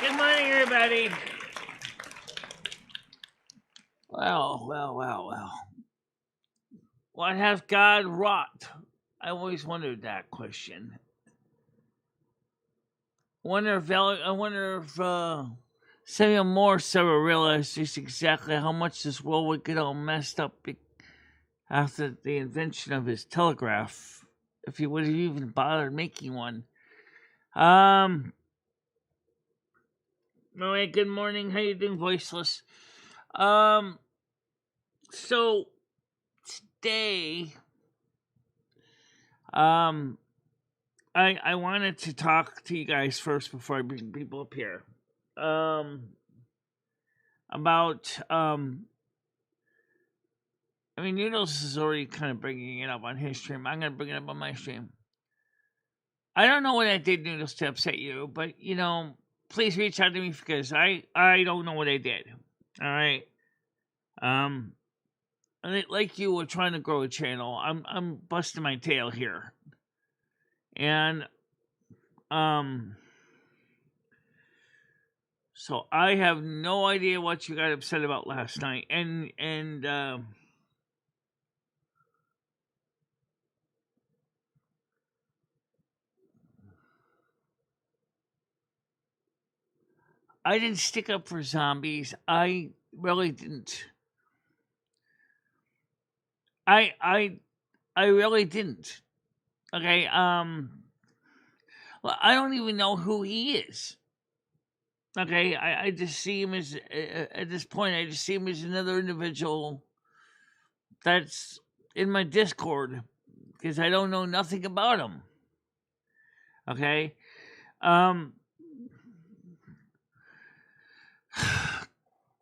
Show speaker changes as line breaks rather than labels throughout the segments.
Good morning, everybody. Well. What has God wrought? I always wondered that question. I wonder if Samuel Morse ever realized just exactly how much this world would get all messed up after the invention of his telegraph, if he would have even bothered making one. All right, good morning. How you doing, voiceless? So today, I wanted to talk to you guys first before I bring people up here. About I mean, Noodles is already kind of bringing it up on his stream. I'm gonna bring it up on my stream. I don't know what I did, Noodles, to upset you, but please reach out to me because I don't know what I did. All right. Like you were trying to grow a channel. I'm busting my tail here, and so I have no idea what you got upset about last night, and I didn't stick up for zombies. I really didn't. I really didn't. Okay. Well, I don't even know who he is. Okay. I just see him as at this point. I just see him as another individual that's in my Discord because I don't know nothing about him. Okay.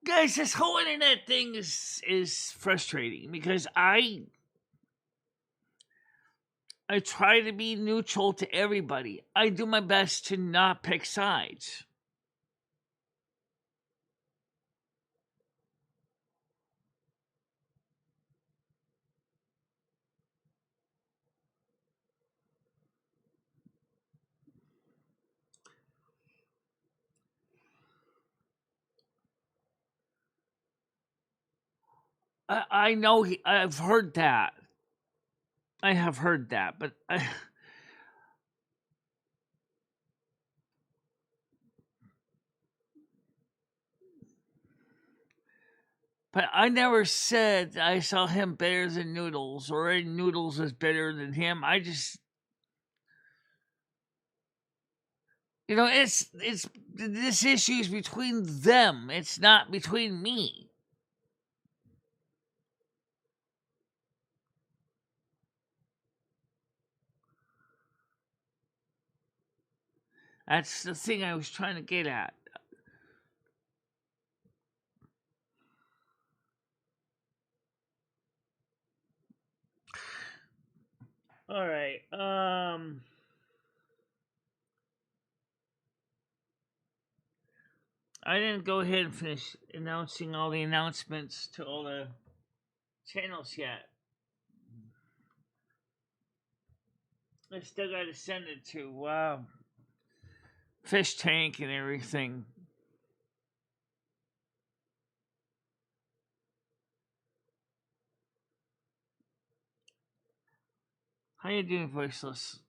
Guys, this whole internet thing is frustrating because I try to be neutral to everybody. I do my best to not pick sides. I know I've heard that. I have heard that, but I never said I saw him better than Noodles or Noodles is better than him. I just it's this issue's between them. It's not between me. That's the thing I was trying to get at. All right. I didn't go ahead and finish announcing all the announcements to all the channels yet. I still got to send it to Fish Tank and everything. How you doing, voiceless?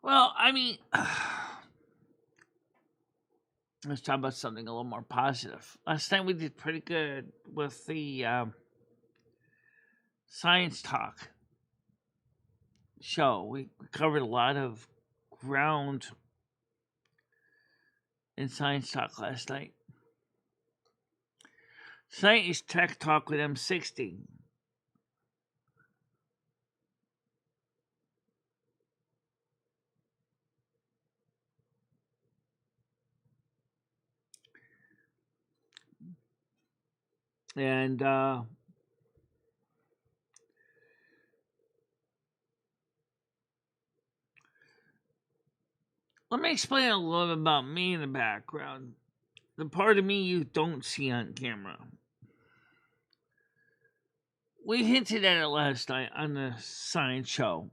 Well, I mean, let's talk about something a little more positive. Last night we did pretty good with the Science Talk show. We covered a lot of ground in Science Talk last night. Tonight is Tech Talk with M60. And let me explain a little bit about me in the background. The part of me you don't see on camera. We hinted at it last night on the science show.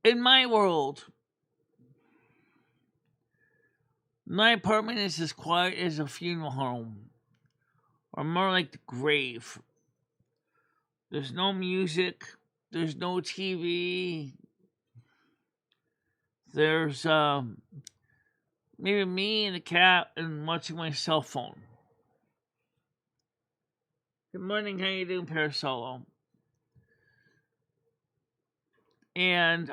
In my world, my apartment is as quiet as a funeral home, or more like the grave. There's no music, there's no TV, there's maybe me and the cat and watching my cell phone. Good morning, how you doing, Parasolo? And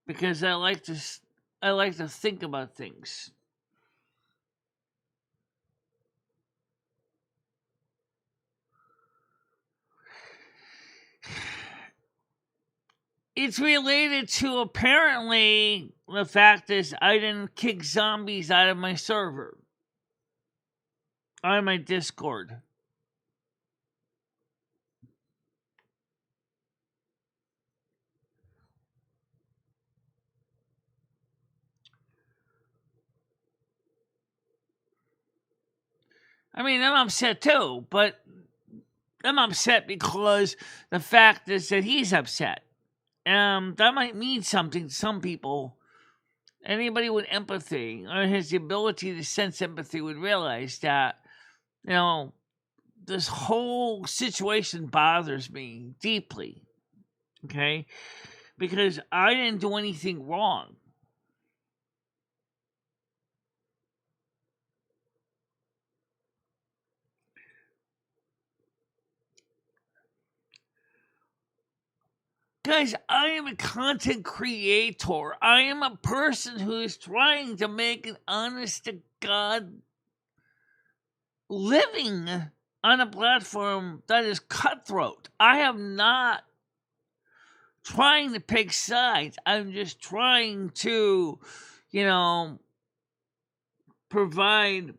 because I like to think about things. It's related to apparently the fact is I didn't kick zombies out of my server, out of my Discord. I mean, I'm upset too, but I'm upset because the fact is that he's upset. That might mean something to some people. Anybody with empathy or has the ability to sense empathy would realize that, this whole situation bothers me deeply. Okay? Because I didn't do anything wrong. Guys, I am a content creator. I am a person who is trying to make an honest to God living on a platform that is cutthroat. I am not trying to pick sides. I'm just trying to, provide,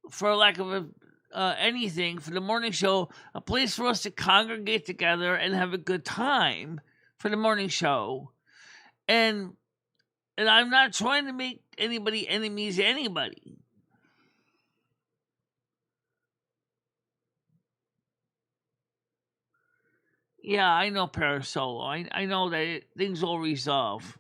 for lack of anything, for the morning show, a place for us to congregate together and have a good time for the morning show. And I'm not trying to make anybody enemies of anybody. Yeah, I know, Parasolo. I know that things will resolve.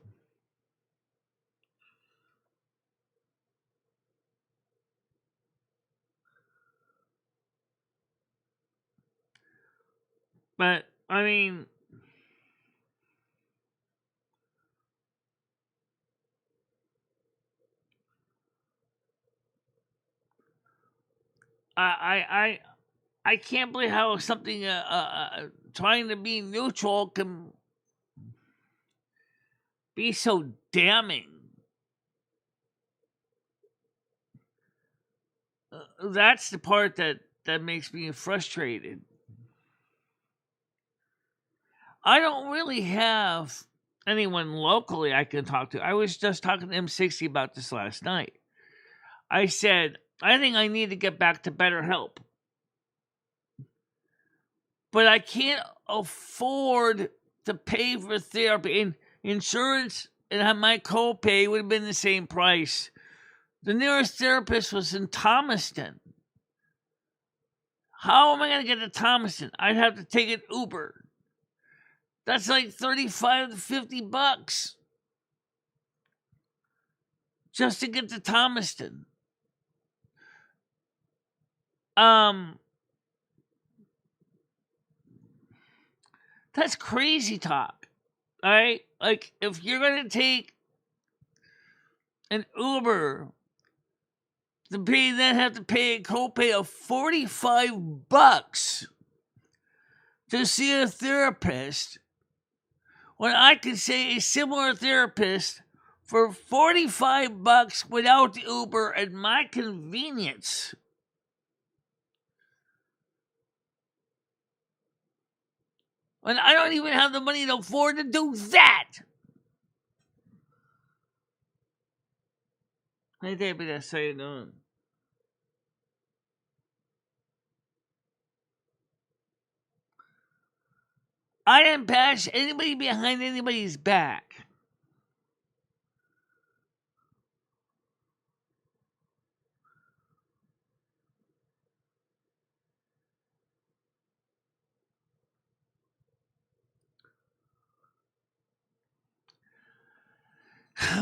But, I mean, I can't believe how something trying to be neutral can be so damning. That's the part that makes me frustrated. I don't really have anyone locally I can talk to. I was just talking to M60 about this last night. I said, I think I need to get back to BetterHelp. But I can't afford to pay for therapy. And insurance and my copay would have been the same price. The nearest therapist was in Thomaston. How am I going to get to Thomaston? I'd have to take an Uber. That's like $35 to $50 just to get to Thomaston. That's crazy talk. All right? Like, if you're going to take an Uber then have to pay a copay of $45 to see a therapist, when I could say a similar therapist for $45 without the Uber at my convenience. And I don't even have the money to afford to do that. Hey, David, how you doing? I didn't bash anybody behind anybody's back.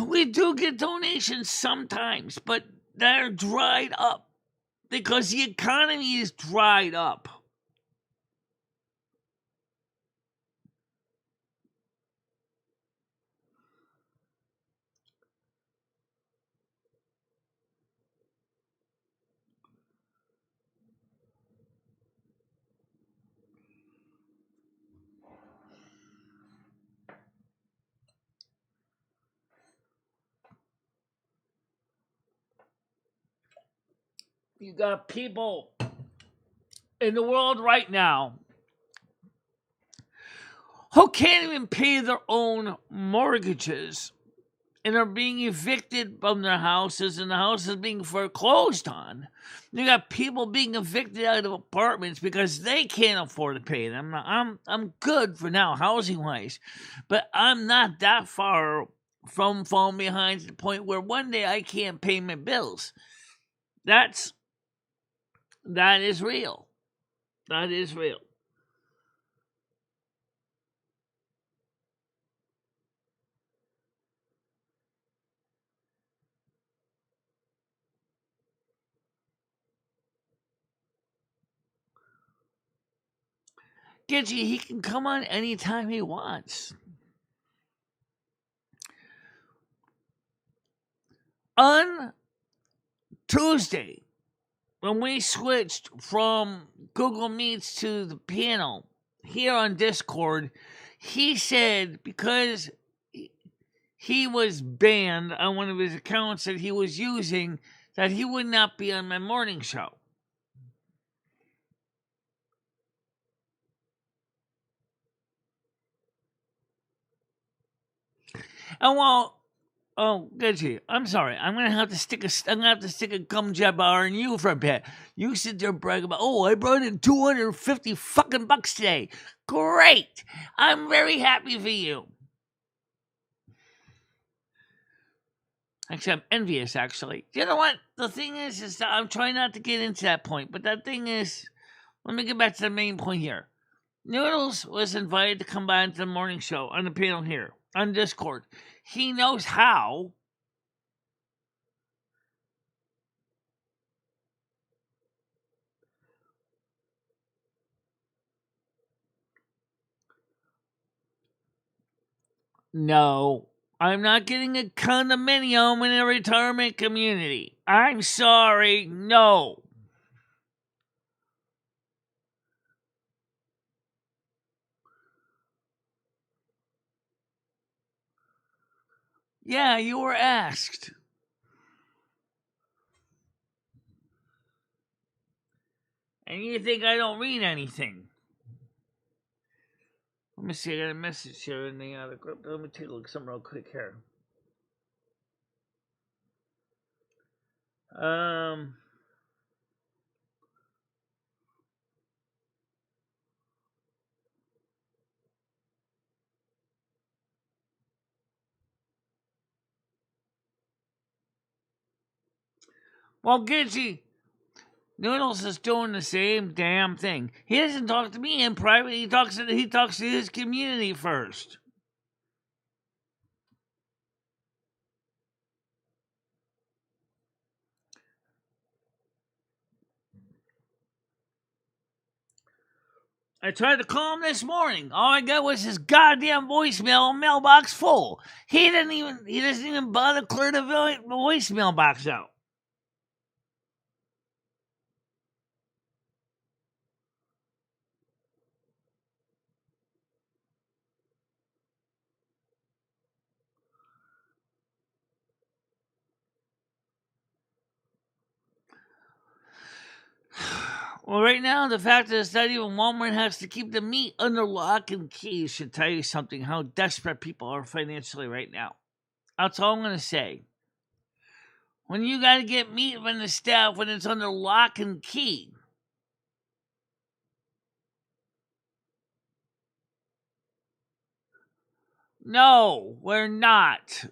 We do get donations sometimes, but they're dried up because the economy is dried up. You got people in the world right now who can't even pay their own mortgages and are being evicted from their houses, and the house is being foreclosed on. You got people being evicted out of apartments because they can't afford to pay them. I'm good for now, housing wise, but I'm not that far from falling behind to the point where one day I can't pay my bills. That is real. That is real. Gidgey, he can come on anytime he wants. On Tuesday, when we switched from Google Meets to the panel here on Discord, he said because he was banned on one of his accounts that he was using, that he would not be on my morning show. And while, oh, Gidgey, I'm sorry. I'm gonna have to stick a gum jab in you for a bit. You sit there brag about, oh, I brought in 250 fucking bucks today. Great. I'm very happy for you. Actually, I'm envious, actually. You know what? The thing is that I'm trying not to get into that point, but that thing is, let me get back to the main point here. Noodles was invited to come by into the morning show on the panel here, on Discord. He knows how. No, I'm not getting a condominium in a retirement community. I'm sorry, no. Yeah, you were asked. And you think I don't read anything. Let me see, I got a message here in the other group. Let me take a look some real quick here. Well, Gidgey, Noodles is doing the same damn thing. He doesn't talk to me in private. He talks to his community first. I tried to call him this morning. All I got was his goddamn voicemail mailbox full. He doesn't even bother clear the voicemail box out. Well, right now, the fact is that even Walmart has to keep the meat under lock and key should tell you something how desperate people are financially right now. That's all I'm going to say. when you got to get meat from the staff when it's under lock and key. No, we're not.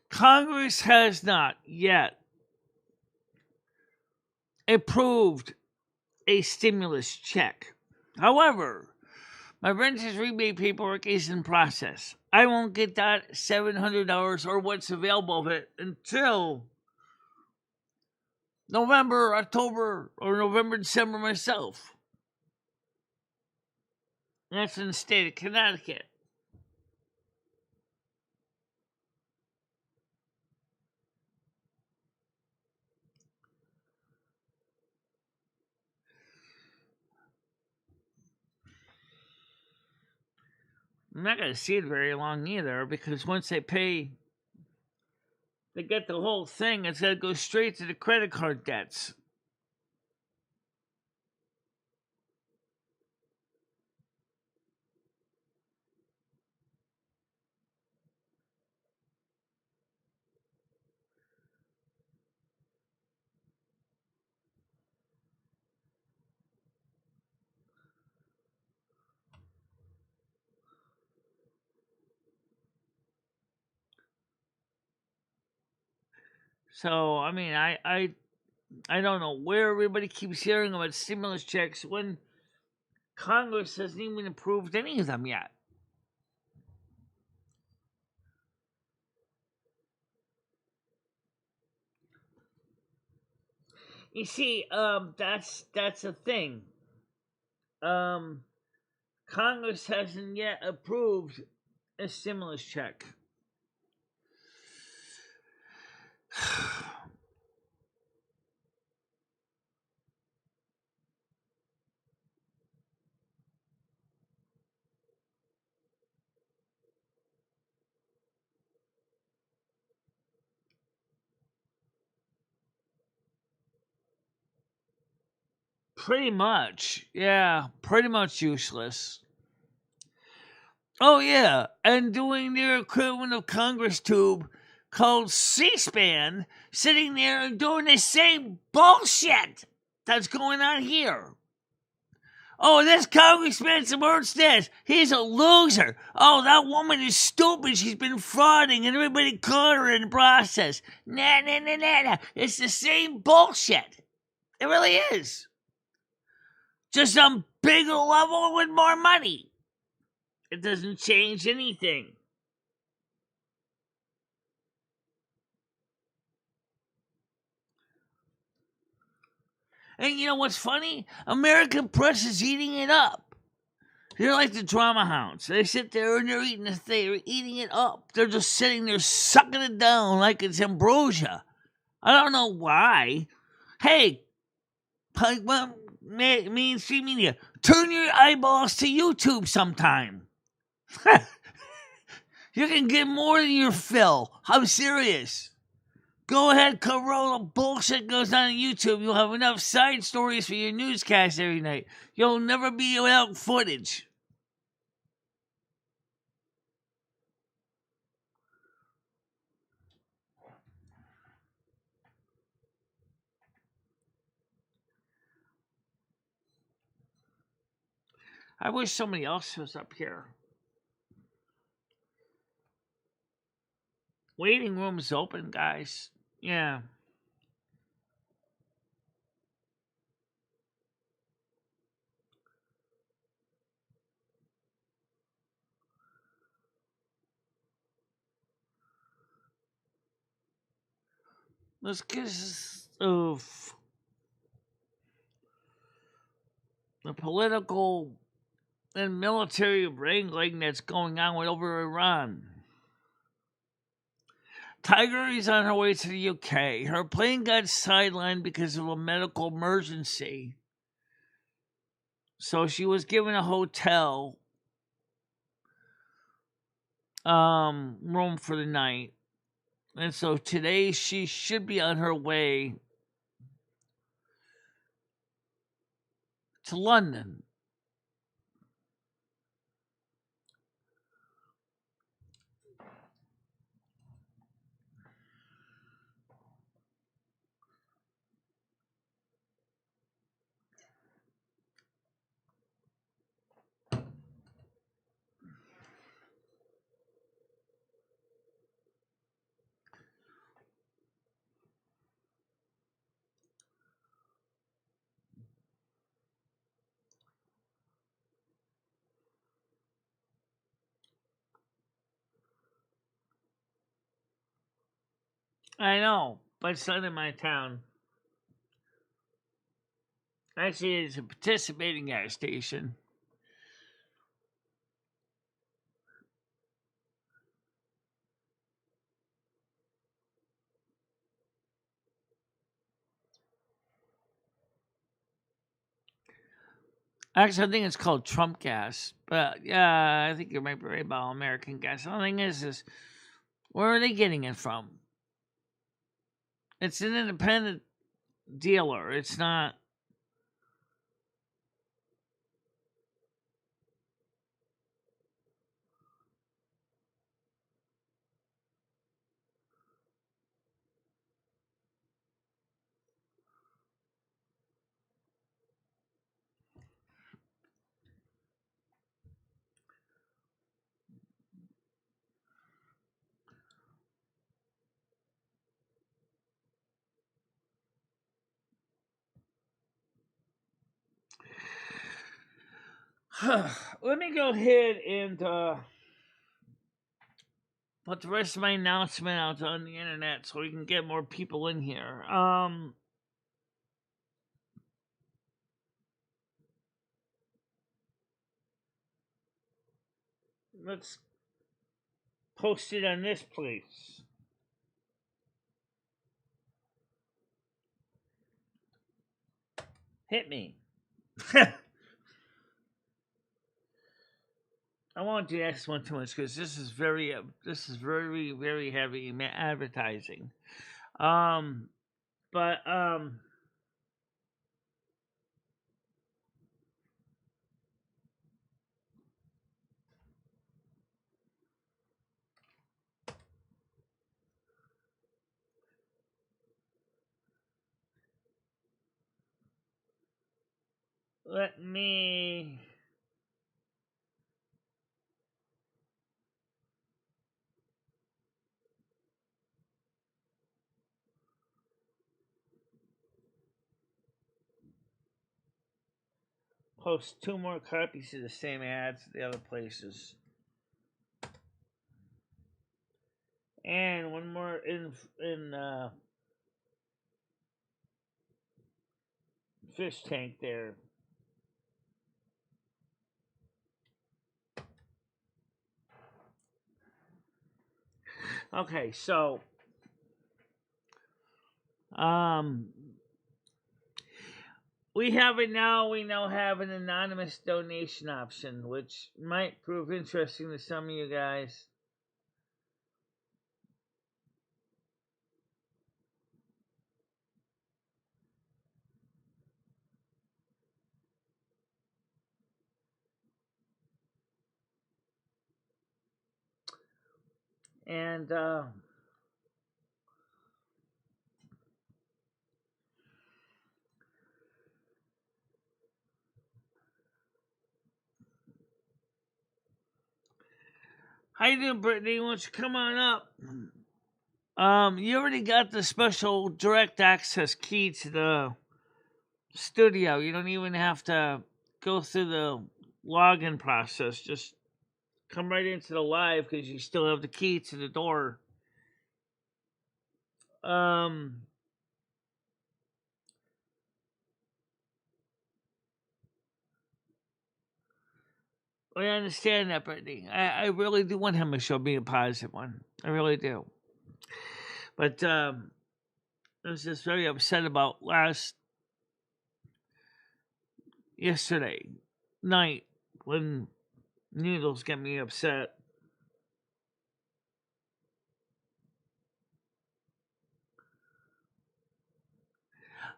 Congress has not yet approved a stimulus check. However, my renter's rebate paperwork is in process. I won't get that $700 or what's available of it until November, October, or November, December myself. And that's in the state of Connecticut. I'm not going to see it very long either, because once they pay, they get the whole thing. It's going to go straight to the credit card debts. So, I mean, I don't know where everybody keeps hearing about stimulus checks when Congress hasn't even approved any of them yet. You see, that's a thing. Congress hasn't yet approved a stimulus check. Pretty much. Yeah, pretty much useless. Oh, yeah, and doing their equivalent of Congress tube called C-SPAN, sitting there and doing the same bullshit that's going on here. Oh, this congressman supports this. He's a loser. Oh, that woman is stupid. She's been frauding and everybody caught her in the process. Nah. It's the same bullshit. It really is. Just on bigger level with more money. It doesn't change anything. And you know what's funny? American press is eating it up. They're like the drama hounds. They sit there and they're eating it up. They're just sitting there sucking it down like it's ambrosia. I don't know why. Hey, mainstream media, turn your eyeballs to YouTube sometime. You can get more than your fill. I'm serious. Go ahead, cover all the bullshit goes on YouTube. You'll have enough side stories for your newscast every night. You'll never be without footage. I wish somebody else was up here. Waiting room's open, guys. Yeah. Let's get this. Oof. the political and military wrangling that's going on with over Iran. Tiger is on her way to the UK. Her plane got sidelined because of a medical emergency. So she was given a hotel room for the night. And so today she should be on her way to London. I know, but it's not in my town. Actually, it's a participating gas station. Actually, I think it's called Trump gas. But yeah, I think you might be right about American gas. The thing is where are they getting it from? It's an independent dealer. It's not. Let me go ahead and put the rest of my announcement out on the internet so we can get more people in here. Let's post it on this place. Hit me. I won't do this one too much because this is very, very heavy advertising. But let me. Post 2 more copies of the same ads at the other places. And one more in fish tank there. Okay, so we have it now. We now have an anonymous donation option, which might prove interesting to some of you guys. And how you doing, Brittany? Why don't you come on up? You already got the special direct access key to the studio. You don't even have to go through the login process. Just come right into the live because you still have the key to the door. I understand that, Brittany. I really do want him to show me a positive one. I really do. But I was just very upset about yesterday night when Noodles got me upset.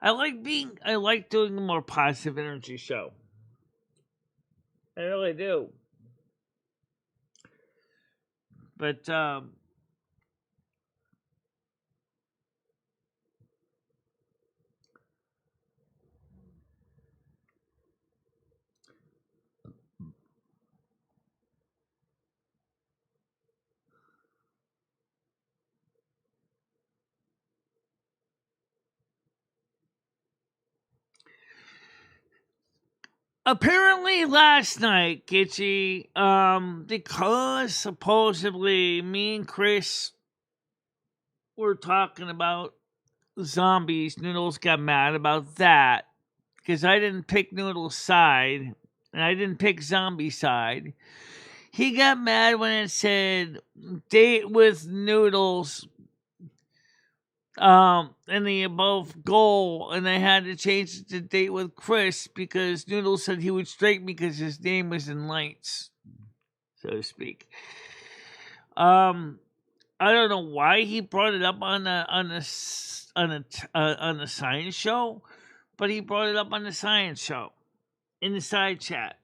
I like doing a more positive energy show. I really do. But apparently last night, Gitchy, because supposedly me and Chris were talking about zombies, Noodles got mad about that because I didn't pick Noodles' side and I didn't pick zombie side. He got mad when it said date with Noodles in the above goal, and I had to change it to date with Chris because Noodles said he would strike me because his name was in lights, so to speak. I don't know why he brought it up on a science show, but he brought it up on the science show in the side chat.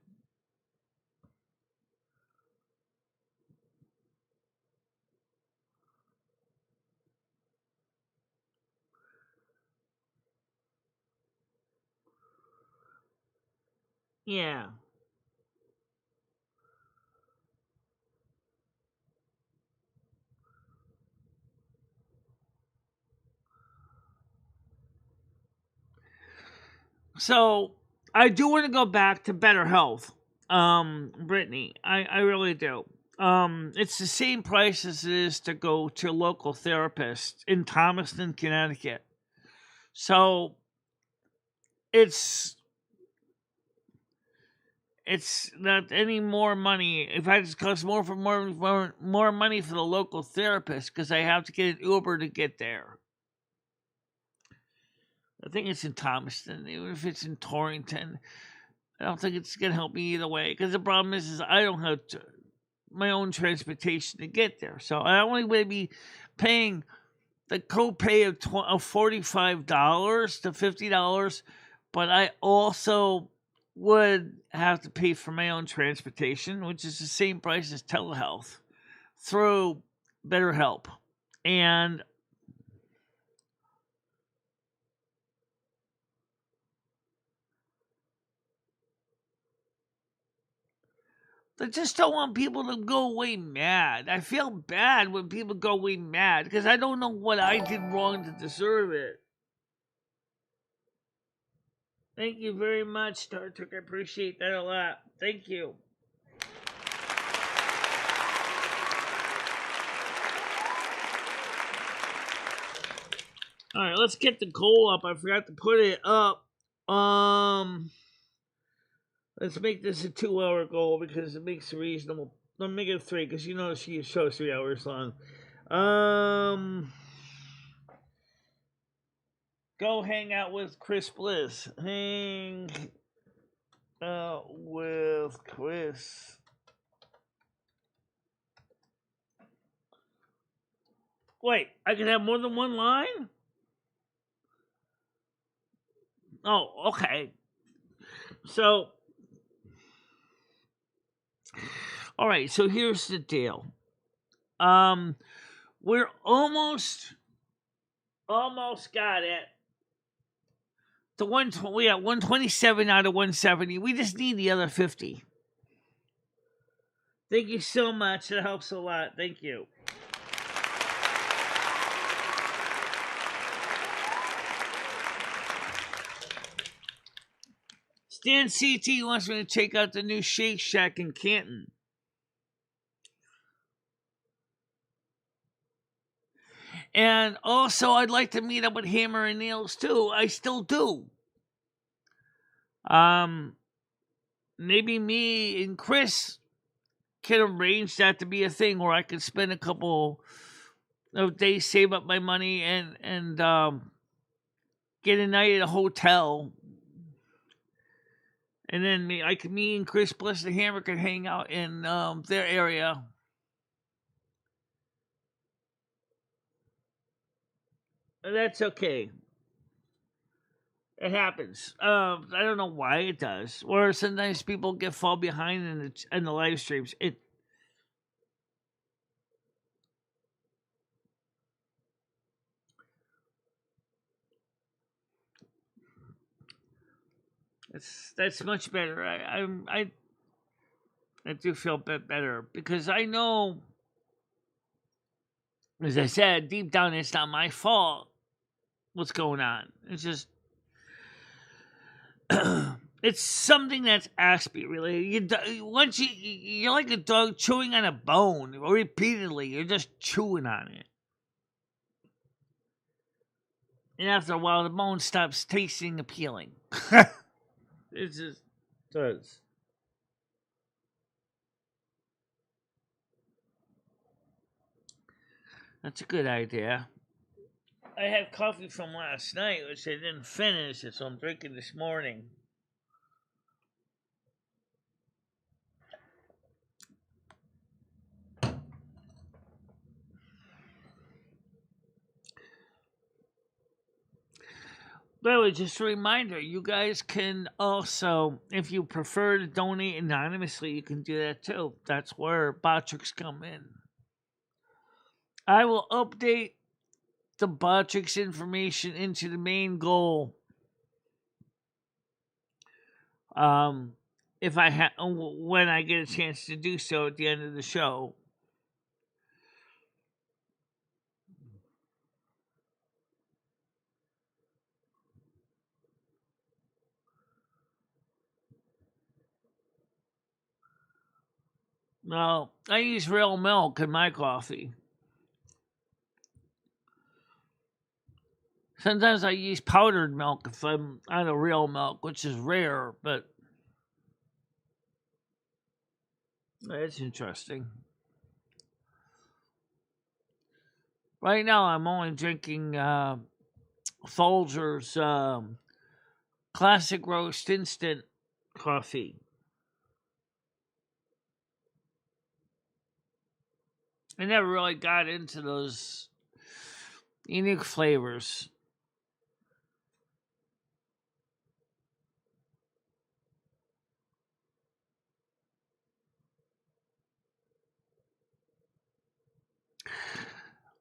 Yeah. So I do want to go back to better health, Brittany. I really do. It's the same price as it is to go to a local therapist in Thomaston, Connecticut. So it's not any more money. In fact, it costs more money for the local therapist because I have to get an Uber to get there. I think it's in Thomaston, even if it's in Torrington. I don't think it's gonna help me either way because the problem is I don't have my own transportation to get there, so I only would be paying the copay of $45 to $50, but I also would have to pay for my own transportation, which is the same price as telehealth through BetterHelp, and I just don't want people to go away mad. I feel bad when people go away mad because I don't know what I did wrong to deserve it. Thank you very much, Star Trek. I appreciate that a lot. Thank you. All right, let's get the goal up. I forgot to put it up. Let's make this a 2-hour goal because it makes it reasonable. Let me make it 3 because you know she shows 3 hours long. Go hang out with Chris Bliss. Hang out with Chris. Wait, I can have more than one line? Oh, okay. So, all right. So here's the deal. We're almost got it. We got 127 out of 170. We just need the other 50. Thank you so much. That helps a lot. Thank you. Stan CT wants me to check out the new Shake Shack in Canton. And also, I'd like to meet up with Hammer and Nails too. I still do. Maybe me and Chris can arrange that to be a thing where I could spend a couple of days, save up my money, and get a night at a hotel, and then me and Chris Bless the Hammer could hang out in their area. That's okay. It happens. I don't know why it does. Or sometimes people fall behind in the live streams. That's much better. I do feel a bit better because I know, as I said, deep down it's not my fault. What's going on? It's just it's something that's Aspie related. You're like a dog chewing on a bone repeatedly. You're just chewing on it, and after a while, the bone stops tasting appealing. It just does. That's a good idea. I had coffee from last night, which I didn't finish, so I'm drinking this morning. By the way, just a reminder, you guys can also, if you prefer to donate anonymously, you can do that too. That's where bot tricks come in. I will update the bot tricks information into the main goal. If I when I get a chance to do so at the end of the show. No, I use real milk in my coffee. Sometimes I use powdered milk if I'm out of real milk, which is rare, but it's interesting. Right now, I'm only drinking Folger's Classic Roast Instant Coffee. I never really got into those unique flavors.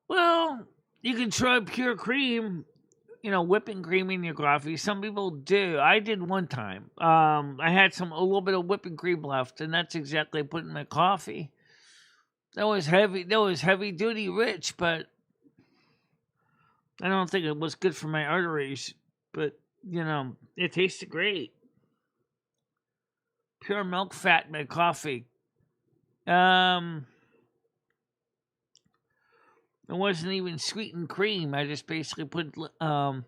Well, you can try pure cream, whipping cream in your coffee. Some people do. I did one time. I had a little bit of whipping cream left, and that's exactly put in my coffee. That was heavy. That was heavy duty rich, but I don't think it was good for my arteries. But it tasted great. Pure milk fat in my coffee. It wasn't even sweetened cream. I just basically put some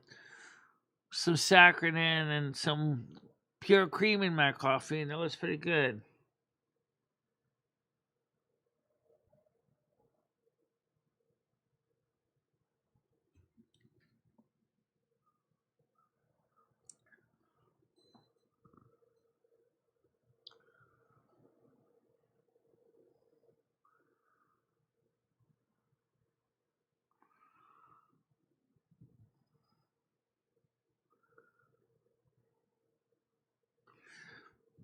saccharin in and some pure cream in my coffee, and it was pretty good.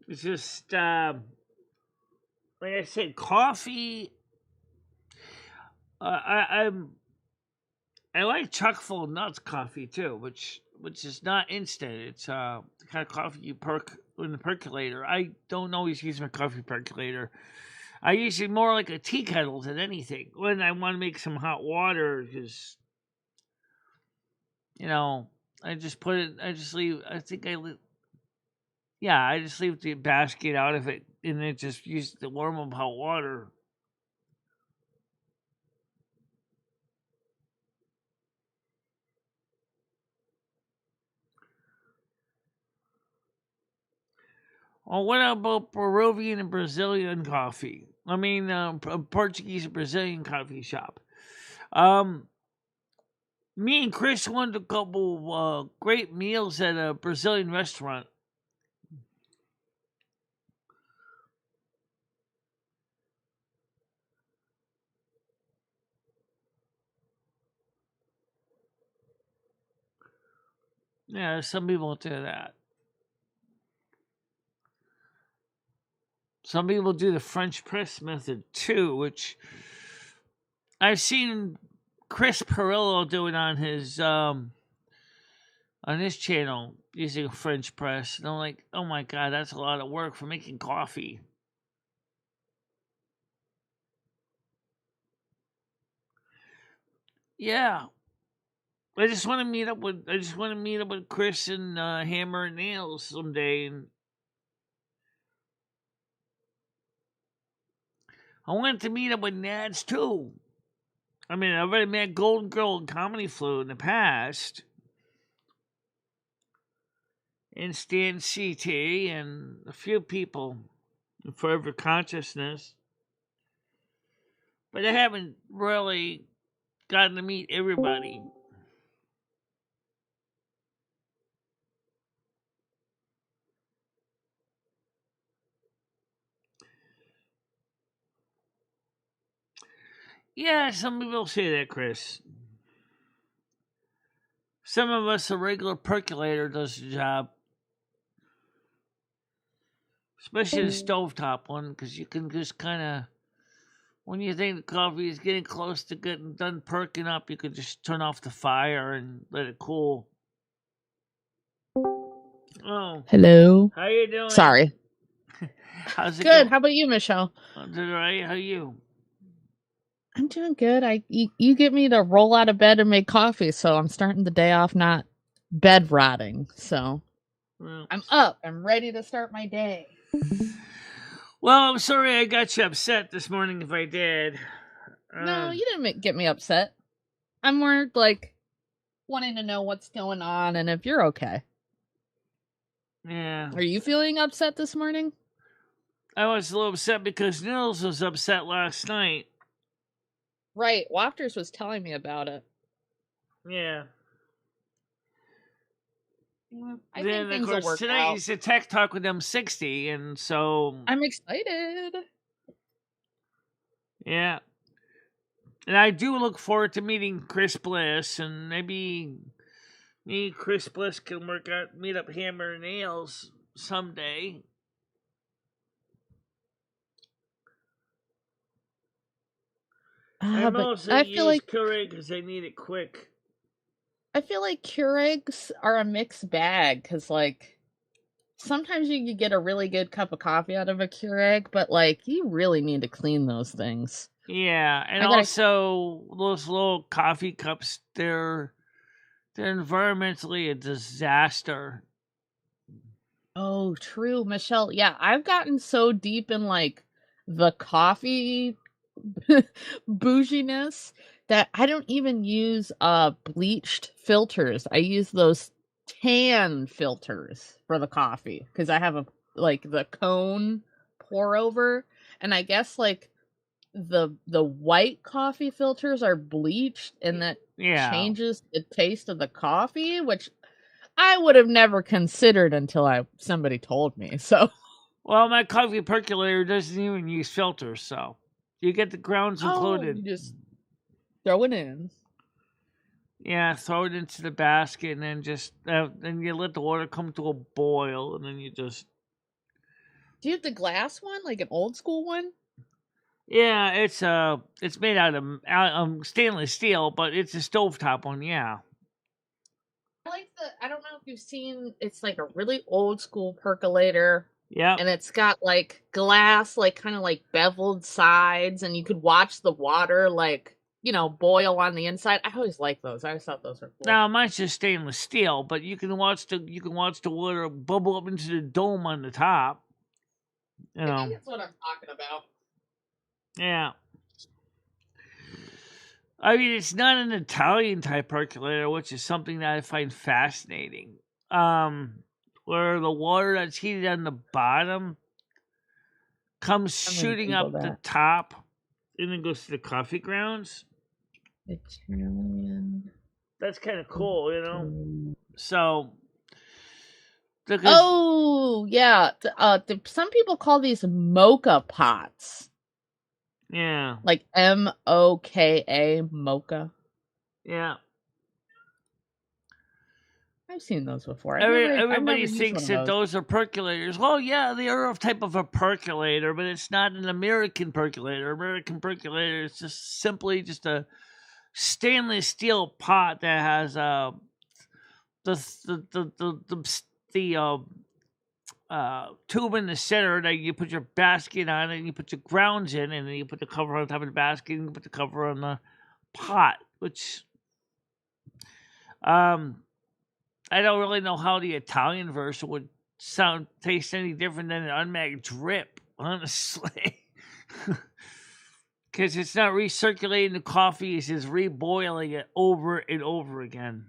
It's just like I said, coffee. I like chock full of nuts coffee too, which is not instant. It's the kind of coffee you perk in the percolator. I don't always use my coffee percolator. I use it more like a tea kettle than anything when I want to make some hot water. Just I just put it. I just leave. I think I yeah, I just leave the basket out of it and then just use the warm up hot water. Well, what about Peruvian and Brazilian coffee? I mean, Portuguese and Brazilian coffee shop. Me and Chris went to a couple great meals at a Brazilian restaurant. Yeah, some people do that. Some people do the French press method too, which I've seen Chris Perillo do it on his channel using a French press. And I'm like, oh my god, that's a lot of work for making coffee. Yeah. I just want to meet up with Chris and Hammer and Nails someday, and I wanted to meet up with Nads too. I mean, I already met Golden Girl and Comedy Flu in the past, and Stan CT, and a few people in Forever Consciousness, but I haven't really gotten to meet everybody. Yeah, some people say that, Chris. Some of us, a regular percolator does the job. Especially the stovetop one, because you can just kind of, when you think the coffee is getting close to getting done perking up, you can just turn off the fire and let it cool. Oh.
Hello.
How you doing?
Sorry.
How's it
Good.
going?
How about you, Michelle?
I'm doing all right. How are you?
I'm doing good. You get me to roll out of bed and make coffee, so I'm starting the day off not bed rotting. So I'm up. I'm ready to start my day.
Well, I'm sorry I got you upset this morning if I did.
No, you didn't get me upset. I'm more like wanting to know what's going on and if you're okay.
Yeah.
Are you feeling upset this morning?
I was a little upset because Noodles was upset last night.
Right. Wafters was telling me about it.
Yeah.
I
then,
think things
of course,
will work
tonight
out.
is a tech talk with M60, and so
I'm excited.
Yeah. And I do look forward to meeting Chris Bliss, and maybe me and Chris Bliss can meet up Hammer and Nails someday. I'm also use Keurig because I need it quick.
I feel like Keurigs are a mixed bag because, like, sometimes you can get a really good cup of coffee out of a Keurig, but, like, you really need to clean those things.
Yeah, and also those little coffee cups, they're environmentally a disaster.
Oh, true, Michelle. Yeah, I've gotten so deep in, like, the coffee bouginess that I don't even use bleached filters. I use those tan filters for the coffee because I have the cone pour over, and I guess like the white coffee filters are bleached, and that changes the taste of the coffee, which I would have never considered until somebody told me. So,
well, my coffee percolator doesn't even use filters, so you get the grounds included.
You just throw it in.
Yeah, throw it into the basket, and then just then you let the water come to a boil, and then you just.
Do you have the glass one, like an old school one?
Yeah, it's made out of stainless steel, but it's a stovetop one. Yeah.
I don't know if you've seen. It's like a really old school percolator.
Yeah.
And it's got like glass, like kind of like beveled sides, and you could watch the water like, boil on the inside. I always like those. I always thought those were cool.
Now mine's just stainless steel, but you can watch the water bubble up into the dome on the top.
I think that's what I'm talking about.
Yeah. I mean, it's not an Italian type percolator, which is something that I find fascinating. Where the water that's heated on the bottom comes
I'm gonna
shooting
Google
up the
that.
top and then goes to the coffee grounds.
Italian.
That's kind of cool, you know? So, because,
Oh yeah, some people call these mocha pots,
yeah,
like MOKA, mocha.
yeah.
I've seen those before. I've never
Everybody
used
thinks
one
that
of those.
those are percolators. Well, yeah, they are a type of a percolator, but it's not an American percolator. American percolator is just simply just a stainless steel pot that has the tube in the center that you put your basket on, and you put your grounds in, and then you put the cover on top of the basket, and you put the cover on the pot. Which I don't really know how the Italian version would taste any different than an unmade drip, honestly. Because it's not recirculating the coffee, it's just reboiling it over and over again.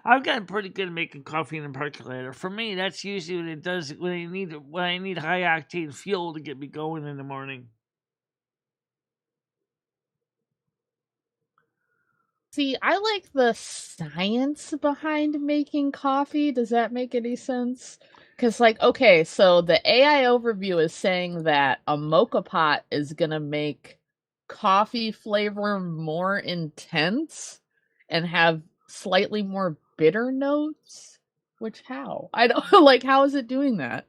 I've gotten pretty good at making coffee in a percolator. For me, that's usually what it does when I need high octane fuel to get me going in the morning.
See, I like the science behind making coffee. Does that make any sense? Because, like, okay, so the AI overview is saying that a mocha pot is going to make coffee flavor more intense and have slightly more bitter notes. Which, how? I don't like, how is it doing that?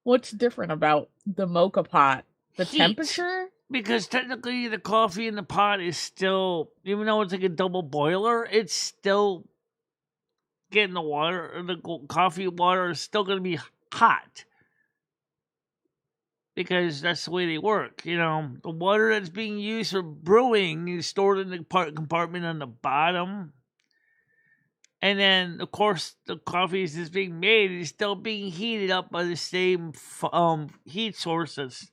What's different about the mocha pot? The
Heat.
temperature?
Because technically the coffee in the pot is still, even though it's like a double boiler, it's still getting the water, or the coffee water is still going to be hot. Because that's the way they work. You know, the water that's being used for brewing is stored in the compartment on the bottom. And then, of course, the coffee is being made is still being heated up by the same heat source that's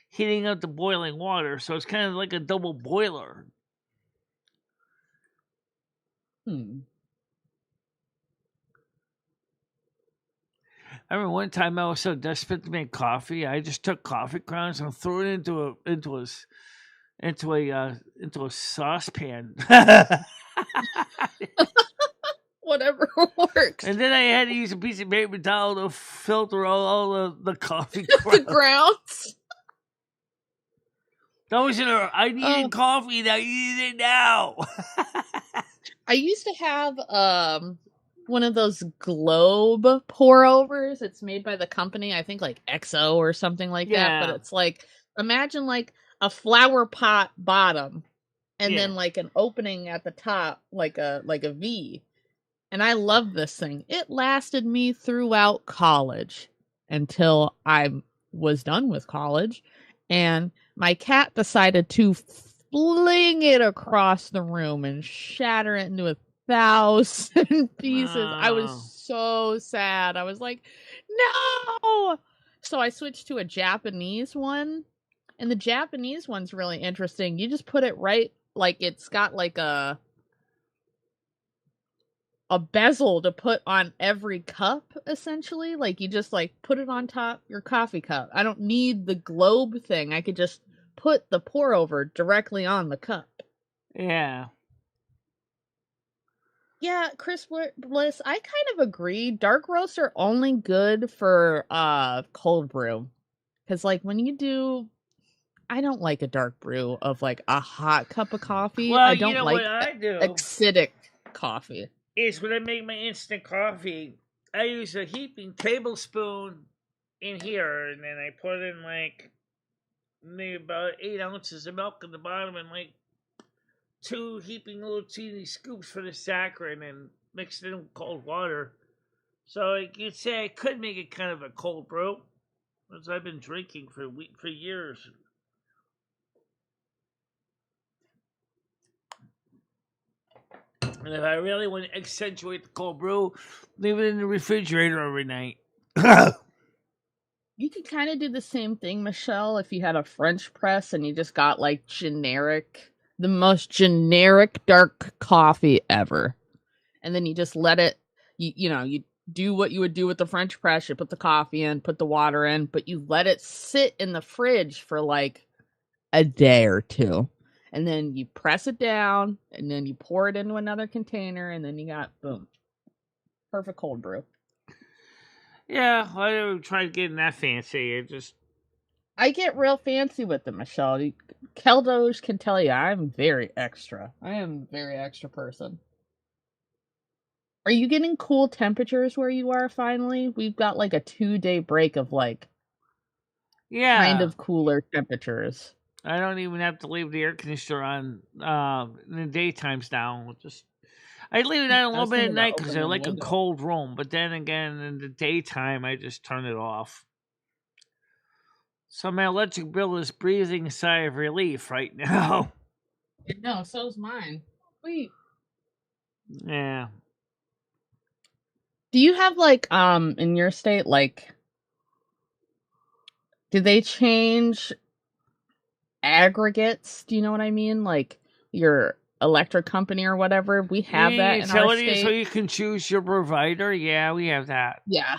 heating up the boiling water. So it's kind of like a double boiler. I remember one time I was so desperate to make coffee, I just took coffee grounds and threw it into a saucepan.
Whatever works.
And then I had to use a piece of paper towel to filter all the coffee
The grounds.
I needed coffee and I needed it now.
I used to have one of those globe pour overs. It's made by the company, I think like XO or something like that. But it's like, imagine like a flower pot bottom and then like an opening at the top, like a V. And I love this thing. It lasted me throughout college until I was done with college. And my cat decided to fling it across the room and shatter it into 1,000 pieces. I was so sad. I was like, no! So I switched to a Japanese one. And the Japanese one's really interesting. You just put it right, like it's got like a bezel to put on every cup, essentially. Like you just like put it on top your coffee cup. I don't need the globe thing. I could just put the pour over directly on the cup.
Yeah.
Yeah, Chris Bliss, I kind of agree. Dark roasts are only good for cold brew. Because like when you do, I don't like a dark brew of like a hot cup of coffee.
Well,
I don't
you know
like
what I do
acidic coffee.
Is when I make my instant coffee, I use a heaping tablespoon in here, and then I put in like maybe about 8 ounces of milk in the bottom, and like 2 heaping little teeny scoops for the saccharin, and mix it in with cold water. So like you'd say I could make it kind of a cold brew, as I've been drinking for years. And if I really want to accentuate the cold brew, leave it in the refrigerator every night.
You could kind of do the same thing, Michelle, if you had a French press and you just got like the most generic dark coffee ever. And then you just let it, you do what you would do with the French press. You put the coffee in, put the water in, but you let it sit in the fridge for like a day or two. And then you press it down, and then you pour it into another container, and then you got, boom, perfect cold brew.
Yeah, I never tried getting that fancy.
I get real fancy with them, Michelle. Keldos can tell you I'm very extra. I am a very extra person. Are you getting cool temperatures where you are finally? We've got like a 2-day break of like kind of cooler temperatures.
I don't even have to leave the air conditioner on in the daytimes now. I leave it on a little bit at night because I like a cold room. But then again, in the daytime, I just turn it off. So my electric bill is breathing a sigh of relief right now.
No, so's mine. Wait.
Yeah.
Do you have like in your state, like, do they change aggregates? Do you know what I mean? Like your electric company or whatever. We have that in our state.
So you can choose your provider. Yeah, we have that.
Yeah.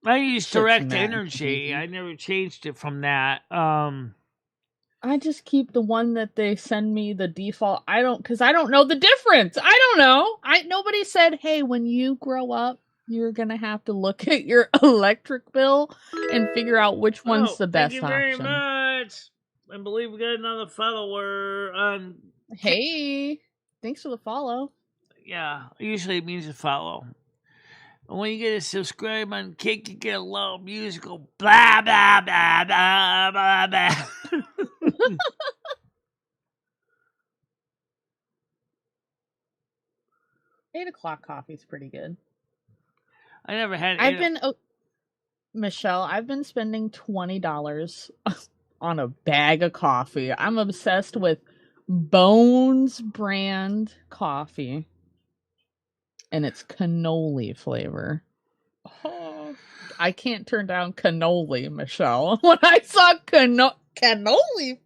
I use direct energy. I never changed it from that.
I just keep the one that they send me, the default. Because I don't know the difference. I don't know. Nobody said, hey, when you grow up, you're gonna have to look at your electric bill and figure out which one's the best option.
Thank you very much. I believe we got another follower on.
Hey, thanks for the follow.
Yeah, usually it means a follow. And when you get a subscribe on Kick, you get a little musical blah blah blah blah blah blah.
8 o'clock coffee's pretty good.
I never had.
Michelle, I've been spending $20 on a bag of coffee. I'm obsessed with Bones brand coffee, and it's cannoli flavor. Oh, I can't turn down cannoli, Michelle. When I saw cannoli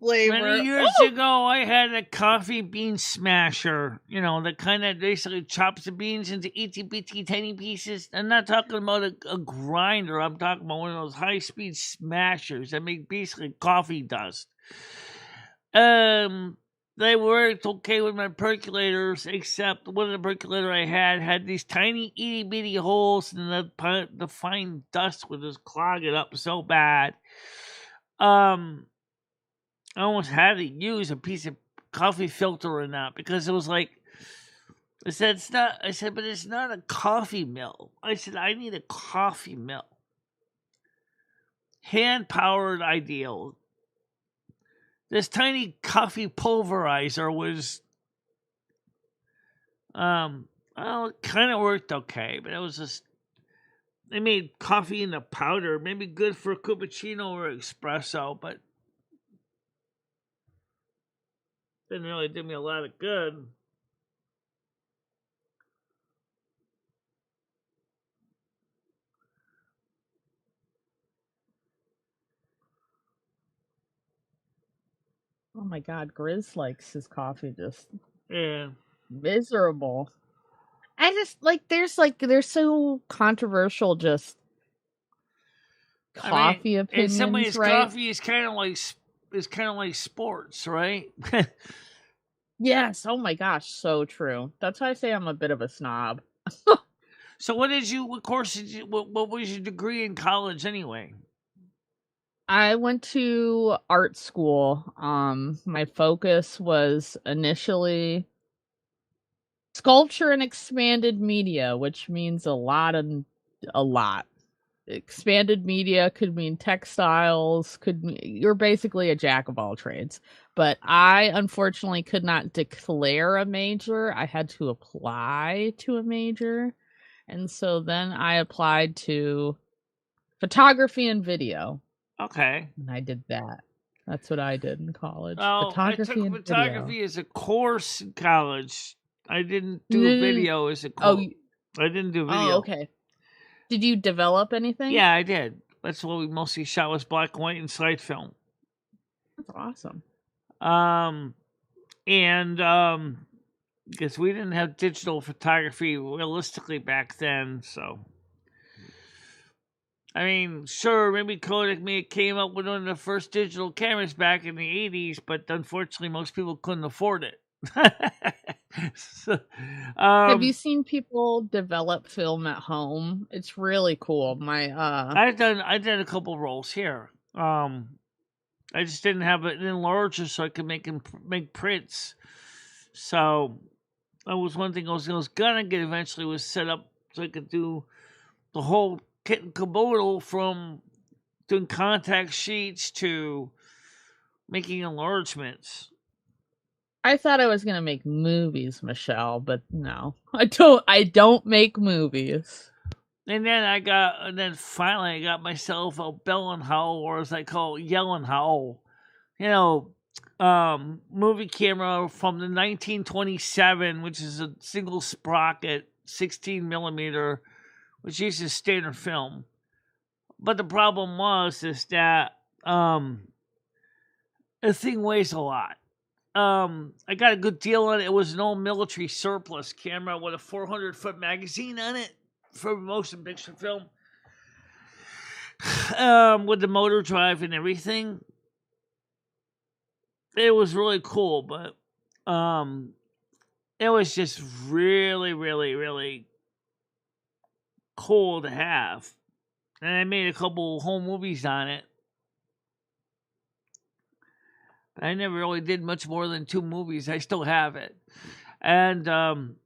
flavor.
Many years ago, I had a coffee bean smasher. You know, the kind that basically chops the beans into itty bitty tiny pieces. I'm not talking about a grinder. I'm talking about one of those high speed smashers that make basically coffee dust. They worked okay with my percolators, except one of the percolator I had these tiny itty bitty holes, and the fine dust would just clog it up so bad. I almost had to use a piece of coffee filter in that because it was like, I said, but it's not a coffee mill. I said, I need a coffee mill. Hand powered ideal. This tiny coffee pulverizer was, it kind of worked okay, but it was just, they made coffee in the powder, maybe good for cappuccino or espresso, but didn't really do me a lot of good.
Oh my God, Grizz likes his coffee just
miserable.
I just they're so controversial. Just coffee opinions,
in some ways,
right?
coffee is kind of like sports, right?
Yes. Oh my gosh, so true. That's why I say I'm a bit of a snob.
So, what course did you? What was your degree in college anyway?
I went to art school. My focus was initially sculpture and expanded media, which means a lot. Expanded media could mean textiles, you're basically a jack of all trades. But I unfortunately could not declare a major. I had to apply to a major. And so then I applied to photography and video.
Okay.
And I did that. That's what I did in college.
Oh, photography I took photography as a course in college. I didn't do video as a course. I didn't do video.
Oh, okay. Did you develop anything?
Yeah, I did. That's what we mostly shot was black and white and slide film.
That's awesome.
because we didn't have digital photography realistically back then. So, I mean, sure, maybe Kodak may have came up with one of the first digital cameras back in the 80s, but unfortunately, most people couldn't afford it. So,
Have you seen people develop film at home? It's really cool.
I did a couple rolls here. I just didn't have an enlarger so I could make prints. So that was one thing I was gonna get eventually, was set up so I could do the whole kit and caboodle, from doing contact sheets to making enlargements.
I thought I was gonna make movies, Michelle, but no. I don't make movies.
And then finally I got myself a Bell and Howell, or as I call it, Yell and Howell. You know, movie camera from the 1927, which is a single sprocket, 16 millimeter, which uses standard film. But the problem is that the thing weighs a lot. I got a good deal on it. It was an old military surplus camera with a 400-foot magazine on it for motion picture film, with the motor drive and everything. It was really cool, but it was just really, really, really cool to have. And I made a couple home movies on it. I never really did much more than 2 movies. I still have it. And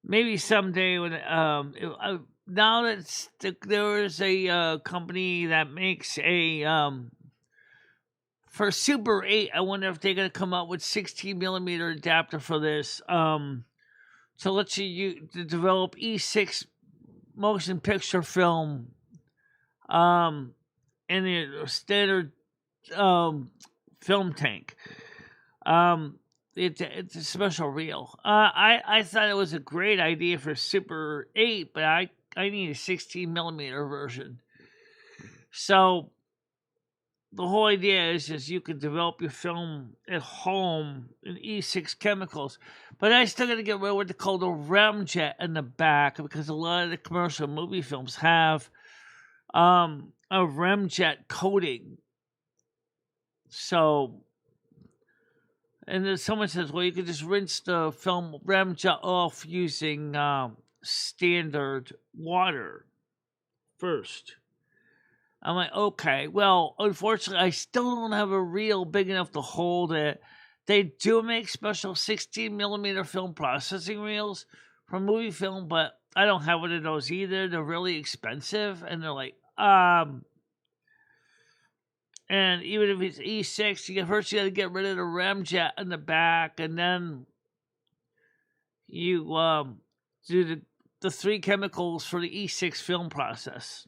maybe someday when now that there is a company that makes a for Super 8, I wonder if they're gonna come out with 16 millimeter adapter for this, to let you to develop E6 motion picture film, in the standard film tank. It's a special reel. I thought it was a great idea for Super 8, but I need a 16 millimeter version. So the whole idea is you can develop your film at home in E6 chemicals, but I still got to get rid of what they call the remjet in the back, because a lot of the commercial movie films have a remjet coating. So, and then someone says, well, you could just rinse the film remjet off using standard water first. I'm like, okay, well, unfortunately, I still don't have a reel big enough to hold it. They do make special 16 millimeter film processing reels for movie film, but I don't have one of those either. They're really expensive, and they're like, and even if it's E6, you first got to get rid of the remjet in the back, and then you do the 3 chemicals for the E6 film process.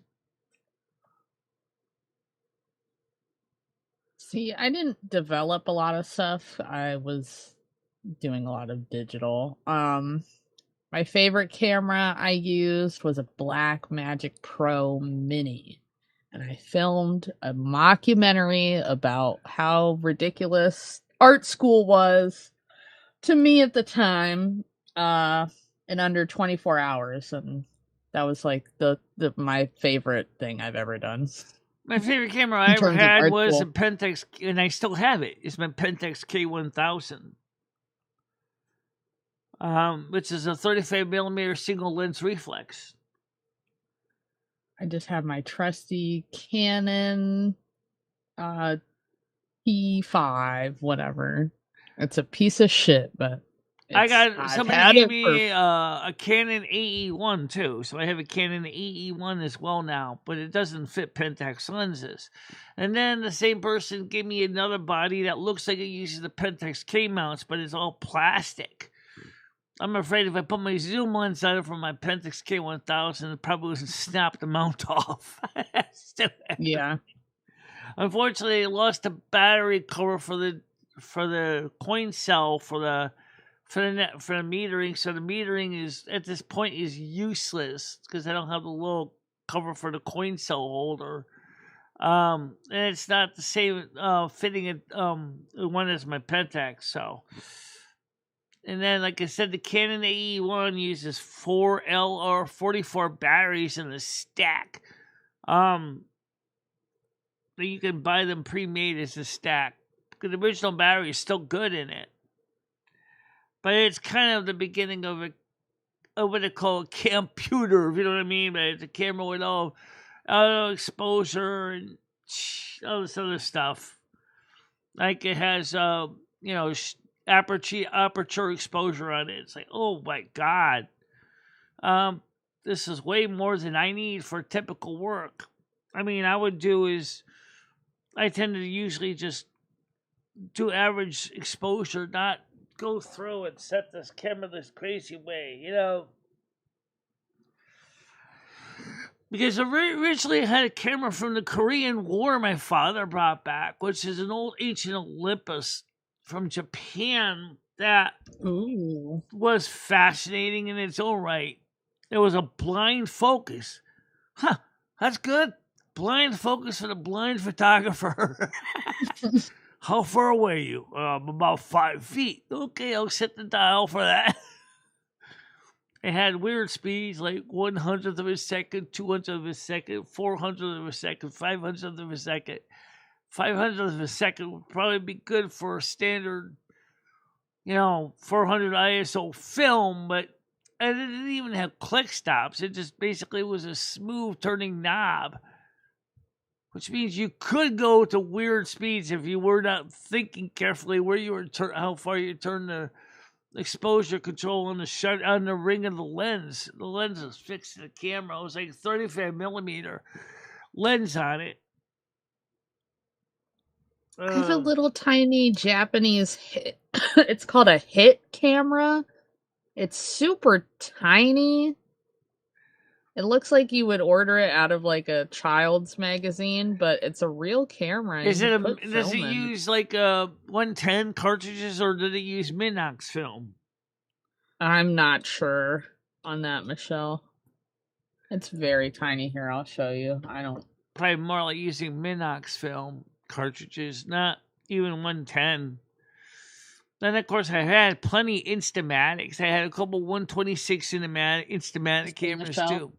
See, I didn't develop a lot of stuff. I was doing a lot of digital. My favorite camera I used was a Blackmagic Pro Mini. And I filmed a mockumentary about how ridiculous art school was to me at the time, in under 24 hours. And that was like my favorite thing I've ever done.
My favorite camera I ever had was a Pentax, and I still have it. It's my Pentax K1000, which is a 35 millimeter single lens reflex.
I just have my trusty Canon T5, whatever. It's a piece of shit, but
somebody gave me a Canon AE1 too, so I have a Canon AE1 as well now, but it doesn't fit Pentax lenses. And then the same person gave me another body that looks like it uses the Pentax K mounts, but it's all plastic. I'm afraid if I put my zoom lens on it from my Pentax K1000, it probably would snap the mount off.
Yeah.
Unfortunately, I lost the battery cover for the coin cell for the metering, so the metering is at this point is useless because I don't have the little cover for the coin cell holder, and it's not the same fitting one as my Pentax. So And then, like I said, the Canon AE1 uses 4 LR44 batteries in the stack. But you can buy them pre-made as a stack. The original battery is still good in it. But it's kind of the beginning of what they call a computer, if you know what I mean. But it's a camera with all exposure and all this other stuff. Like it has, aperture exposure on it. It's like, oh my God. This is way more than I need for typical work. I mean, I tend to usually just do average exposure, not go through and set this camera this crazy way, Because originally I had a camera from the Korean War my father brought back, which is an old ancient Olympus from Japan that was fascinating in its own right. It was a blind focus. Huh, that's good. Blind focus for the blind photographer. How far away are you? About 5 feet. Okay, I'll set the dial for that. It had weird speeds like 1/100th of a second, 200th of a second, 400th of a second, 500th of a second. 500th of a second would probably be good for a standard, 400 ISO film, but it didn't even have click stops. It just basically was a smooth turning knob, which means you could go to weird speeds if you were not thinking carefully where you were, how far you turn the exposure control on the ring of the lens. The lens is fixed to the camera. It was like 35 millimeter lens on it.
I have a little tiny Japanese hit. It's called a hit camera. It's super tiny. It looks like you would order it out of like a child's magazine, but it's a real camera.
Does it use like 110 cartridges, or did it use Minox film?
I'm not sure on that, Michelle. It's very tiny. Here, I'll show you.
Probably more like using Minox film cartridges, not even 110. Then, of course, I had plenty Instamatics. I had a couple 126 Instamatic cameras, Michelle, too.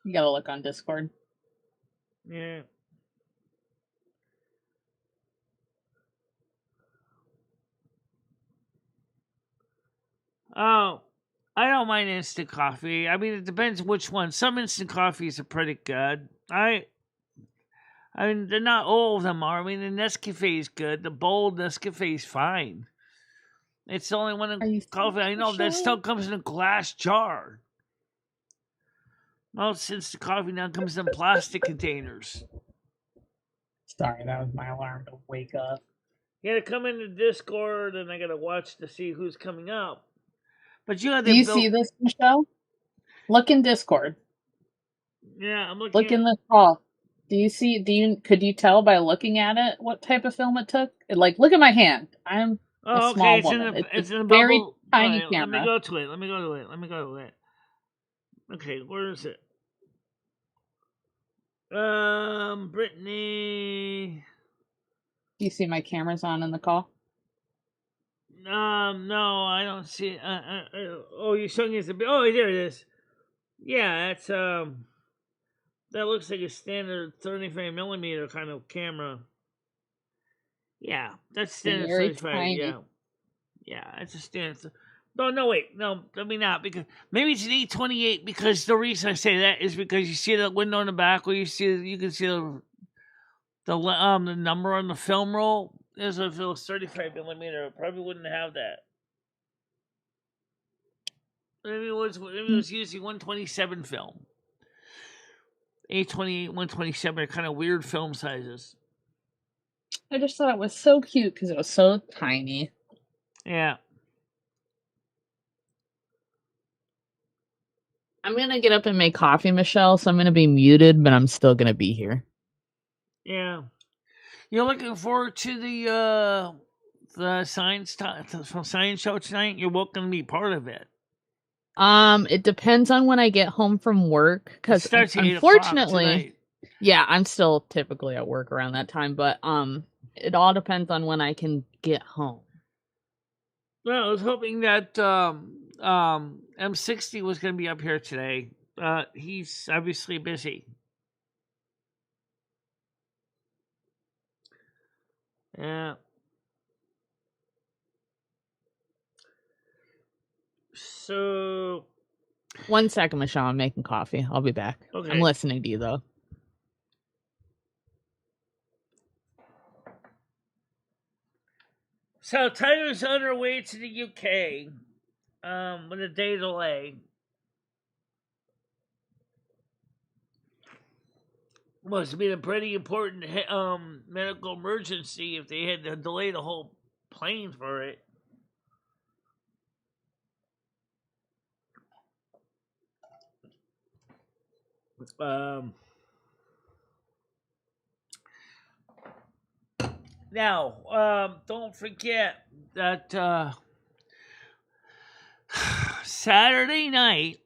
You gotta look on Discord.
Yeah. Oh, I don't mind instant coffee. I mean, it depends which one. Some instant coffees are pretty good. I mean, they're not all of them are. I mean, the Nescafe is good. The bold Nescafe is fine. It's the only one in coffee I know that still comes in a glass jar. Well, since the coffee now comes in plastic containers.
Sorry, that was my alarm to wake up.
You gotta come into Discord, and I gotta watch to see who's coming up. But you
Do you see this, Michelle? Look in Discord.
Yeah, I'm looking.
Look in the call. Could you tell by looking at it what type of film it took? Look at my hand. I'm a small woman.
It's in a
very tiny camera.
Let me go to it. Okay, where is it? Brittany.
Do you see my cameras on in the call?
No, I don't see it. Oh, you're showing us oh, there it is. Yeah, that's that looks like a standard 35 millimeter kind of camera. Yeah, that's standard 35. Tiny. Yeah, it's a standard. No, wait, no, let me not, because maybe it's an 828. Because the reason I say that is because you see the window in the back where you can see the number on the film roll. If it was 35 millimeter, it probably wouldn't have that. Maybe it was using 127 film. 828, 127 are kind of weird film sizes.
I just thought it was so cute because it was so tiny.
Yeah.
I'm going to get up and make coffee, Michelle, so I'm going to be muted, but I'm still going to be here.
Yeah. You're looking forward to the science show tonight? You're welcome to be part of it.
It depends on when I get home from work, because unfortunately, yeah, I'm still typically at work around that time, but it all depends on when I can get home.
Well, I was hoping that M60 was going to be up here today. He's obviously busy. Yeah. So.
1 second, Michelle. I'm making coffee. I'll be back.
Okay.
I'm listening to you, though.
So Tyler's on her way to the UK with a day delay. Must have been a pretty important medical emergency if they had to delay the whole plane for it. Now, don't forget that Saturday night,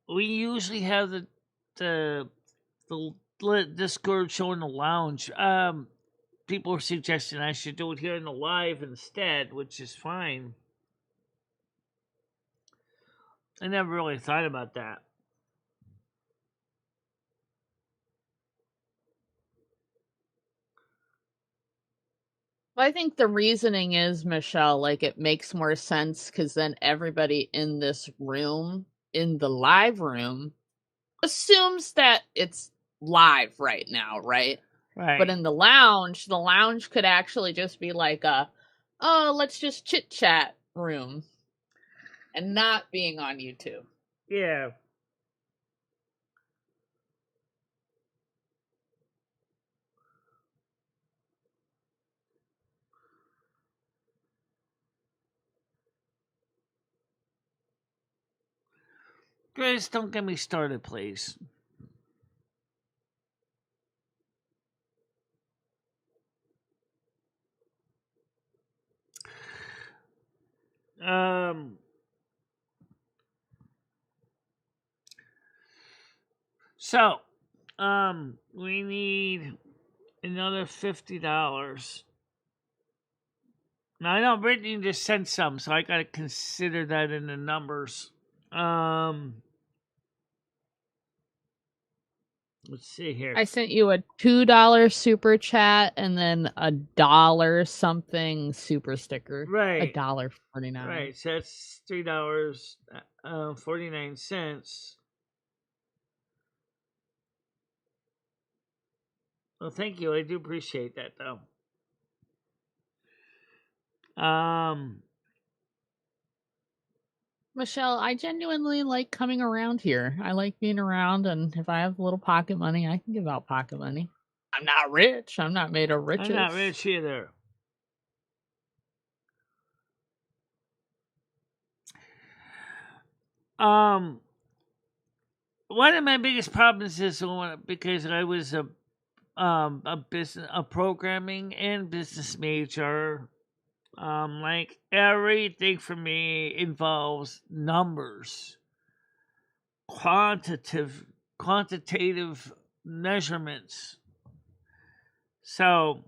we usually have the Discord show in the lounge. People are suggesting I should do it here in the live instead, which is fine. I never really thought about that.
Well, I think the reasoning is, Michelle, like it makes more sense because then everybody in this room, in the live room, assumes that it's live right now, right?
Right.
But in the lounge could actually just be like let's just chit chat room and not being on YouTube.
Yeah. Grace, don't get me started, please. So, we need another $50. Now I know Brittany just sent some, so I gotta consider that in the numbers. Let's see here.
I sent you a $2 super chat and then a $1 something super sticker.
Right.
$1.49.
Right. So that's $3.49. Well, thank you. I do appreciate that, though.
Michelle, I genuinely like coming around here. I like being around, and if I have a little pocket money, I can give out pocket money. I'm not rich. I'm not made of riches.
I'm not rich either. One of my biggest problems is because I was a programming and business major. Like everything for me involves numbers, quantitative measurements. So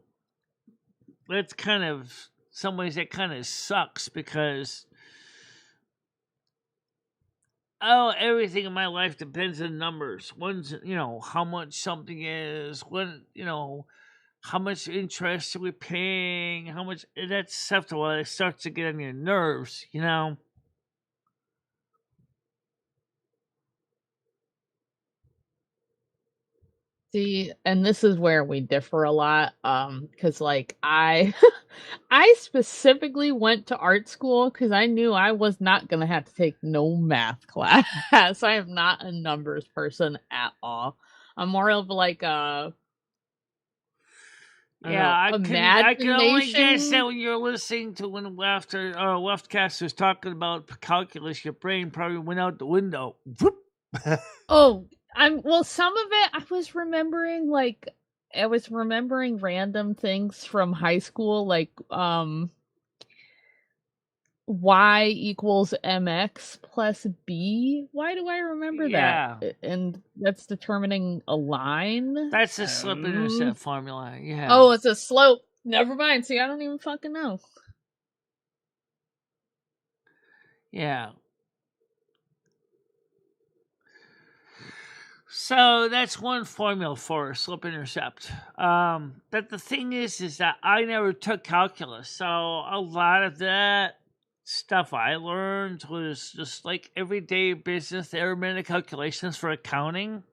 that's kind of some ways that kind of sucks because everything in my life depends on numbers. One's how much something is, how much interest are we paying, how much that stuff it starts to get on your nerves,
See, and this is where we differ a lot, because like I I specifically went to art school because I knew I was not gonna have to take no math class. I am not a numbers person at all. I'm more of like
I can only guess that when you're listening to when Leftcast was talking about calculus, your brain probably went out the window.
Oh, some of it I was remembering random things from high school, like y equals mx plus b. Why do I remember that? And that's determining a line.
That's the slope-intercept formula. Yeah.
Oh, it's a slope. Never mind. See, I don't even fucking know.
Yeah. So that's one formula for slope intercept. But the thing is that I never took calculus, so a lot of that stuff I learned was just like everyday business arithmetic calculations for accounting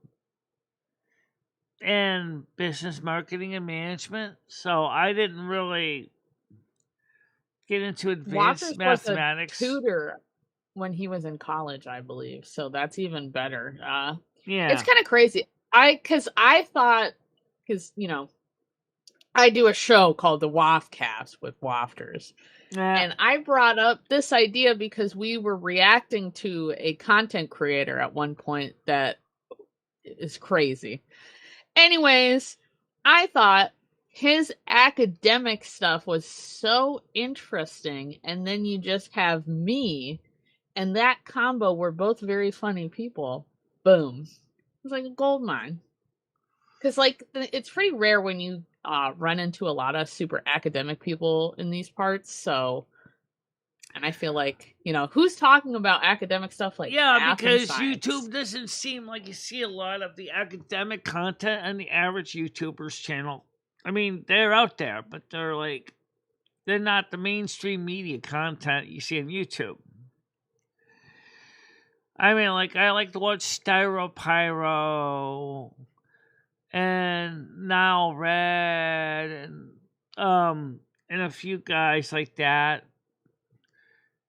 and business marketing and management. So I didn't really get into advanced
Walters was a
mathematics.
tutor when he was in college, I believe. So that's even better.
Yeah.
It's kind of crazy. Because I thought, because, I do a show called the Waftcast with Wafters.
Yeah.
And I brought up this idea because we were reacting to a content creator at one point that is crazy. Anyways, I thought his academic stuff was so interesting, and then you just have me, and that combo, we're both very funny people. Boom. It's like a gold mine. Because, like, it's pretty rare when you run into a lot of super academic people in these parts, so... And I feel like, who's talking about academic stuff like math
because
and science?
YouTube doesn't seem like you see a lot of the academic content on the average YouTuber's channel. I mean, they're out there, but they're not the mainstream media content you see on YouTube. I mean, I like to watch Styropyro and Now Red and a few guys like that.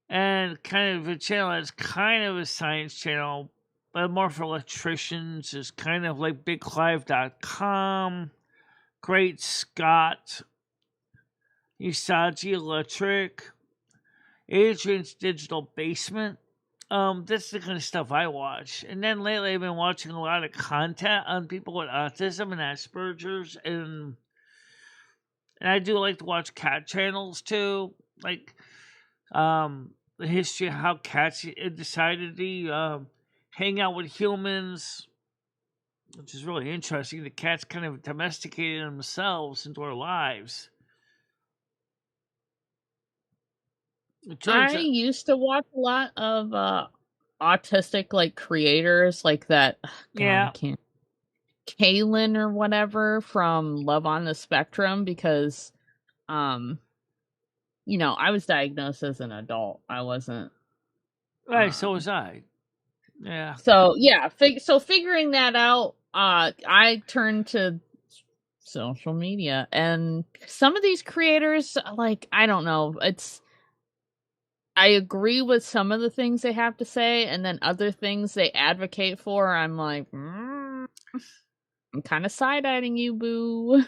And kind of a channel that's kind of a science channel, but more for electricians, is kind of like BigClive.com, Great Scott, Usagi Electric, Adrian's Digital Basement. That's the kind of stuff I watch. And then lately I've been watching a lot of content on people with autism and Asperger's, and I do like to watch cat channels too, the history of how cats decided to hang out with humans, which is really interesting. The cats kind of domesticated themselves into our lives.
I used to watch a lot of autistic creators like that. God, I can't. Kaylin or whatever from Love on the Spectrum because I was diagnosed as an adult. I wasn't.
Right, so was I. Yeah.
So, yeah. So figuring that out, I turned to social media. And some of these creators, I don't know. I agree with some of the things they have to say. And then other things they advocate for, I'm like, I'm kind of side-eyeing you, boo.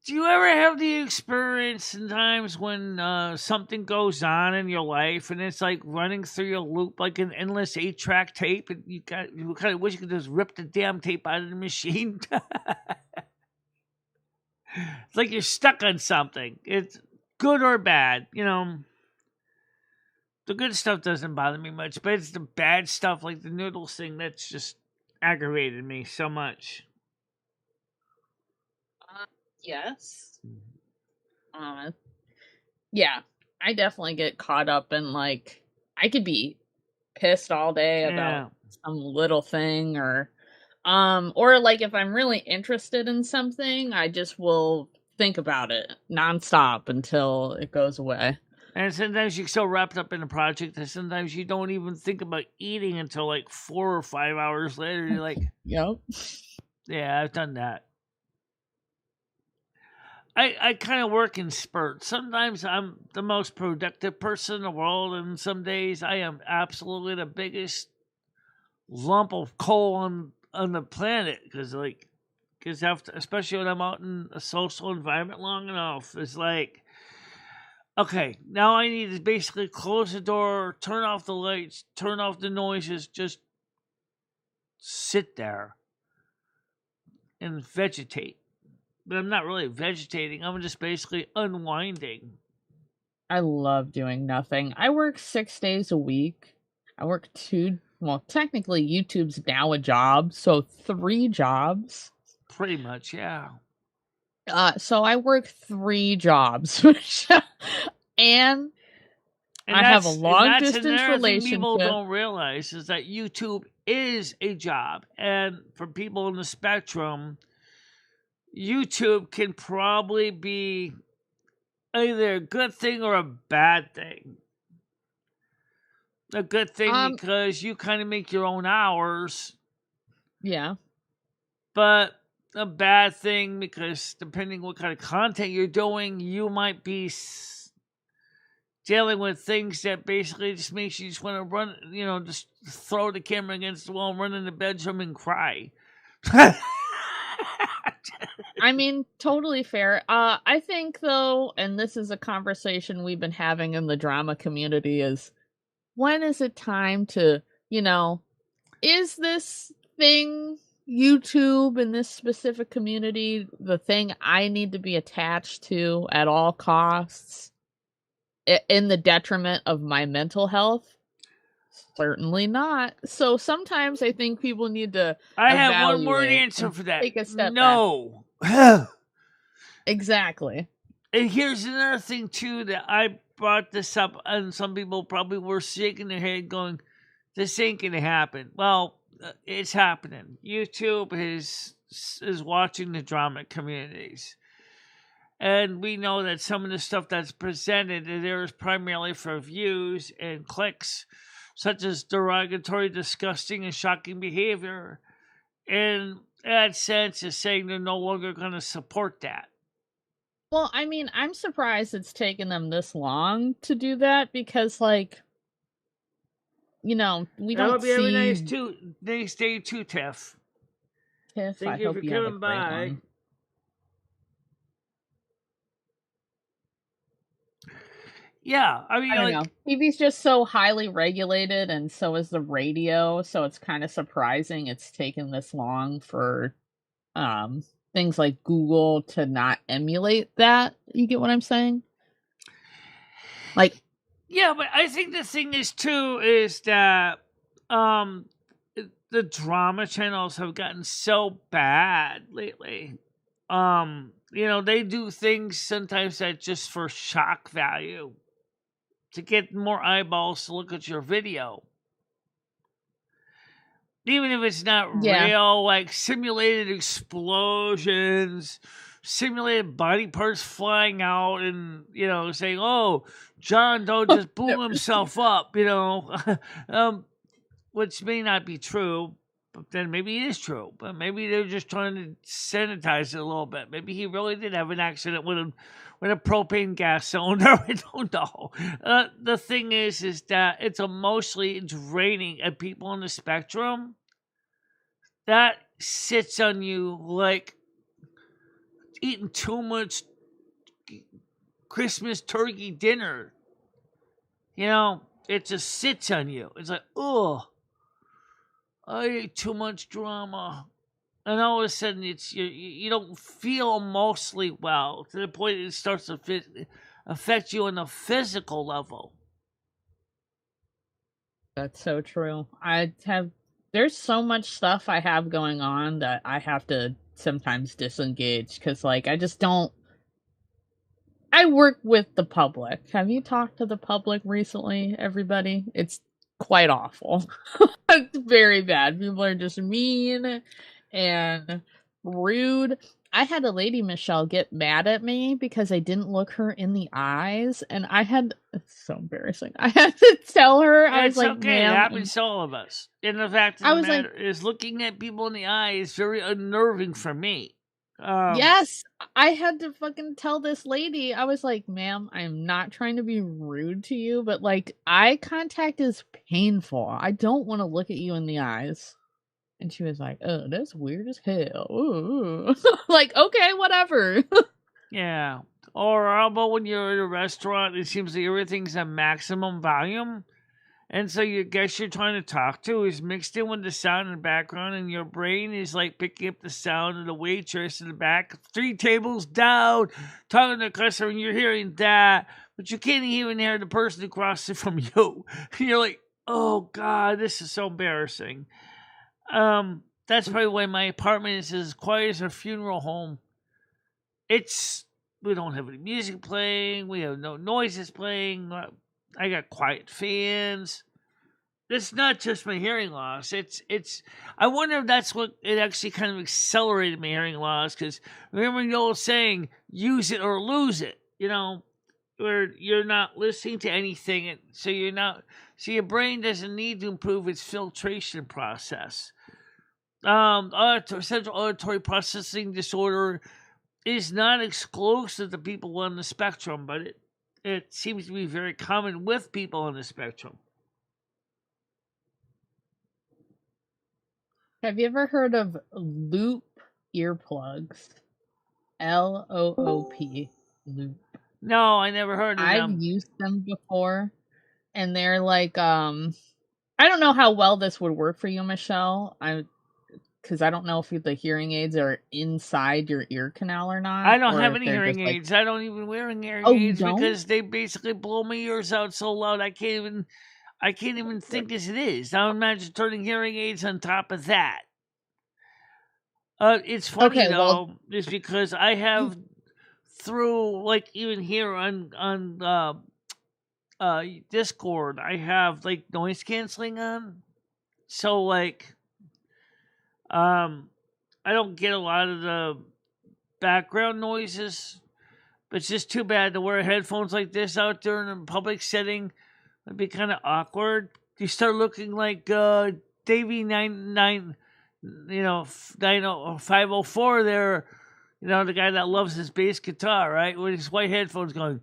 Do you ever have the experience sometimes when something goes on in your life and it's like running through your loop like an endless 8-track tape, and you kind of wish you could just rip the damn tape out of the machine? It's like you're stuck on something. It's good or bad, The good stuff doesn't bother me much, but it's the bad stuff like the Noodles thing that's just aggravated me so much.
Yes. Yeah, I definitely get caught up in I could be pissed all day about some little thing or if I'm really interested in something, I just will think about it nonstop until it goes away.
And sometimes you're so wrapped up in a project that sometimes you don't even think about eating until 4 or 5 hours later. You're like,
yep.
Yeah, I've done that. I kind of work in spurts. Sometimes I'm the most productive person in the world, and some days I am absolutely the biggest lump of coal on the planet because especially when I'm out in a social environment long enough, it's like, okay, now I need to basically close the door, turn off the lights, turn off the noises, just sit there and vegetate. But I'm not really vegetating. I'm just basically unwinding.
I love doing nothing. I work 6 days a week. I work technically YouTube's now a job, so 3 jobs.
Pretty much, yeah.
So I work 3 jobs, and
And
I have a
that's
long distance
another thing people
relationship.
don't realize is that YouTube is a job. And for people in the spectrum, YouTube can probably be either a good thing or a bad thing. A good thing because you kind of make your own hours.
Yeah.
But a bad thing because depending what kind of content you're doing, you might be dealing with things that basically just makes you just want to run, just throw the camera against the wall, run in the bedroom and cry.
I mean, totally fair. I think though, and this is a conversation we've been having in the drama community, is when is it time to, is this thing YouTube in this specific community the thing I need to be attached to at all costs in the detriment of my mental health? Certainly not. So sometimes I think people need to
I have one word answer for that.
Take a step
no.
Exactly.
And here's another thing too that I brought this up, and some people probably were shaking their head going, this ain't gonna happen. Well, it's happening. YouTube is watching the drama communities. And we know that some of the stuff that's presented there is primarily for views and clicks, such as derogatory, disgusting, and shocking behavior. And AdSense is saying they're no longer going to support that.
Well, I mean, I'm surprised it's taken them this long to do that because, we don't see...
Have a nice day too, Tiff.
Tiff,
Thank you for coming by. Yeah, I mean,
I don't know. TV's just so highly regulated, and so is the radio. So it's kind of surprising it's taken this long for things like Google to not emulate that. You get what I'm saying?
Yeah, but I think the thing is too is that the drama channels have gotten so bad lately. They do things sometimes that just for shock value, to get more eyeballs to look at your video. Even if it's not real, like simulated explosions, simulated body parts flying out, and, saying, oh, John Doe just blew himself up, which may not be true, but then maybe it is true. But maybe they're just trying to sanitize it a little bit. Maybe he really did have an accident with a propane gas cylinder. I don't know. The thing is that it's emotionally draining at people on the spectrum. That sits on you like eating too much Christmas turkey dinner. It just sits on you. It's like, oh, I ate too much drama. And all of a sudden, you don't feel mostly well to the point it starts to affect you on a physical level.
That's so true. There's so much stuff I have going on that I have to sometimes disengage because, I just don't. I work with the public. Have you talked to the public recently, everybody? It's quite awful. It's very bad. People are just mean and rude. I had a lady, Michelle, get mad at me because I didn't look her in the eyes, and it's so embarrassing. I had to tell her, I was like,
okay, it happens to all of us. And the fact of the matter is looking at people in the eye is very unnerving for me.
Yes, I had to fucking tell this lady, I was like, ma'am, I am not trying to be rude to you, but eye contact is painful. I don't want to look at you in the eyes. And she was like, oh, that's weird as hell. Ooh. Okay, whatever.
Yeah. Or how about when you're at a restaurant, it seems like everything's at maximum volume. And so you guess you're trying to talk to is mixed in with the sound in the background, and your brain is picking up the sound of the waitress in the back, 3 tables down, talking to the customer, and you're hearing that, but you can't even hear the person across it from you. And you're like, oh God, this is so embarrassing. That's probably why my apartment is as quiet as a funeral home. We don't have any music playing, we have no noises playing. I got quiet fans. It's not just my hearing loss. It's. I wonder if that's what it actually kind of accelerated my hearing loss. Because remember the old saying, "Use it or lose it." You know, where you're not listening to anything, so you're not. So your brain doesn't need to improve its filtration process. Central auditory processing disorder is not exclusive to people on the spectrum, but it seems to be very common with people on the spectrum.
Have you ever heard of loop earplugs? LOOP. Loop.
No, I never heard of
I've
them.
used them before, and they're like, I don't know how well this would work for you, Michelle. Because I don't know if the hearing aids are inside your ear canal or not.
I don't
or
have
if
any
they're
hearing
just, like-
aids. I don't even wear hearing
Oh, you
aids
don't?
because they basically blow my ears out so loud I can't even think as it is. Now imagine turning hearing aids on top of that. It's funny
Okay, well-
though, is because I have through like even here on Discord, I have like noise canceling on, so like I don't get a lot of the background noises. But it's just too bad to wear headphones like this out there in a public setting. It'd be kind of awkward. You start looking like Davey 99, 504 there. You know, the guy that loves his bass guitar, right? With his white headphones going,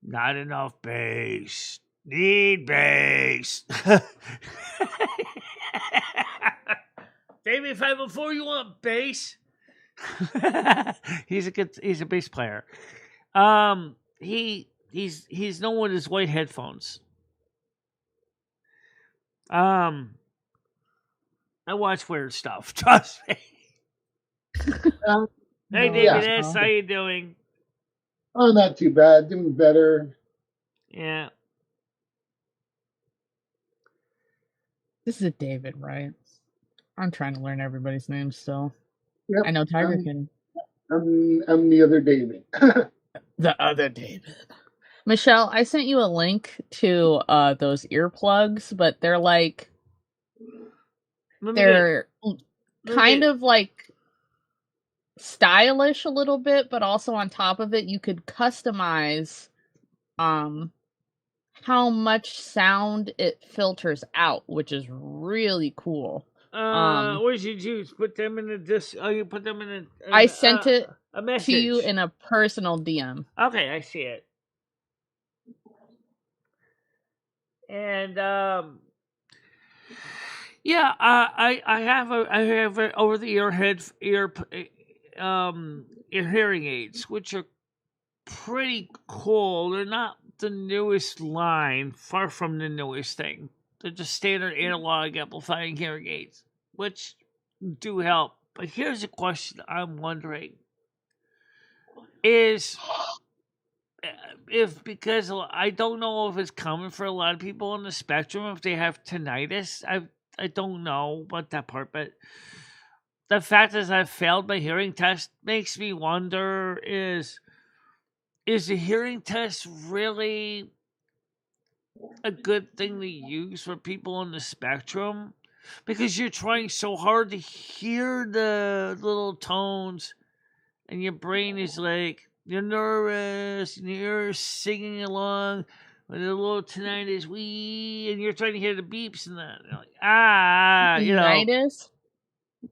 not enough bass. Need bass. Davey 504, you want bass? He's a bass player. He's known with his white headphones. I watch weird stuff. Trust me. Hey, David S., how you doing?
Oh, not too bad. Doing better.
Yeah.
This is David, right? I'm trying to learn everybody's names still.
Yep,
I know Tiger can.
I'm the other David.
The other David. Michelle, I sent you a link to those earplugs, but they're like kind of like stylish a little bit, but also on top of it you could customize how much sound it filters out, which is really cool.
What did you use? Put them in the disc. Oh, you put them in a.
I sent it
a message
to you in a personal DM.
Okay, I see it. And yeah, I have a over the ear hearing aids, which are pretty cool. They're not the newest line, far from the newest thing. They're just standard analog amplifying hearing aids, which do help. But here's a question I'm wondering: is if, because I don't know if it's common for a lot of people on the spectrum if they have tinnitus. I don't know about that part, but the fact is I've failed my hearing test makes me wonder: is the hearing test really a good thing to use for people on the spectrum? Because you're trying so hard to hear the little tones, and your brain is like, you're nervous, and you're singing along with a little tinnitus, and you're trying to hear the beeps and that. You're like,
tinnitus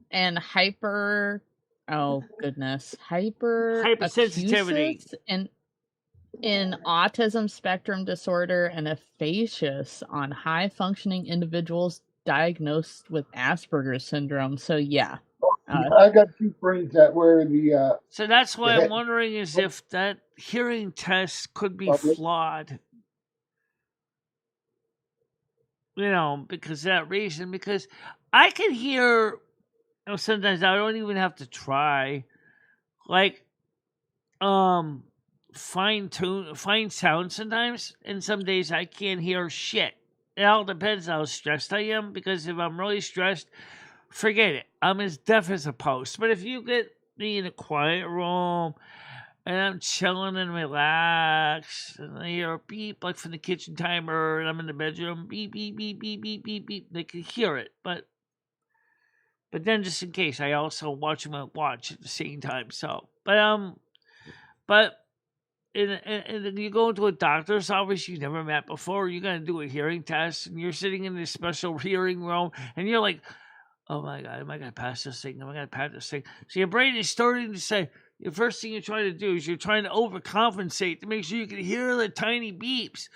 and hypersensitivity and in autism spectrum disorder and aphasia on high functioning individuals diagnosed with Asperger's syndrome. So yeah.
I got two friends that wear the.
So that's why I'm wondering is if that hearing test could be flawed. You know, because of that reason. Because I can hear, sometimes I don't even have to try, like, fine sound sometimes, and some days I can't hear shit. It all depends how stressed I am, because if I'm really stressed, forget it. I'm as deaf as a post. But if you get me in a quiet room and I'm chilling and relaxed, and I hear a beep like from the kitchen timer, and I'm in the bedroom, beep beep beep beep beep beep beep. They can hear it, but then just in case, I also watch my watch at the same time. So, but and you go into a doctor's office you never met before. You're gonna do a hearing test, and you're sitting in this special hearing room, and you're like, "Oh my god, am I gonna pass this thing? Am I gonna pass this thing?" So your brain is starting to say. The first thing you're trying to do is you're trying to overcompensate to make sure you can hear the tiny beeps.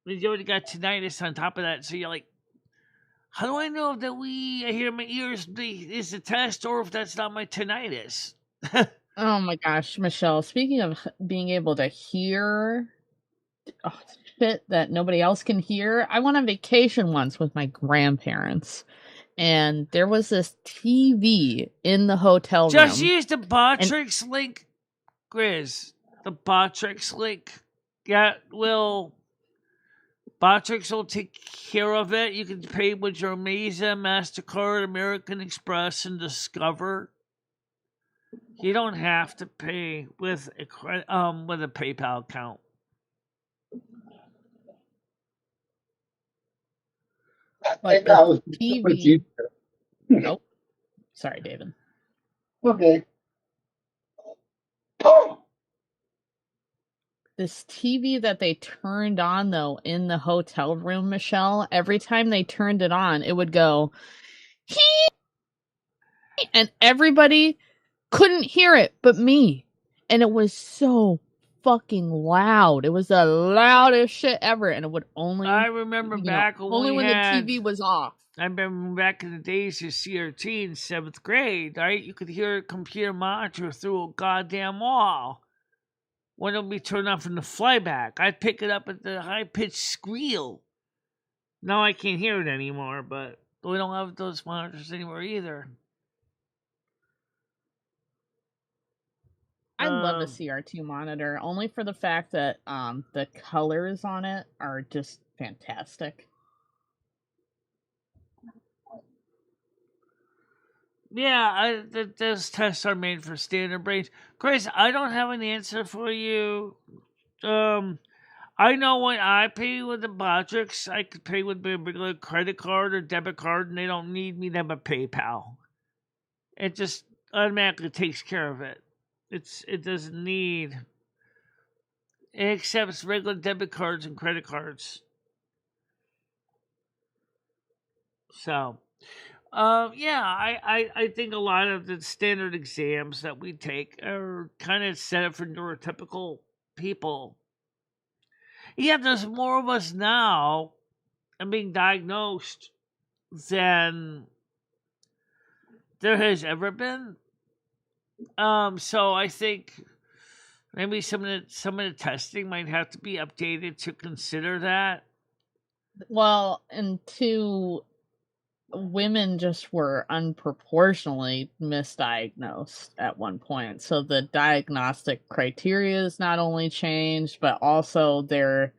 And you already got tinnitus on top of that, so you're like, "How do I know that I hear my ears is the test, or if that's not my tinnitus?"
Oh my gosh, Michelle, speaking of being able to hear shit that nobody else can hear, I went on vacation once with my grandparents, and there was this TV in the hotel room.
Just use the Botrix link, Grizz. The Botrix link. Yeah, Botrix will take care of it. You can pay with your Visa, MasterCard, American Express, and Discover. You don't have to pay with a PayPal account.
I think I was
TV.
with you.
Nope. Sorry, David.
Okay.
This TV that they turned on, though, in the hotel room, Michelle, every time they turned it on, it would go, hee! And everybody couldn't hear it but me. And it was so fucking loud. It was the loudest shit ever. And it would only...
I remember back
only when the TV was off.
I remember back in the days of CRT in 7th grade, right? You could hear a computer monitor through a goddamn wall. When it would be turned on from the flyback, I'd pick it up at the high-pitched squeal. Now I can't hear it anymore, but we don't have those monitors anymore either.
I love a CRT monitor, only for the fact that the colors on it are just fantastic.
Yeah, those tests are made for standard brains. Chris, I don't have an answer for you. I know when I pay with the Botrix, I could pay with my regular credit card or debit card, and they don't need me to have a PayPal. It just automatically takes care of it. It doesn't need. It accepts regular debit cards and credit cards. So. I think a lot of the standard exams that we take are kind of set up for neurotypical people. Yeah, there's more of us now and being diagnosed than there has ever been. So I think maybe some of the testing might have to be updated to consider that.
Well, and two, women just were unproportionally misdiagnosed at one point. So the diagnostic criteria is not only changed, but also their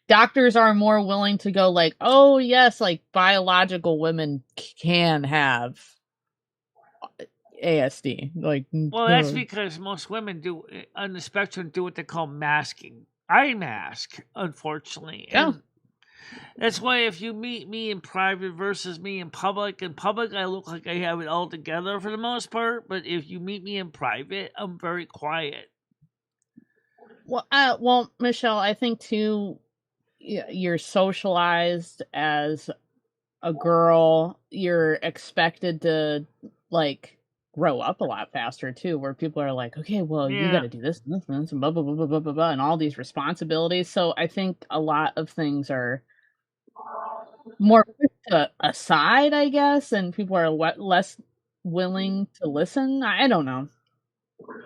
doctors are more willing to go like, oh yes, like biological women can have ASD. Like,
well, that's because most women do on the spectrum do what they call masking. I mask, unfortunately.
Yeah.
And that's why if you meet me in private versus me in public I look like I have it all together for the most part. But if you meet me in private, I'm very quiet.
Well, Michelle, I think too, you're socialized as a girl. You're expected to like grow up a lot faster too, where people are like, okay, well, you got to do this and this and this and blah blah blah blah blah blah blah, and all these responsibilities. So I think a lot of things are more aside, I guess, and people are less willing to listen. I don't know.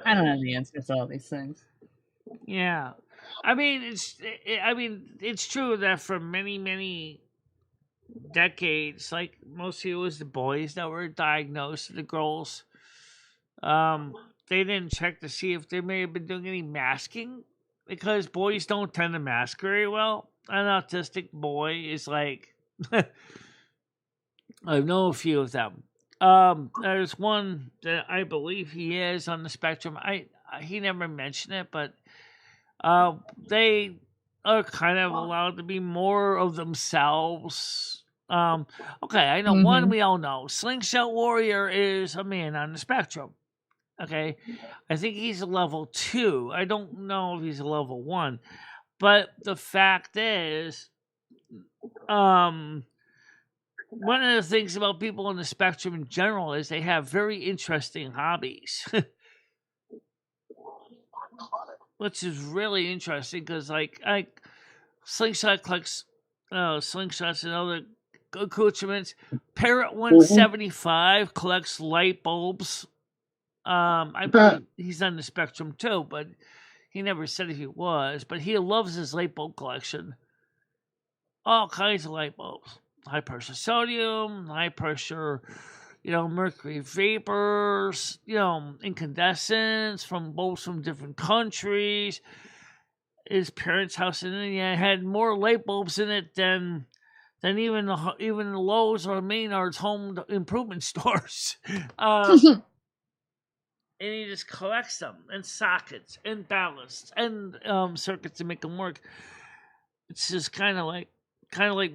I don't have the answers to all these things.
Yeah, I mean it's true that for many decades, like mostly it was the boys that were diagnosed, the girls. They didn't check to see if they may have been doing any masking because boys don't tend to mask very well. An autistic boy is like, I know a few of them. There's one that I believe he is on the spectrum. he never mentioned it, but they are kind of allowed to be more of themselves. Okay, I know one
Mm-hmm.
we all know. Slingshot Warrior is a man on the spectrum. Okay, I think he's a level 2. I don't know if he's a level 1, but the fact is, one of the things about people on the spectrum in general is they have very interesting hobbies, which is really interesting because like Slingshot collects slingshots and other accoutrements. Parrot 175 collects light bulbs. I believe he's on the spectrum too, but he never said if he was. But he loves his light bulb collection. All kinds of light bulbs. High pressure sodium, high pressure, mercury vapors, incandescents from bulbs from different countries. His parents' house in India had more light bulbs in it than even the Lowe's or Maynard's home improvement stores. And he just collects them and sockets and ballasts and circuits to make them work. It's just kind of like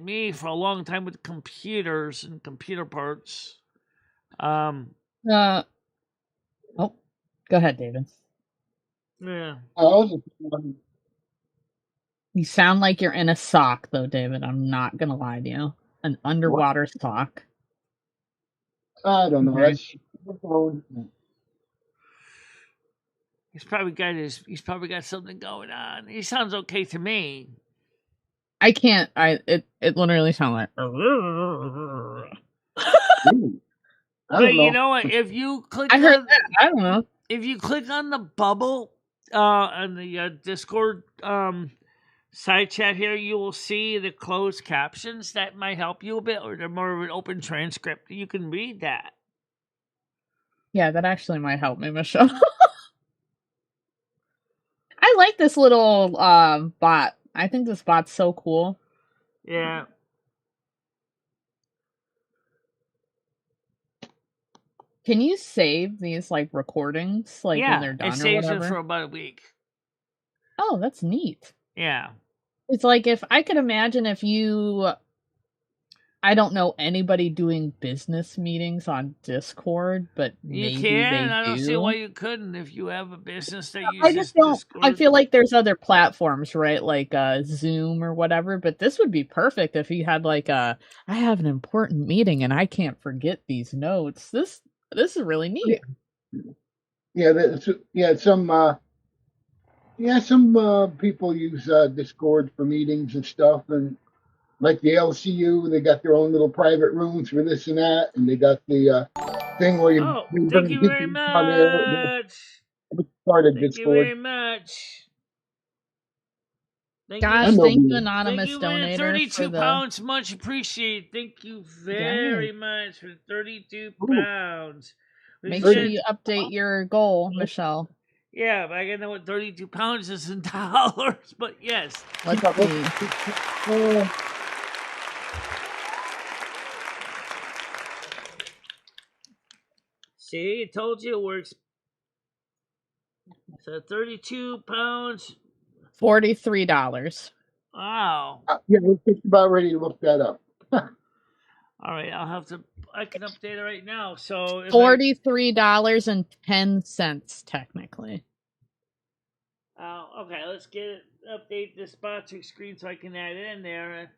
me for a long time with computers and computer parts.
Oh, go ahead, David.
Yeah.
You sound like you're in a sock, though, David. I'm not gonna lie to you. An underwater sock.
I don't know.
Okay.
He's probably got something going on. He sounds okay to me.
I can't. It literally sounds like.
But you know what? If you click,
I heard that. I don't know.
If you click on the bubble on the Discord side chat here, you will see the closed captions. That might help you a bit, or they're more of an open transcript. You can read that.
Yeah, that actually might help me, Michelle. I like this little bot. I think this bot's so cool.
Yeah.
Can you save these like recordings when they're done
it saves
or whatever?
it for about a week.
Oh, that's neat.
Yeah.
It's like if I could imagine if you, I don't know anybody doing business meetings on Discord, but maybe
you can.
they
I don't
do.
see why you couldn't if you have a business that uses
I just don't.
Discord.
I feel like there's other platforms, right? Like Zoom or whatever. But this would be perfect if you had like I have an important meeting and I can't forget these notes. This is really neat.
Some people use Discord for meetings and stuff, and like the LCU, they got their own little private rooms for this and that, and they got the thing where you.
Thank you very much.
Started
Thank
Discord.
you very much.
Gosh, thank you, anonymous donator.
32 pounds, much appreciated. Thank you very much for 32 pounds.
Make sure you update your goal, Michelle.
Yeah, but I gotta know what 32 pounds is in dollars. But yes.
Let's see.
See, I told you it works. So 32 pounds.
$43.
Wow. Yeah, we're just about ready to look that up.
All right, I can update it right now. So
$43.10 technically.
Okay, let's update the sponsoring screen so I can add it in there.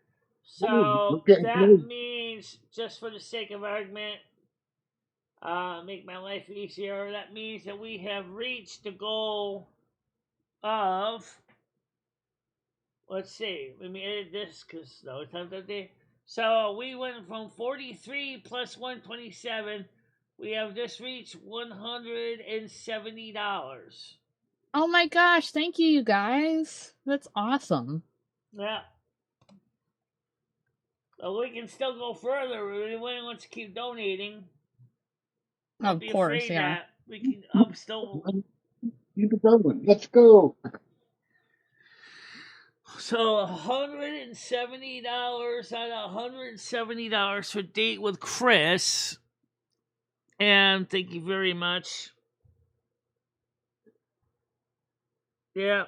So that means, just for the sake of argument, make my life easier, that means that we have reached the goal of, let's see, let me edit this because no time to update. So we went from 43 plus 127. We have just reached $170.
Oh my gosh, thank you guys. That's awesome.
Yeah. Well, we can still go further if anyone wants to keep donating.
Of course, yeah.
We can. I'm still.
Keep it going. Let's go.
So $170 out of $170 for Date with Chris. And thank you very much. Yeah.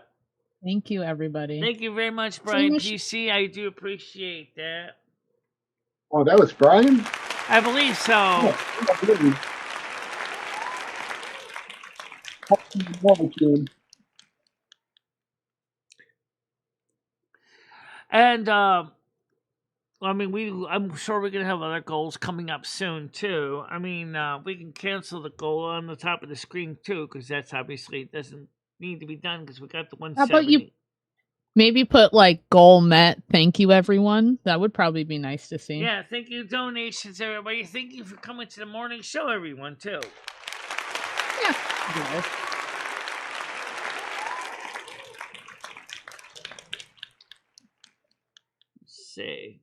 Thank you, everybody.
Thank you very much,
See,
Brian
Mich-
PC. I do appreciate that.
Oh, that was Brian?
I believe so.
Oh, really?
And I mean, I'm sure we're gonna have other goals coming up soon too. I mean, we can cancel the goal on the top of the screen too, because that's obviously it doesn't need to be done because we got the
How about you
170.
maybe put like goal met? Thank you, everyone. That would probably be nice to see.
Yeah, thank you donations, everybody. Thank you for coming to the morning show, everyone too.
Yeah. Yes.
Let's see.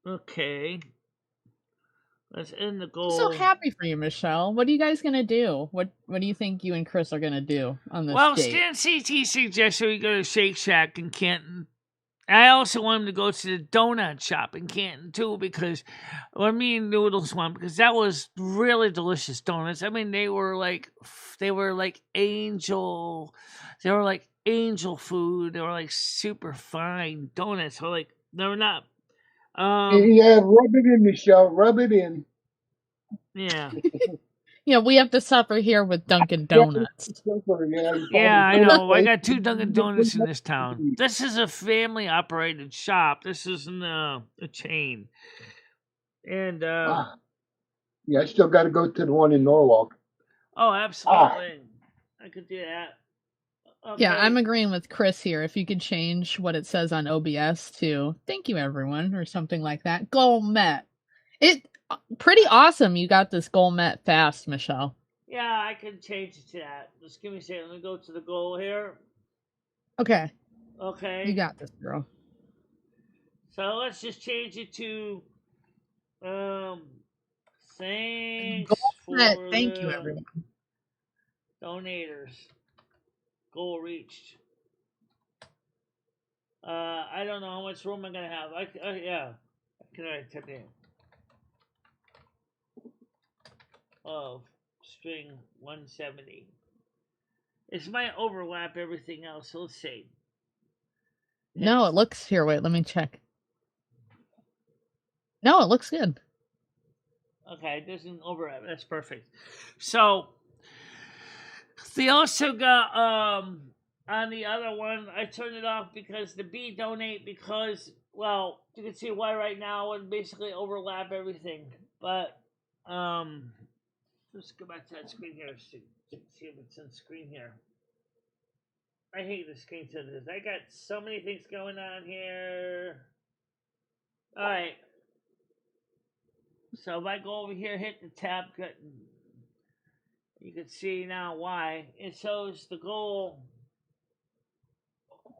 Okay. Let's end the
I'm
goal.
so happy for you, Michelle. What are you guys gonna do? What do you think you and Chris are gonna do on this
Well,
date?
Stan CT suggested we go to Shake Shack in Canton. I also want him to go to the donut shop in Canton too, because me and Noodles went because that was really delicious donuts. I mean, they were like angel food. They were like super fine donuts. So like they were not.
Yeah, rub it in, Michelle. Rub it in.
Yeah.
Yeah, we have to suffer here with Dunkin' Donuts.
Yeah, I know. I got 2 Dunkin' Donuts in this town. This is a family operated shop. This isn't a chain. And
Yeah, I still got to go to the one in Norwalk.
oh, absolutely. I could do that. Okay.
Yeah, I'm agreeing with Chris here. If you could change what it says on OBS to "Thank you, everyone" or something like that. Goal met. It pretty awesome. You got this goal met fast, Michelle.
Yeah, I can change it to that. Just give me a second. Let me go to the goal here.
Okay.
Okay.
You got this, girl.
So let's just change it to thanks
Goal
for
met. Thank
the
you, everyone.
donators. Goal reached. I don't know how much room I'm gonna have. Yeah. Can I type in? Of string 170. This might overlap everything else, so let's see.
No, it looks here. Wait, let me check. No, it looks good.
Okay, it doesn't overlap. That's perfect. So they also got on the other one, I turned it off because the B donate because well, you can see why right now it basically overlap everything. But let's go back to that screen here. See if it's on screen here. I hate the screen to this. I got so many things going on here. Alright. So if I go over here, hit the tab button, you can see now why. It shows the goal.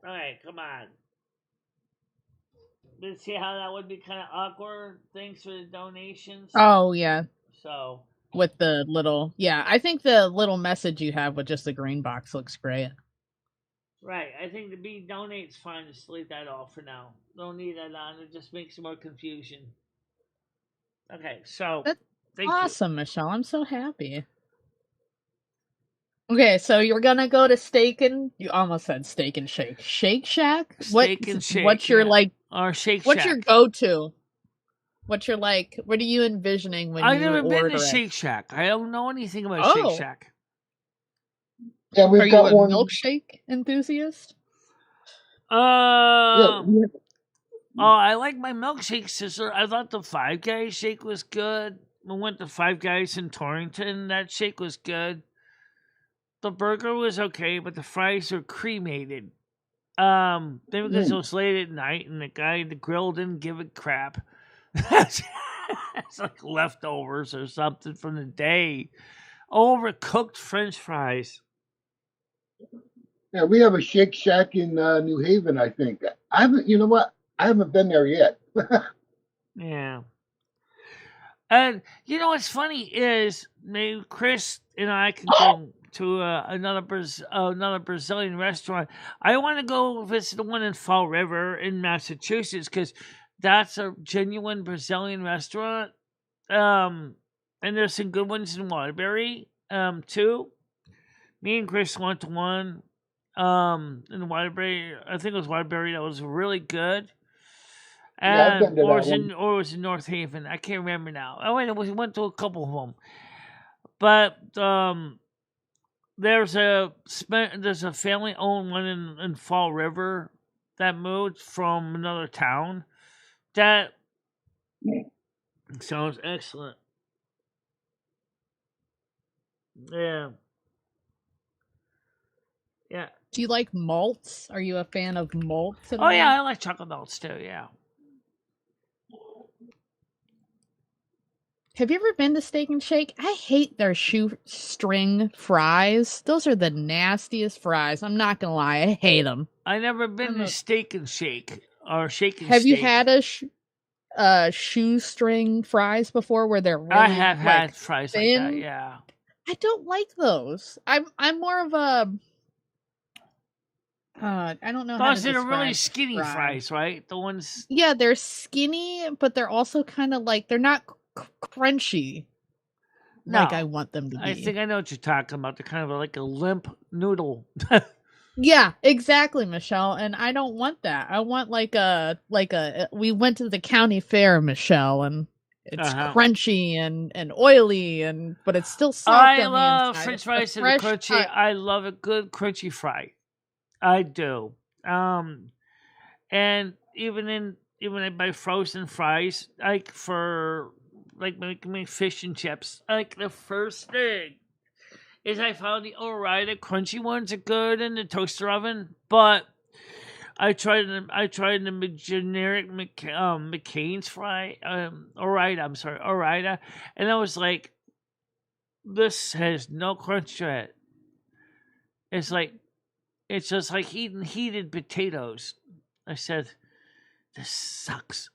Alright, come on. Let's see how that would be kind of awkward. Thanks for the donations.
Oh, yeah.
So.
With the little, yeah, I think the little message you have with just the green box looks great.
Right, I think the B donate's fine. Just leave that off for now. Don't need that on. It just makes more confusion. Okay, so
That's
thank
awesome, Michelle. I'm so happy. Okay, so you're gonna go to you almost said Steak and Shake. Shake Shack?
Steak and Shake.
What's your
or Shake Shack?
What's your go-to? What's your what are you envisioning when
I've
you
never
order
been to
it?
Shake Shack. I don't know anything about Shake Shack.
Yeah, we've
Are
got
you a
one
milkshake enthusiast?
Yeah,
oh, I like my milkshakes. I thought the Five Guys shake was good. We went to Five Guys in Torrington. That shake was good. The burger was okay, but the fries were cremated. Maybe because it was late at night and the guy at the grill didn't give a crap. It's like leftovers or something from the day. Overcooked French fries.
Yeah, we have a Shake Shack in New Haven, I think. I haven't. You know what? I haven't been there yet.
Yeah. And you know what's funny is maybe Chris and I can go to another Brazilian restaurant. I want to go visit the one in Fall River in Massachusetts because that's a genuine Brazilian restaurant. And there's some good ones in Waterbury too. Me and Chris went to one in Waterbury. I think it was Waterbury. That was really good.
Yeah, I've been to
Or
that one.
it was in North Haven. I can't remember now. We went to a couple of them, but there's a family owned one in Fall River that moved from another town. That sounds excellent. Yeah. Yeah.
Do you like malts? Are you a fan of malts at
Oh
all?
yeah, I like chocolate melts too. Yeah.
Have you ever been to Steak and Shake? I hate their shoestring fries. Those are the nastiest fries. I'm not gonna lie, I hate them.
I never been to Steak and Shake or Shake and
Have
Steak.
you had a shoestring fries before where they're really
I have had fries
thin?
like that. Yeah.
I don't like those. I'm more of a I don't know how to
Those are the really
describe
skinny fries, right? The ones.
Yeah, they're skinny, but they're also kind of like they're not crunchy. Like
No.
I want them to be.
I think I know what you're talking about. They're kind of like a limp noodle.
Yeah, exactly, Michelle. And I don't want that. I want like a we went to the county fair, Michelle, and it's crunchy and oily but it's still soft
I
on
love
the inside.
French fries that are crunchy. I love a good crunchy fry. I do. And even I buy frozen fries, like for like making fish and chips. Like the first thing is I found the Ore-Ida crunchy ones are good in the toaster oven, but I tried the generic McCain's fry, Ore-Ida, and I was like, this has no crunch to it. It's just like eating heated potatoes. I said, this sucks.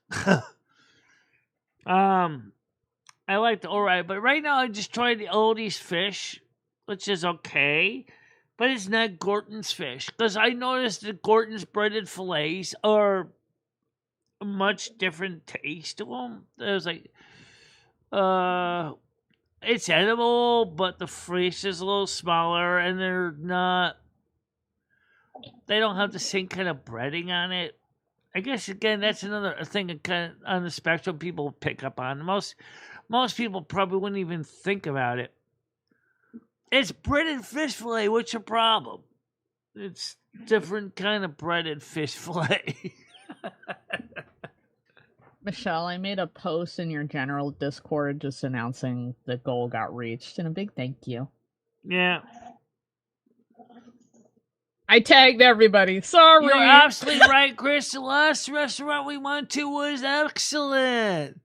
I like the Ore-Ida, but right now I just tried the Oldies fish, which is okay, but it's not Gorton's fish. Because I noticed that Gorton's breaded fillets are a much different taste to them. It was like, it's edible, but the fish is a little smaller, and they don't have the same kind of breading on it. I guess, again, that's another thing kind of on the spectrum people pick up on. Most people probably wouldn't even think about it. It's breaded fish fillet. What's your problem? It's different kind of breaded fish fillet.
Michelle, I made a post in your general Discord just announcing the goal got reached, and a big thank you.
Yeah.
I tagged everybody. Sorry.
You're absolutely right, Chris. The last restaurant we went to was excellent.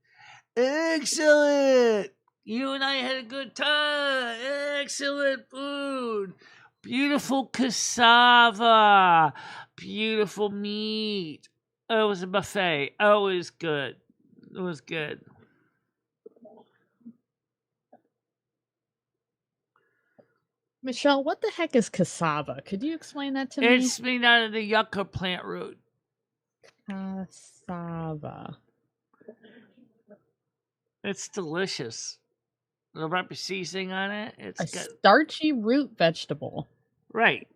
Excellent. You and I had a good time. Excellent food. Beautiful cassava. Beautiful meat. It was a buffet. Oh, it was good. It was good.
Michelle, what the heck is cassava? Could you explain that to me?
It's made out of the yucca plant root.
Cassava.
It's delicious. The rapid seasoning on it. It's
starchy root vegetable.
Right.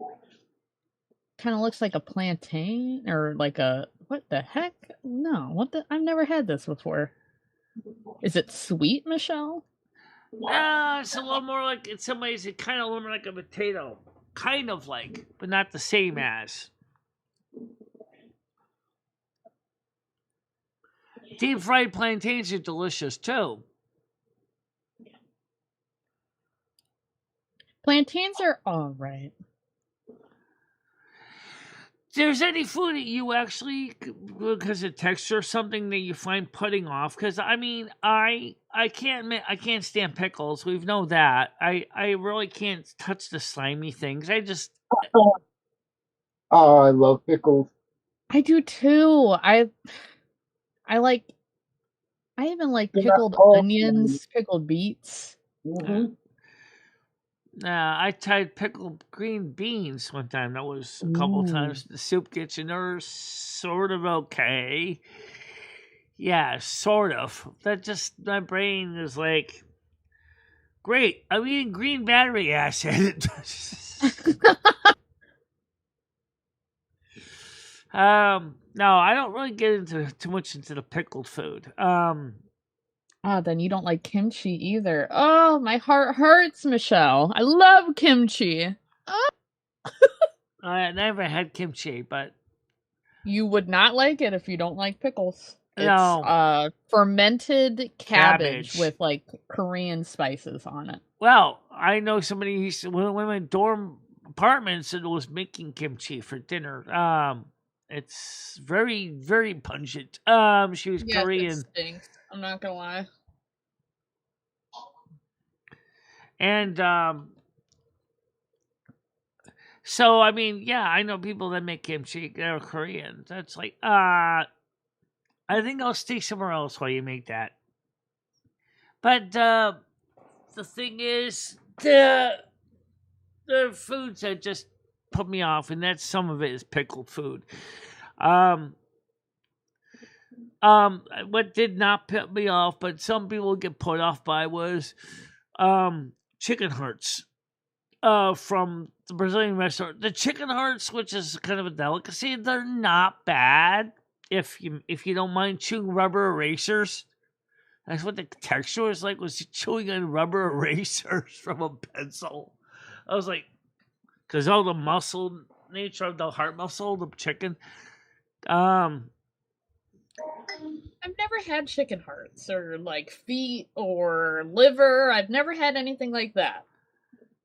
Kind of looks like a plantain or like a what the heck? No, I've never had this before. Is it sweet, Michelle?
It's a little more like, in some ways, it kind of looks like a potato. Kind of like, but not the same as. Deep fried plantains are delicious too.
Plantains are alright.
There's any food that you actually, because of texture, something that you find putting off? Because I mean, I can't stand pickles. We've known that. I really can't touch the slimy things.
Oh, I love pickles.
I do too. I even like pickled onions, pickled beets.
Mm-hmm.
I tried pickled green beans one time. That was a couple times. The soup kitchen, they're sort of okay. Yeah, sort of. That just, my brain is like, Great. I'm eating green battery acid. No, I don't really get into too much into the pickled food.
Oh, then you don't like kimchi either. Oh, my heart hurts, Michelle. I love kimchi.
I never had kimchi, but
You would not like it if you don't like pickles.
no.
It's fermented cabbage
Cabbage.
with like Korean spices on it.
Well, I know somebody who went in dorm apartments and was making kimchi for dinner. It's very, very pungent. She was Korean.
It stinks. I'm not gonna lie.
And so I mean, yeah, I know people that make kimchi. They're Korean. That's like, I think I'll stay somewhere else while you make that. But the thing is, the foods that just put me off, and that's some of it is pickled food. What did not put me off, but some people get put off by was chicken hearts. From the Brazilian restaurant, the chicken hearts, which is kind of a delicacy, they're not bad if you don't mind chewing rubber erasers. That's what the texture was like, was chewing on rubber erasers from a pencil. I was like, because all the muscle nature of the heart muscle, the chicken.
I've never had chicken hearts or like feet or liver. I've never had anything like that.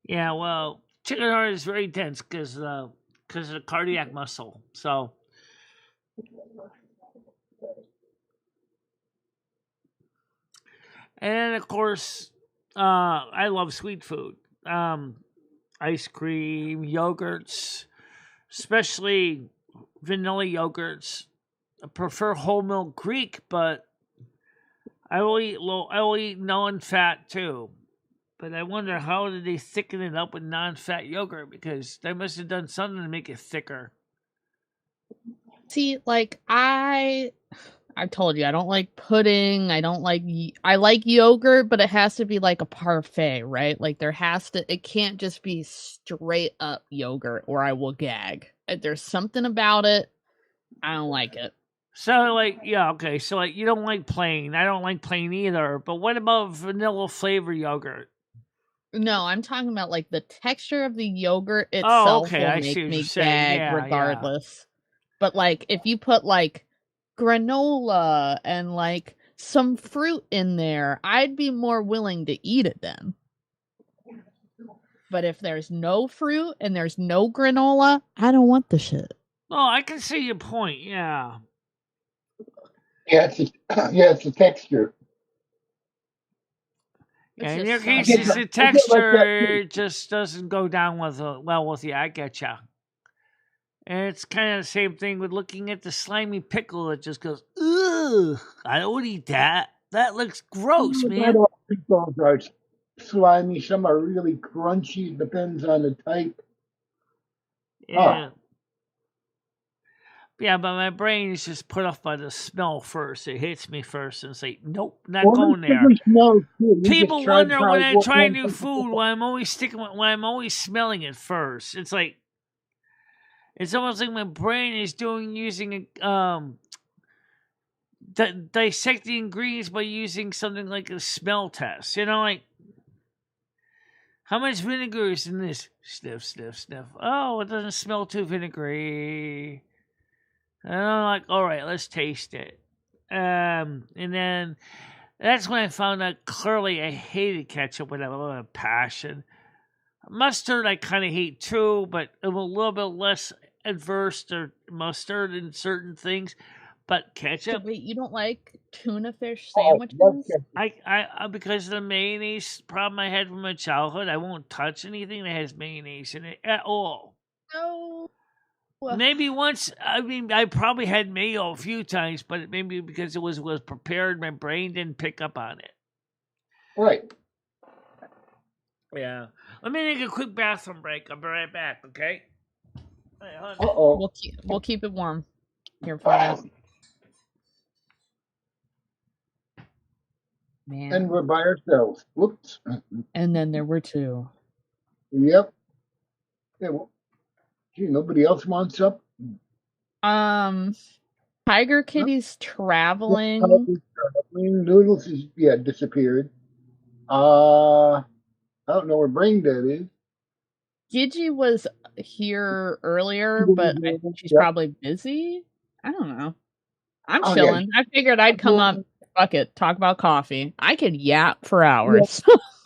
Yeah, well, chicken heart is very dense because of the cardiac muscle. So, and then of course, I love sweet food. Ice cream, yogurts, especially vanilla yogurts. I prefer whole milk Greek, but I will eat non-fat too. But I wonder, how did they thicken it up with non-fat yogurt? Because they must have done something to make it thicker.
See, like I told you, I don't like pudding. I like yogurt, but it has to be like a parfait, right? Like it can't just be straight up yogurt or I will gag. There's something about it. I don't like it.
So, like, yeah, okay. So, like, you don't like plain. I don't like plain either. But what about vanilla flavor yogurt?
No, I'm talking about like the texture of the yogurt itself will make me gag regardless. Yeah. But like if you put like granola and like some fruit in there, I'd be more willing to eat it then. But if there's no fruit and there's no granola, I don't want the shit.
Oh, I can see your point. Yeah.
Yeah, it's the texture.
Yeah, in your case, it's the texture just doesn't go down well with you. I get ya. And it's kind of the same thing with looking at the slimy pickle. It just goes, ugh, I don't eat that. That looks gross, man.
Not all pickles are slimy. Some are really crunchy. It depends on the type.
Yeah. Yeah, but my brain is just put off by the smell first. It hits me first and it's like, nope, not going there. People wonder when I try new food why I'm always smelling it first. It's like, it's almost like my brain is using dissect the ingredients by using something like a smell test. You know, like, how much vinegar is in this? Sniff, sniff, sniff. Oh, it doesn't smell too vinegary. And I'm like, all right, let's taste it. And then that's when I found out clearly I hated ketchup with a lot of passion. Mustard I kind of hate too, but I'm a little bit less adverse to mustard in certain things. But ketchup.
So wait, you don't like tuna fish sandwiches?
I because of the mayonnaise problem I had from my childhood, I won't touch anything that has mayonnaise in it at all.
No.
Maybe once. I mean, I probably had mayo a few times, but maybe because it was prepared, my brain didn't pick up on it.
Right.
Yeah. Let me take a quick bathroom break. I'll be right back. Okay.
Uh-oh.
We'll keep it warm here for you. Man.
And we're by ourselves. Whoops.
And then there were two.
Yep. Yeah, well, gee, nobody else wants up?
Tiger Kitty's traveling.
Noodles is disappeared. I don't know where Brain Dead is.
Gigi was here earlier, but I think she's probably busy. I don't know. I'm chilling. I figured I'd come up, fuck it, talk about coffee. I could yap for hours.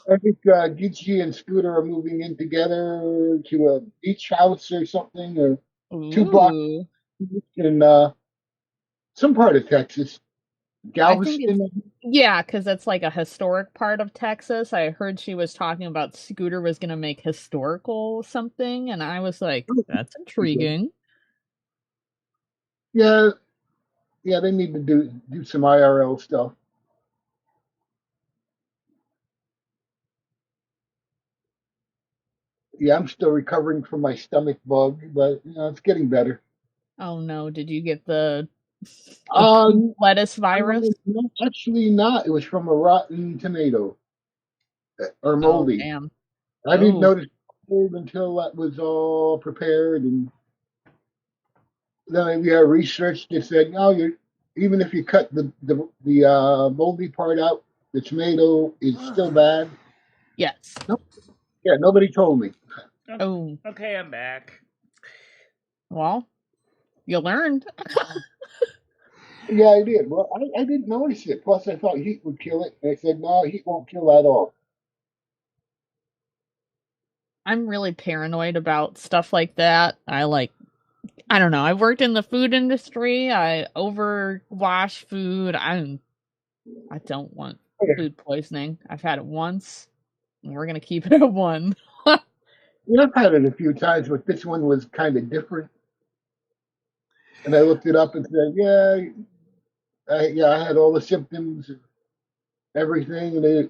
I think Gigi and Scooter are moving in together to a beach house or something, or 2 blocks in some part of Texas. Galveston.
Yeah, because that's like a historic part of Texas. I heard she was talking about Scooter was going to make historical something, and I was like, that's intriguing.
Yeah, they need to do some IRL stuff. Yeah, I'm still recovering from my stomach bug, but it's getting better.
Oh no, did you get the
poop
lettuce virus?
No, actually not. It was from a rotten tomato or moldy.
Oh, damn.
I didn't notice mold until that was all prepared, and then we researched. It said, no, even if you cut the moldy part out, the tomato is still bad.
Yes.
Nope. Yeah, nobody told me.
Oh.
Okay, I'm back.
Well, you learned.
Yeah, I did. Well, I didn't notice it. Plus, I thought heat would kill it. And I said, no, heat won't kill at all.
I'm really paranoid about stuff like that. I don't know. I've worked in the food industry. I overwash food. I don't want food poisoning. I've had it once, and we're going to keep it at one.
I've had it a few times, but this one was kind of different. And I looked it up and said, I had all the symptoms and everything. And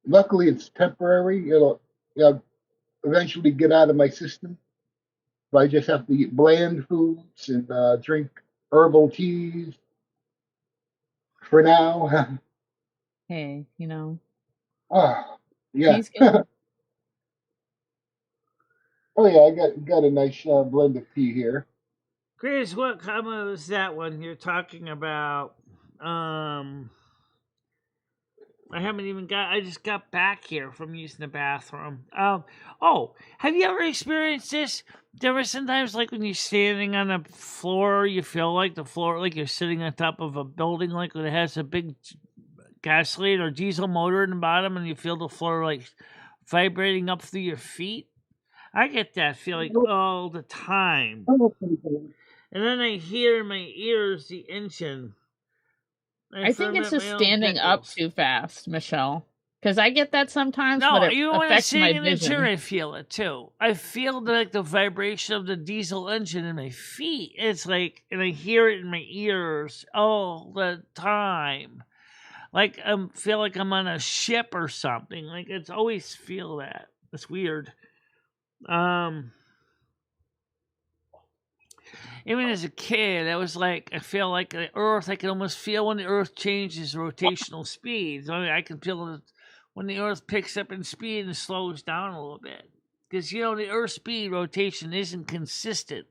luckily, it's temporary. It'll eventually get out of my system. But I just have to eat bland foods and drink herbal teas for now.
Hey,
Oh, yeah. Oh, yeah, I got a nice blend of tea here.
Chris, what comment was that one you're talking about? I just got back here from using the bathroom. Have you ever experienced this? There were sometimes, like, when you're standing on the floor, you feel like the floor, like you're sitting on top of a building, like it has a big gasoline or diesel motor in the bottom, and you feel the floor, like, vibrating up through your feet. I get that feeling all the time. And then I hear in my ears the engine.
I think it's just standing up too fast, Michelle. Because I get that sometimes, but it affects my vision.
In the chair, I feel it too. I feel the vibration of the diesel engine in my feet. It's like, and I hear it in my ears all the time. Like I feel like I'm on a ship or something. Like it's always feel that. It's weird. Even as a kid, I was like, I feel like the Earth. I can almost feel when the Earth changes rotational speeds. I mean, I can feel when the Earth picks up in speed and slows down a little bit, because the Earth speed rotation isn't consistent.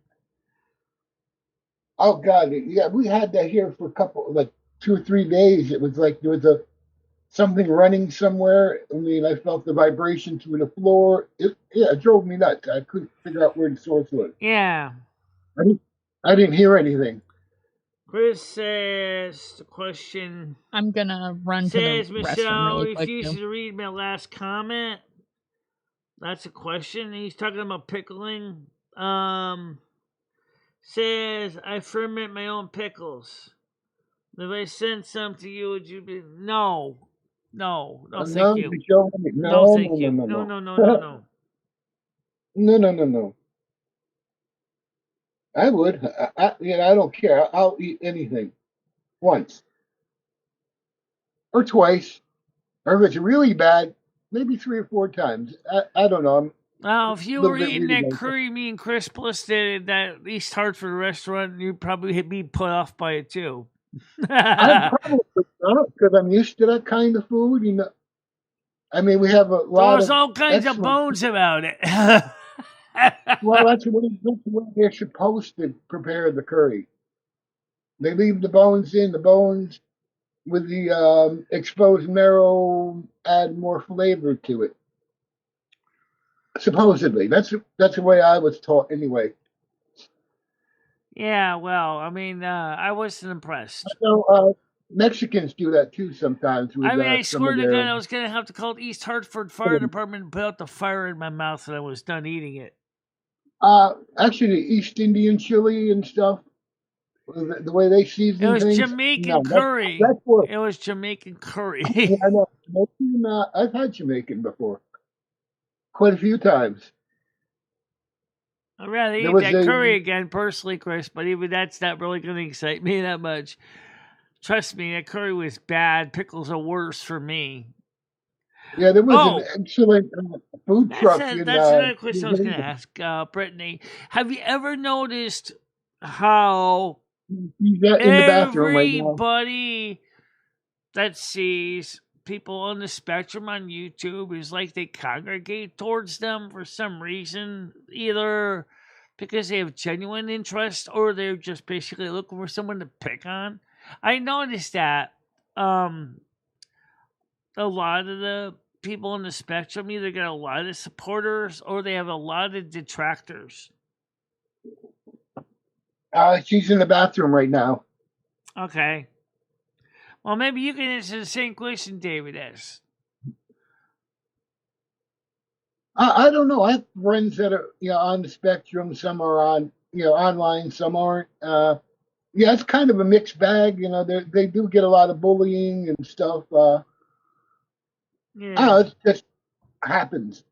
Oh God, yeah, we had that here for a couple, 2 or 3 days. It was like there was something running somewhere. I mean, I felt the vibration through the floor. It drove me nuts. I couldn't figure out where the source was.
Yeah.
I didn't hear anything.
Chris says the question.
I'm gonna run to the
Michelle refuses to read my last comment. That's a question. He's talking about pickling. Says I ferment my own pickles. If I send some to you, would you be no, thank you. No, thank you. No.
No. I would. I don't care. I'll eat anything once or twice, or if it's really bad, maybe 3 or 4 times. I don't know.
If you were eating that curry me and Chris Bliss did at that East Hartford restaurant, you'd probably be put off by it too.
I probably not because I'm used to that kind of food. You know, I mean, we have a lot
There's
of
all kinds of
excellent.
bones about it.
Well, that's the way they're supposed to prepare the curry. They leave the bones in. The bones with the exposed marrow add more flavor to it. Supposedly, that's the way I was taught anyway.
Yeah, well, I mean, I wasn't impressed.
So Mexicans do that too sometimes
I
with
mean, I
some
swear
of
to
their.
God, I was going to have to call the East Hartford Fire Department and put out the fire in my mouth when I was done eating it.
Actually, the East Indian chili and stuff, the way they
It
season
was
things. No,
Jamaican
that's
curry.
what.
It was Jamaican
Yeah,
curry.
I know. Jamaican, I've had Jamaican before, quite a few times.
I'd rather
There
eat
was
that
a
curry again, personally, Chris, but even that's not really going to excite me that much. Trust me, that curry was bad. Pickles are worse for me.
yeah, there was an
Oh,
excellent food truck in.
that's another question I was going to ask, Brittany. Have you ever noticed how
He's in the bathroom right now.
everybody that sees people on the spectrum on YouTube is like they congregate towards them for some reason, either because they have genuine interest or they're just basically looking for someone to pick on? I noticed that um, a lot of the people on the spectrum either get a lot of supporters or they have a lot of detractors.
She's in the bathroom right now.
Okay. Well, maybe you can answer the same question David asked.
I don't know. I have friends that are on the spectrum. Some are on online. Some aren't. Yeah, it's kind of a mixed bag. They do get a lot of bullying and stuff. I don't know,
Yeah.
it just happens.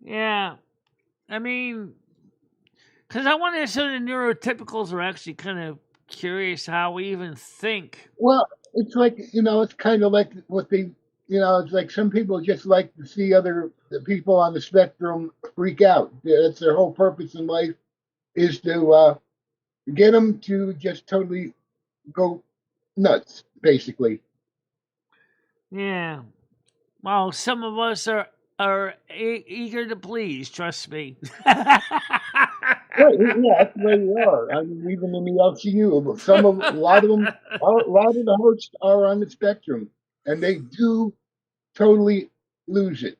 Yeah. I mean, because I want to say the neurotypicals are actually kind of curious how we even think.
Well, it's like it's kind of like what they, it's like some people just like to see the people on the spectrum freak out. That's their whole purpose in life is to get them to just totally go nuts, basically.
Yeah. Well, some of us are eager to please. Trust me.
Right, yeah, that's the way we are. I mean, even in the LCU, a lot of them, a lot of the hosts are on the spectrum, and they do totally lose it.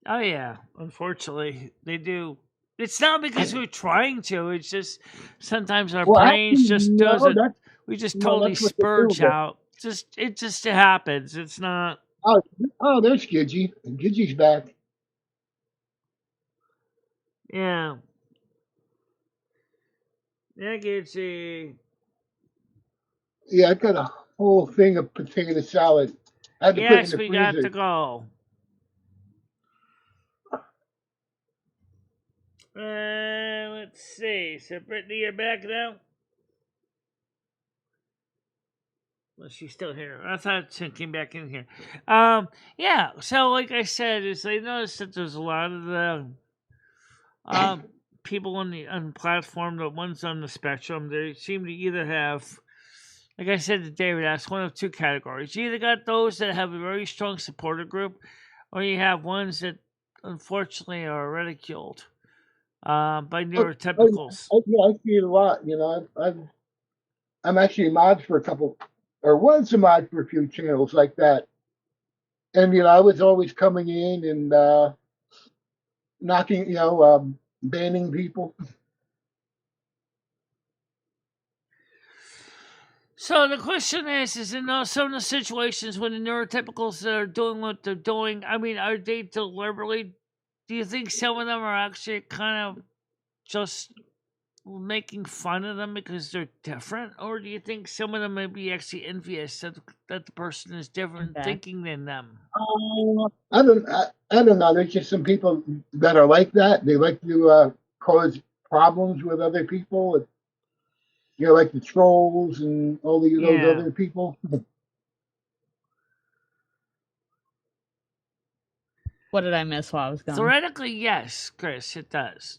Oh yeah, unfortunately they do. It's not because we're trying to. It's just sometimes our
Well,
brains
actually,
just
no,
doesn't. We just totally
that's what they do.
spurge out. It just happens. It's not.
Oh, there's Gidgy. Gidgy's back.
Yeah. Yeah, Gitsy.
Yeah, I got a whole thing of potato salad. I had to put it in
Yes,
the
we got to
freezer.
go. Let's see. So Brittany, you're back now. Well, she's still here. I thought she came back in here. Yeah. So, like I said, is I noticed that there's a lot of the people on the platform, the ones on the spectrum, they seem to either have, like I said to David, that's one of two categories. You either got those that have a very strong supporter group, or you have ones that unfortunately are ridiculed by neurotypicals.
Yeah, I see it a lot. I'm actually a mod for a couple, or was a mod for a few channels like that. And I was always coming in and knocking, banning people.
So the question is in some of the situations when the neurotypicals are doing what they're doing, I mean, are they deliberately? Do you think some of them are actually kind of just making fun of them because they're different, or do you think some of them may be actually envious that the person is different thinking than them?
I don't know. There's just some people that are like that. They like to cause problems with other people. Like the trolls and all those
Yeah.
other people.
What did I miss while I was gone?
Theoretically, yes, Chris, it does.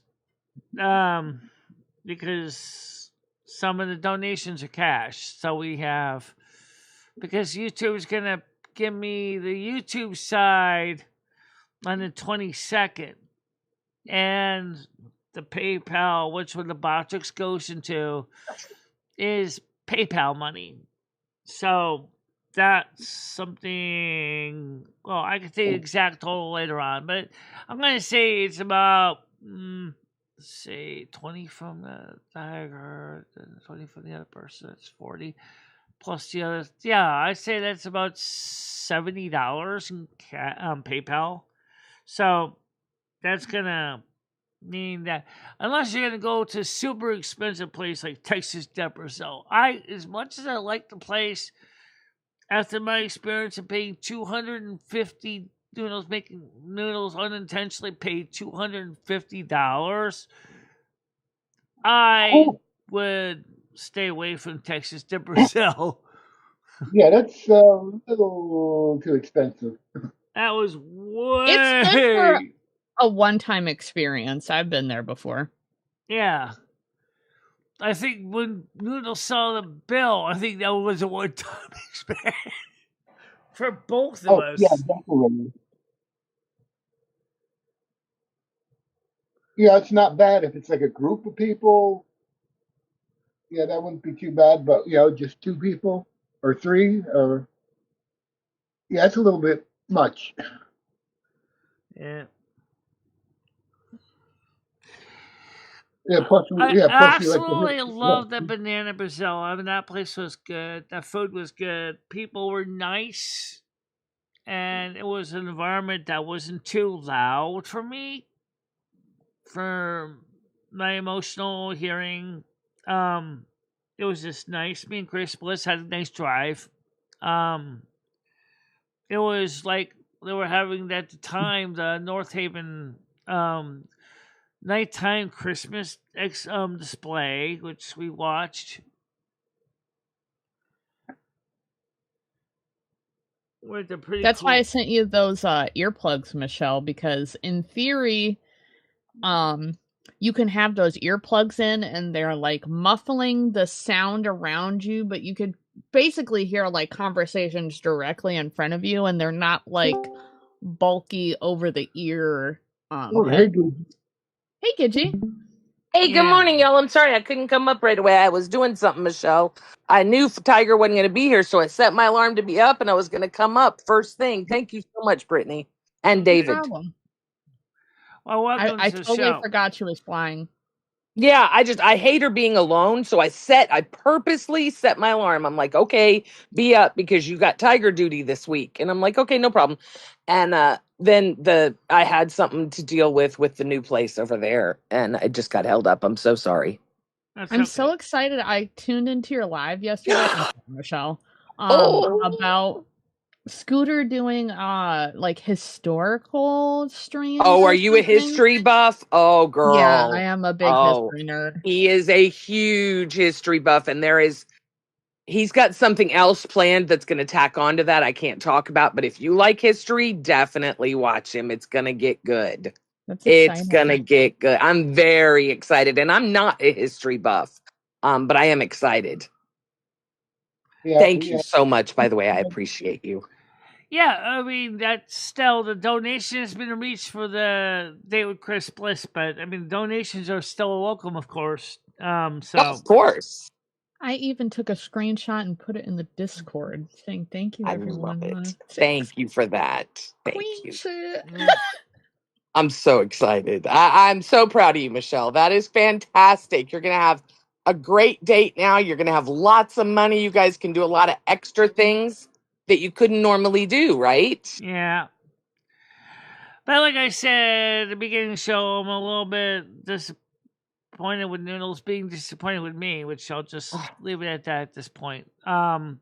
because some of the donations are cash. So we have, because YouTube's going to give me the YouTube side on the 22nd and the PayPal, which one the Botrix goes into, is PayPal money. So that's something. Well, I can say the exact total later on, but I'm going to say it's about, say 20 from the tiger, 20 from the other person. That's 40 plus the other. Yeah, I'd say that's about $70 in PayPal. So that's gonna mean that unless you're gonna go to a super expensive place like Texas de Brazil, as much as I like the place, after my experience of paying $250 making noodles unintentionally paid $250, I would stay away from Texas de Brazil.
Yeah, that's a little too expensive.
That was way.
It's good for a one-time experience. I've been there before.
Yeah. I think when Noodles saw the bill, I think that was a one-time experience for both of us.
Yeah, definitely. Yeah, it's not bad if it's like a group of people. Yeah, that wouldn't be too bad. But just 2 people or 3, or it's a little bit much.
Yeah.
Plus,
I
absolutely
love the Banana Brazil. I mean, that place was good. The food was good. People were nice, and it was an environment that wasn't too loud for me, for my emotional hearing. It was just nice. Me and Chris Bliss had a nice drive. It was like they were having at the time the North Haven nighttime Christmas display, which we watched.
That's why I sent you those earplugs, Michelle, because in theory, you can have those earplugs in and they're like muffling the sound around you, but you could basically hear like conversations directly in front of you, and they're not like bulky over the ear.
Hey,
Gidgy.
Hey, good morning, y'all. I'm sorry I couldn't come up right away. I was doing something, Michelle. I knew Tiger wasn't going to be here, so I set my alarm to be up, and I was going to come up first thing. Thank you so much, Brittany and David.
No problem.
Well, welcome
I
to the
totally
show.
forgot she was flying.
Yeah, I hate her being alone, so I purposely set my alarm. I'm like, okay, be up because you got Tiger duty this week, and I'm like, okay, no problem. And then I had something to deal with the new place over there, and I just got held up. I'm so sorry.
I'm so excited. I tuned into your live yesterday, Michelle, about Scooter doing like historical streams.
Oh, are you a history buff? Oh, girl.
Yeah, I am a big history nerd.
He is a huge history buff, and he's got something else planned that's going to tack onto that I can't talk about, but if you like history, definitely watch him. It's going to get good. It's going to get good. I'm very excited, and I'm not a history buff, but I am excited. Thank you so much, by the way. I appreciate you.
Yeah, I mean, that's still, the donation has been reached for the date with Chris Bliss, but I mean, donations are still welcome, of course.
Of course.
I even took a screenshot and put it in the Discord saying thank you, everyone.
I love it. Thank you for that. Thank you.
Yeah.
I'm so excited. I'm so proud of you, Michelle. That is fantastic. You're going to have a great date now. You're going to have lots of money. You guys can do a lot of extra things that you couldn't normally do, right?
Yeah. But like I said at the beginning of the show, I'm a little bit disappointed with Noodles being disappointed with me, which I'll just leave it at that at this point.
I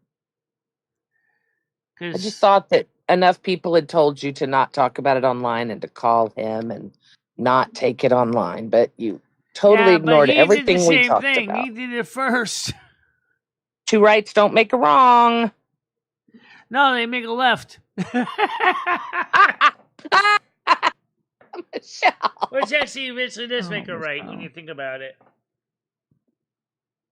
just thought that enough people had told you to not talk about it online and to call him and not take it online, but you totally ignored everything we talked about.
He did it first.
2 rights don't make a wrong.
No, they make a left.
Michelle.
Which actually eventually does make a right when you think about it.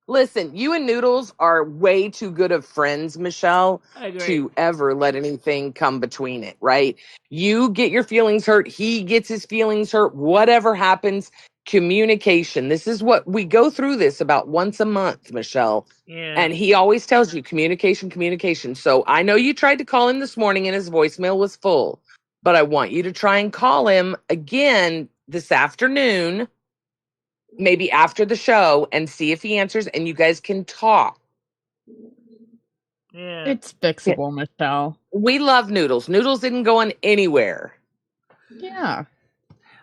Listen, you and Noodles are way too good of friends, Michelle,
I agree.
to ever let anything come between it, right? You get your feelings hurt, he gets his feelings hurt, whatever happens, communication. This is what we go through this about once a month, Michelle.
Yeah.
And he always tells you communication, communication. So I know you tried to call him this morning and his voicemail was full, but I want you to try and call him again this afternoon, maybe after the show, and see if he answers and you guys can talk.
Yeah.
It's fixable, Michelle.
We love Noodles. Noodles didn't go anywhere.
Yeah.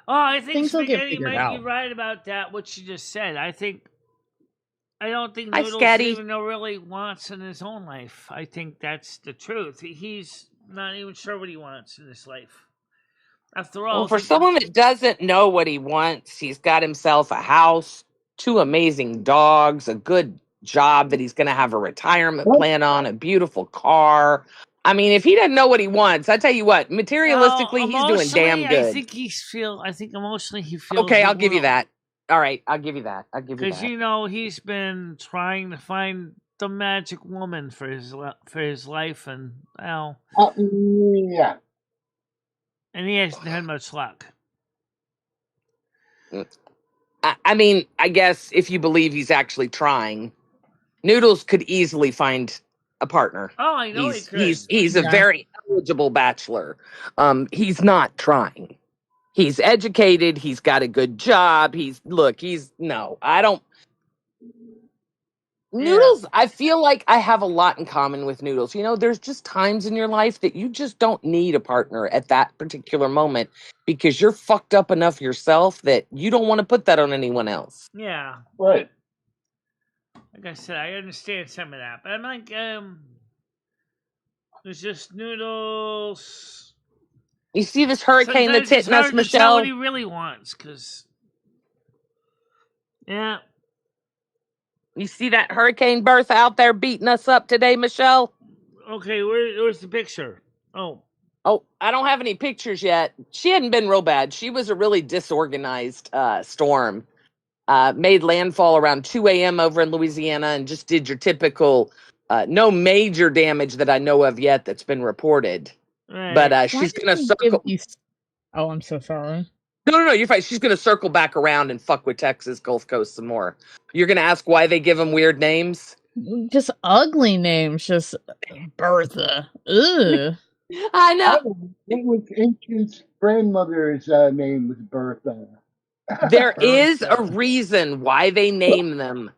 Oh, I think
Things will get
Spaghetti
figured
might be
out.
right about that, what she just said. I don't think
Hi,
Noodles
Scatty.
even know really wants in his own life. I think that's the truth. He's not even sure what he wants in his life. After all,
Well, for someone that doesn't know what he wants, he's got himself a house, 2 amazing dogs, a good job that he's going to have a retirement
What?
plan on, a beautiful car. I mean, if he doesn't know what he wants, I tell you what, materialistically, he's doing damn good.
I think emotionally he feels.
Okay, I'll give you that. All right, I'll give you that.
Because he's been trying to find the magic woman for his life, and
Yeah.
and he hasn't had much luck.
I mean, I guess if you believe he's actually trying, Noodles could easily find a partner.
Oh, I know he could.
He's a very eligible bachelor. He's not trying. He's educated. He's got a good job. Noodles, I feel like I have a lot in common with Noodles. You know, there's just times in your life that you just don't need a partner at that particular moment because you're fucked up enough yourself that you don't want to put that on anyone else.
Yeah.
Right.
Like I said, I understand some of that, but I'm like, it's just Noodles.
You see this hurricane that's hitting us, Michelle?
Tell what he really wants, because yeah.
You see that hurricane Bertha out there beating us up today, Michelle?
Okay, where's the picture? Oh,
I don't have any pictures yet. She hadn't been real bad. She was a really disorganized storm. Made landfall around 2 a.m. over in Louisiana and just did your typical, no major damage that I know of yet that's been reported.
right.
But she's going to circle.
Oh, I'm so sorry.
No, you're fine. She's going to circle back around and fuck with Texas Gulf Coast some more. You're going to ask why they give them weird names?
Just ugly names. Just Bertha. Ugh.
I know.
It was Ancient's grandmother's name was Bertha.
There is a reason why they name them,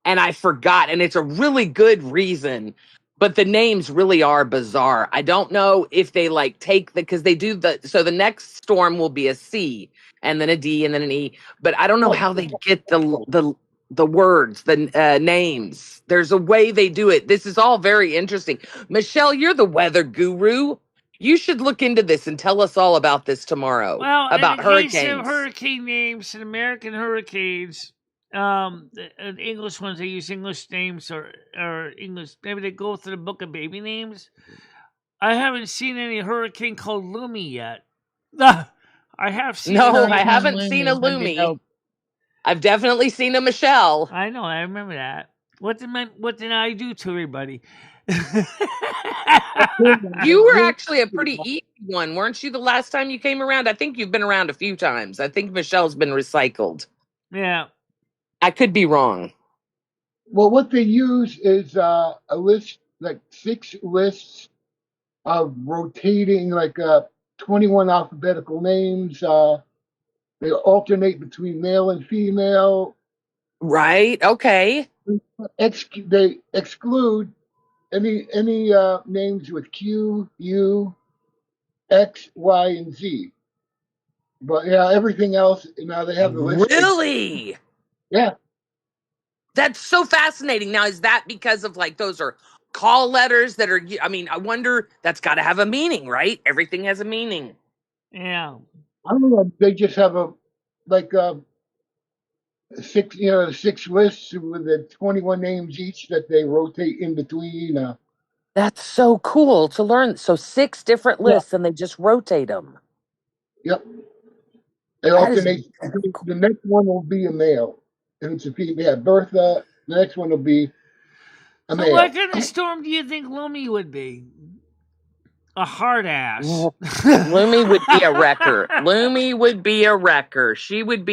and I forgot, and it's a really good reason, but the names really are bizarre. I don't know if they take because they do so the next storm will be a C, and then a D, and then an E, but I don't know how they get the words, the names. There's a way they do it. This is all very interesting. Michelle, you're the weather guru. You should look into this and tell us all about this tomorrow.
Well,
about
in
hurricanes.
Case of hurricane names and American hurricanes, the English ones, they use English names or English. Maybe they go through the book of baby names. I haven't seen any hurricane called Lumi yet. I have seen.
No, I haven't seen a Lumi. I've definitely seen a Michelle.
I know. I remember that. What did I do to everybody?
You were actually a pretty easy one, weren't you, the last time you came around? I think you've been around a few times. I think Michelle's been recycled.
Yeah.
I could be wrong.
Well, what they use is a list, 6 lists of rotating, 21 alphabetical names. They alternate between male and female.
Right. Okay.
They exclude any names with Q, U, X, Y, and Z. But yeah, everything else now they have the list.
Really?
Yeah.
That's so fascinating. Now, is that because of those are call letters that are? I mean, I wonder. That's got to have a meaning, right? Everything has a meaning.
Yeah.
I don't know. They just have a 6 lists with the 21 names each that they rotate in between.
That's so cool to learn. So 6 different lists, and they just rotate them.
Yep. They alternate. The next one will be a male, and it's a female. Bertha, The next one will be a
So
male.
what kind of storm do you think Lumi would be? A hard ass.
Lumi would be a wrecker. Lumi would be a wrecker. She would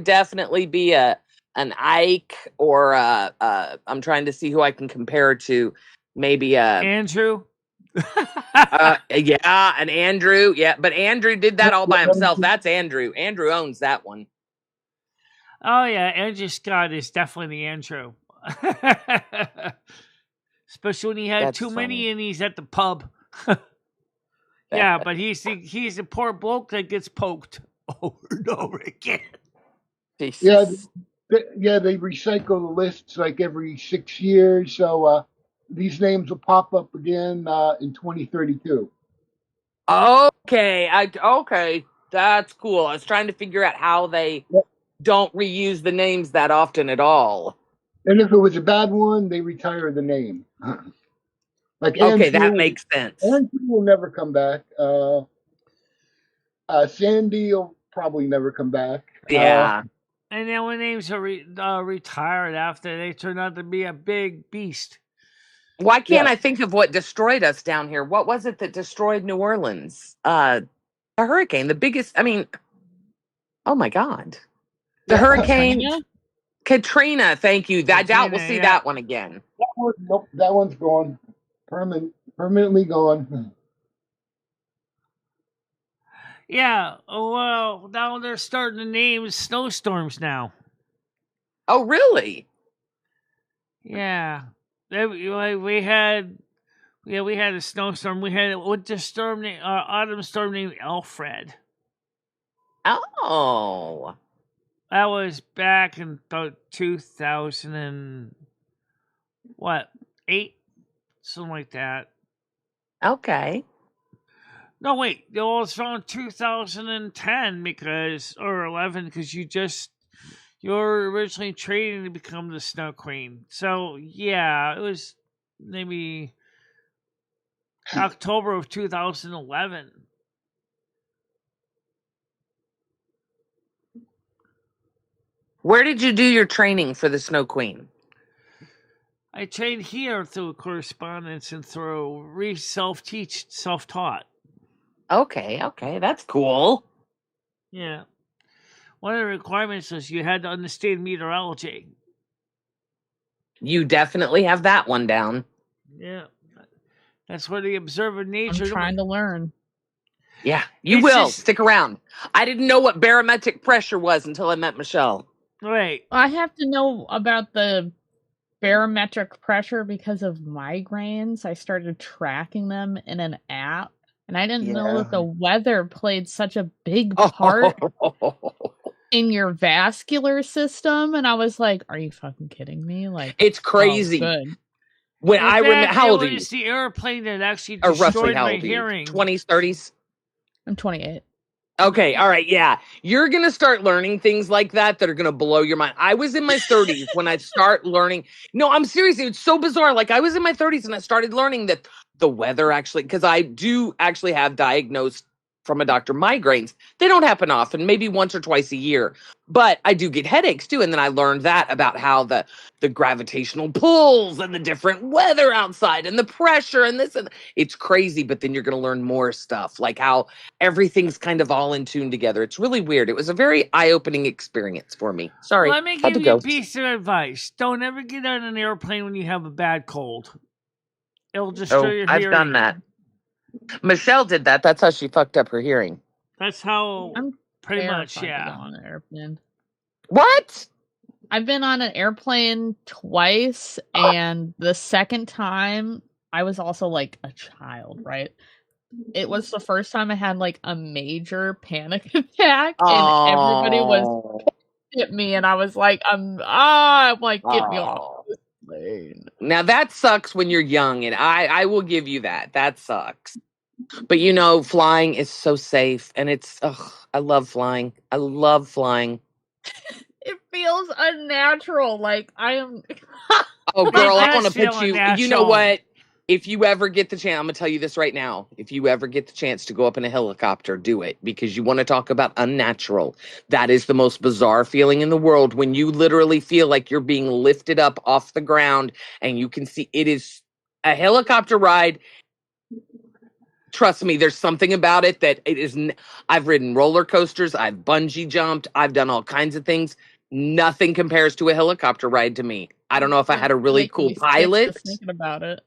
definitely be an Ike or I'm trying to see who I can compare her to. Maybe
Andrew.
yeah, an Andrew. Yeah, but Andrew did that all by himself. That's Andrew. Andrew owns that one.
Oh yeah, Andrew Scott is definitely the Andrew. Especially when he had
That's
too many
funny.
and he's at the pub. Yeah, but he's the poor bloke that gets poked over and over again.
Jesus.
Yeah, they recycle the lists like every 6 years. So these names will pop up again in 2032.
Okay, okay, that's cool. I was trying to figure out how they don't reuse the names that often at all.
And if it was a bad one, they retire the name. Like
Okay,
Andrew,
that makes sense.
Andrew will never come back. Sandy will probably never come back.
Yeah.
And then when names are retired after, they turn out to be a big beast.
Why can't I think of what destroyed us down here? What was it that destroyed New Orleans? A hurricane, the biggest. I mean, oh my God, the hurricane Katrina. Thank you. I doubt we'll see that one again.
Nope, that one's gone. Permanently gone.
Yeah, well, now they're starting to name snowstorms now.
Oh, really?
Yeah, we had a snowstorm. We had a winter storm, autumn storm named Alfred.
Oh,
that was back in about 2008, something like that.
Okay.
No, wait. It was around 2010 or 11 because you were originally training to become the Snow Queen. So yeah, it was maybe October of 2011.
Where did you do your training for the Snow Queen?
I trained here through correspondence and through self-taught.
Okay, that's cool.
Yeah. One of the requirements is you had to understand meteorology.
You definitely have that one down.
Yeah. That's where the observer nature.
I'm trying to learn.
Yeah, you will. Stick around. I didn't know what barometric pressure was until I met Michele.
Right.
I have to know about the barometric pressure because of migraines. I started tracking them in an app. And I didn't know that the weather played such a big part in your vascular system. And I was like, are you fucking kidding me? Like,
it's crazy.
Oh, good.
When I remember, how old are you?
It was the airplane that actually
or roughly
destroyed
how
my
old are you?
hearing.
20s, 30s?
I'm 28.
Okay, all right, yeah. You're going to start learning things like that are going to blow your mind. I was in my 30s when I start learning. No, I'm serious. It's so bizarre. Like, I was in my 30s and I started learning that the weather actually, because I do actually have diagnosed from a doctor migraines. They don't happen often, maybe once or twice a year. But I do get headaches too. And then I learned that about how the gravitational pulls and the different weather outside and the pressure and this. And it's crazy. But then you're going to learn more stuff, like how everything's kind of all in tune together. It's really weird. It was a very eye-opening experience for me. Sorry.
Let me give you a piece of advice. Don't ever get on an airplane when you have a bad cold. It'll destroy your hearing.
I've done that. Michele did that. That's how she fucked up her hearing.
That's how, pretty much, yeah.
On an airplane.
What?
I've been on an airplane twice, and the second time, I was also, like, a child, right? It was the first time I had, like, a major panic attack, and everybody was at me, and I was like, I'm like, get me off this plane.
Now, that sucks when you're young, and I will give you that. That sucks. But, you know, flying is so safe, and it's, I love flying. I love flying.
It feels unnatural. Like, I am...
Oh, girl, I want to put you... You know what? If you ever get the chance, I'm going to tell you this right now. If you ever get the chance to go up in a helicopter, do it, because you want to talk about unnatural. That is the most bizarre feeling in the world, when you literally feel like you're being lifted up off the ground and you can see it is a helicopter ride. Trust me, there's something about it that it is. I've ridden roller coasters. I've bungee jumped. I've done all kinds of things. Nothing compares to a helicopter ride to me. I don't know if I had a really
Making
cool
me sick
pilot,
just thinking about it.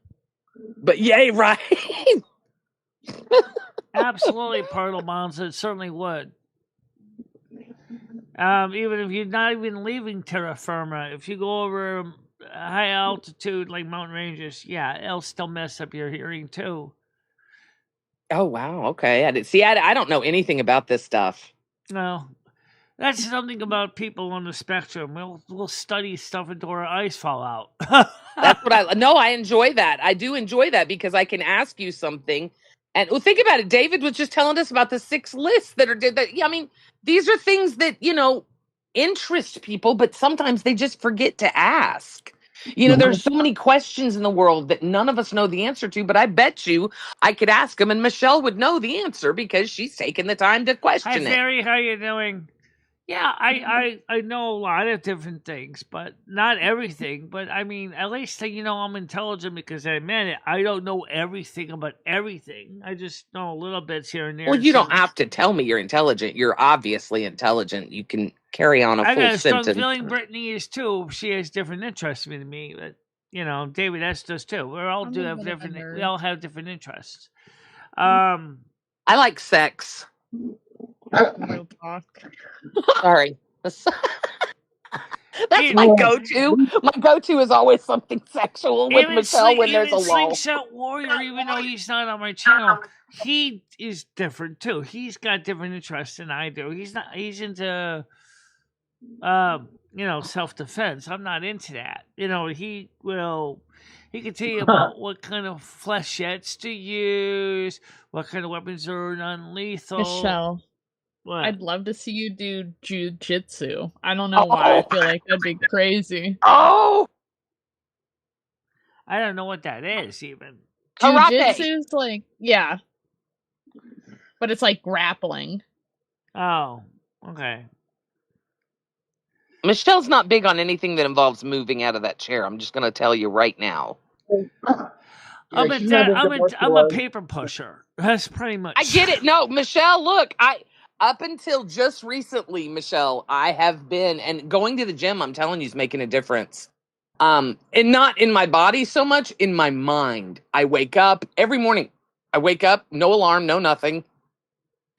but yay, right?
Absolutely, Pardo Bonds. It certainly would. Even if you're not even leaving terra firma, if you go over high altitude like mountain ranges, yeah, it'll still mess up your hearing too.
Oh wow, okay. I don't know anything about this stuff.
No, that's something about people on the spectrum. We'll study stuff until our eyes fall out.
That's what I enjoy that. I do enjoy that because I can ask you something. And well, think about it. David was just telling us about the 6 lists that are that. Yeah, I mean, these are things that, interest people, but sometimes they just forget to ask. There's so many questions in the world that none of us know the answer to, but I bet you I could ask them and Michele would know the answer because she's taken the time to
Hi,
question it.
Fairy. How you doing? Yeah, I know a lot of different things, but not everything. But I mean, at least I'm intelligent because I admit it. I don't know everything about everything. I just know little bits here and there.
Well, you don't have to tell me you're intelligent. You're obviously intelligent. You can carry on a
I
full
got a strong
sentence.
feeling Brittany is too. She has different interests than me, but David S does too. We all
I'm
do
a
have
bit of a
different.
nerd.
We all have different interests.
I like sex.
Real talk.
Sorry. That's
It-
my go-to. My go-to is always something sexual with
Even
Michele when there's a lull.
Slingshot Warrior, even though he's not on my channel, he is different too. He's got different interests than I do. He's not. He's into, self-defense. I'm not into that. He will. He can tell you about what kind of flechettes to use, what kind of weapons are non-lethal.
Michele,
What?
I'd love to see you do jujitsu. I don't know why. I feel like that'd be crazy.
Oh,
I don't know what that is even.
karate.
Jujitsu's like, yeah. But it's like grappling.
Oh, okay.
Michele's not big on anything that involves moving out of that chair. I'm just going to tell you right now.
I'm a paper pusher. That's pretty much.
I get it. No, Michele, look, up until just recently, Michele, I have been, and going to the gym, I'm telling you, is making a difference. And not in my body so much, in my mind. I wake up every morning. I wake up, no alarm, no nothing.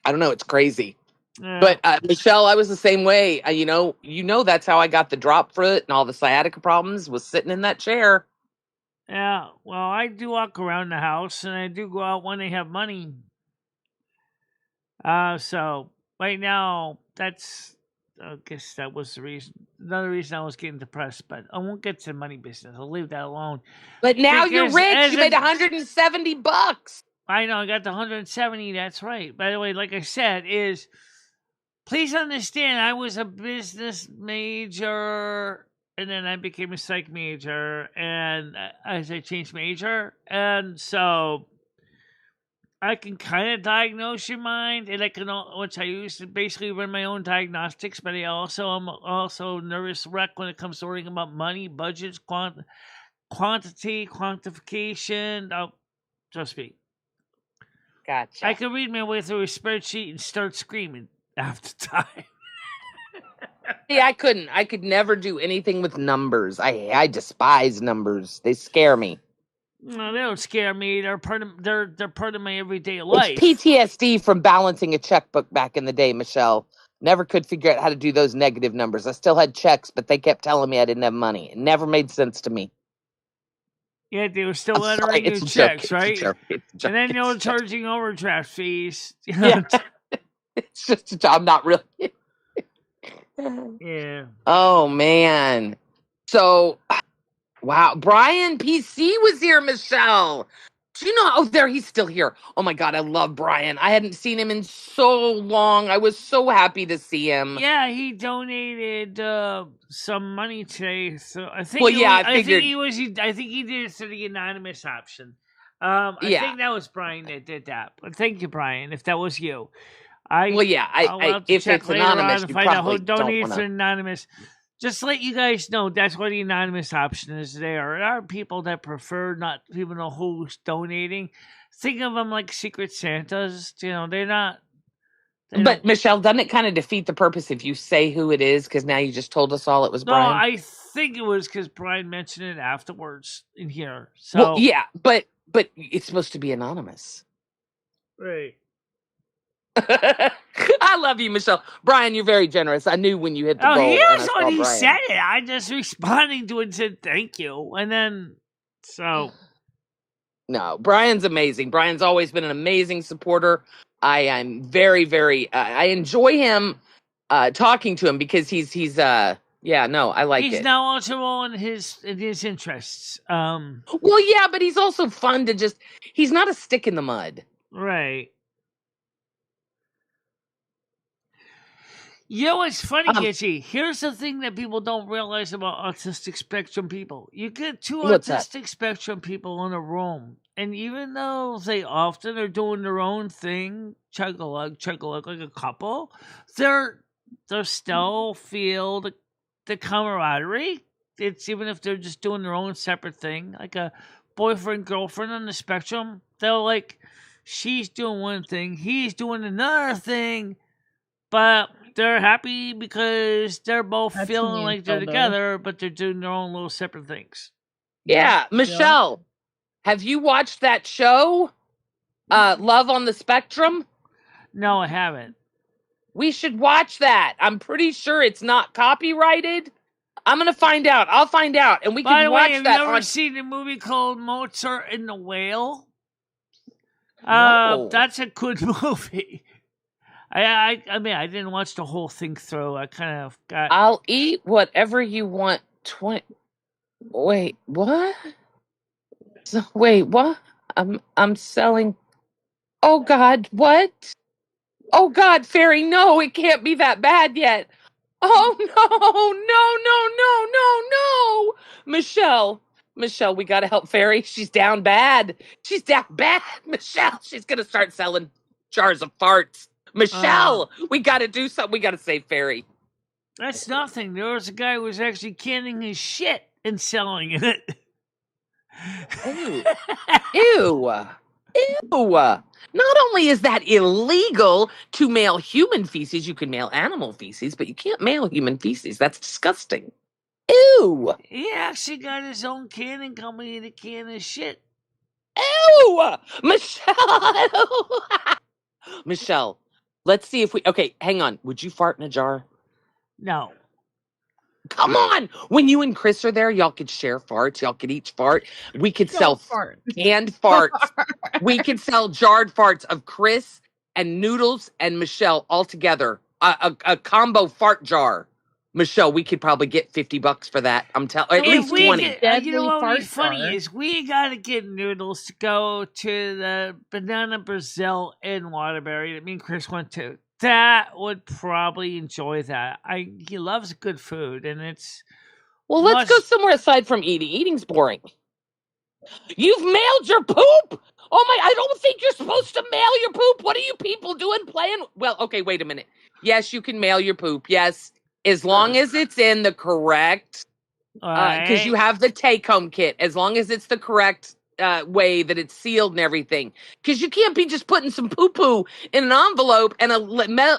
I don't know. It's crazy.
Yeah.
But Michele, I was the same way. That's how I got the drop foot and all the sciatica problems, was sitting in that chair.
Yeah, well, I do walk around the house, and I do go out when I have money. So right now, I guess that was the reason. Another reason I was getting depressed, but I won't get to the money business. I'll leave that alone.
But now you're
Because
rich. You made $170.
I know, I got the 170. That's right. By the way, like I said, please understand, I was a business major. And then I became a psych major, and as I changed major, and so I can kind of diagnose your mind, and I can, which I used to basically run my own diagnostics, but I'm also nervous wreck when it comes to worrying about money, budgets, quantity, quantification. Trust me.
Gotcha.
I can read my way through a spreadsheet and start screaming after time.
See, I couldn't. I could never do anything with numbers. I despise numbers. They scare me.
No, they don't scare me. They're part of my everyday life.
It's PTSD from balancing a checkbook back in the day, Michele. Never could figure out how to do those negative numbers. I still had checks, but they kept telling me I didn't have money. It never made sense to me.
Yeah, they were still entering new checks, right?
And
then they were charging overdraft fees.
Yeah. It's just a job. I'm not really.
Yeah.
Oh, man. So, wow. Brian PC was here, Michele. Do you know? Oh, there, he's still here. Oh, my God. I love Brian. I hadn't seen him in so long. I was so happy to see him.
Yeah, he donated some money today. So I think.
Well, yeah, I figured.
I think he did it to the anonymous option. I
Yeah.
think that was Brian that did that. But thank you, Brian, if that was you.
Well, yeah.
I'll have to
If
check
it's
later
anonymous,
on to
you
find out who
probably don't
donated
want
for
to.
anonymous. Just to let you guys know, that's what the anonymous option is. There are people that prefer not to even know who's donating. Think of them like Secret Santas. You know, they're not. They
But
don't.
Michelle, doesn't it kind of defeat the purpose if you say who it is? Because now you just told us all it was
No,
Brian.
I think it was because Brian mentioned it afterwards in here. So
Well, yeah, but it's supposed to be anonymous.
right.
I love you, Michelle. Brian, you're very generous. I knew when you hit the
Oh,
goal.
he
and I
was
saw
when he
Brian.
said it. I just responding to it and said thank you, and then so.
No, Brian's amazing. Brian's always been an amazing supporter. I am very, very. I enjoy him talking to him because he's yeah, no, I like
He's
it.
now also in his interests.
Well, yeah, but he's also fun to just. He's not a stick in the mud.
Right. You know what's funny, Gitchy? Here's the thing that people don't realize about autistic spectrum people. You get two
What's that?
autistic spectrum people in a room, and even though they often are doing their own thing, chug-a-lug, like a couple, they're still feel the camaraderie. It's even if they're just doing their own separate thing, like a boyfriend, girlfriend on the spectrum, they'll like, she's doing one thing, he's doing another thing, but they're happy because they're both
That's
feeling
me,
like they're
Hilda.
together, but they're doing their own little separate things.
Yeah, Michelle, have you watched that show, Love on the Spectrum?
No, I haven't.
We should watch that. I'm pretty sure it's not copyrighted. I'm gonna find out. I'll find out, and we
By
can
the
watch
way, have
that
you ever
on.
seen a movie called Mozart and the Whale?
No.
That's a good movie. I mean, I didn't watch the whole thing through. I kind of got.
I'll eat whatever you want. Wait, what? Wait, what? I'm selling. Oh God, what? Oh God, Fairy, no, it can't be that bad yet. Oh no. Michelle, we gotta help Fairy. She's down bad. She's down bad. Michelle, she's gonna start selling jars of farts. Michelle, we gotta do something. We gotta save Fairy.
That's nothing. There was a guy who was actually canning his shit and selling it.
Ew. Not only is that illegal to mail human feces, you can mail animal feces, but you can't mail human feces. That's disgusting. Ew.
He actually got his own canning company to can his shit.
Ew. Michelle. Michelle, let's see if we. Okay, hang on. Would you fart in a jar?
No.
Come on. When you and Chris are there, y'all could share farts. Y'all could each fart. We could sell canned farts. We could sell jarred farts of Chris and Noodles and Michelle all together. A combo fart jar. Michelle, we could probably get $50 for that. I'm telling, at least 20.
You know what would be funny is we gotta get Noodles to go to the Banana Brazil in Waterbury that me and Chris went to. That would probably enjoy that. He loves good food, and it's.
Well, let's go somewhere aside from eating. Eating's boring. You've mailed your poop. Oh my! I don't think you're supposed to mail your poop. What are you people doing playing? Well, okay, wait a minute. Yes, you can mail your poop. Yes, as long as it's in the correct, because you have the take-home kit. As long as it's the correct way that it's sealed and everything. Because you can't be just putting some poo-poo in an envelope and a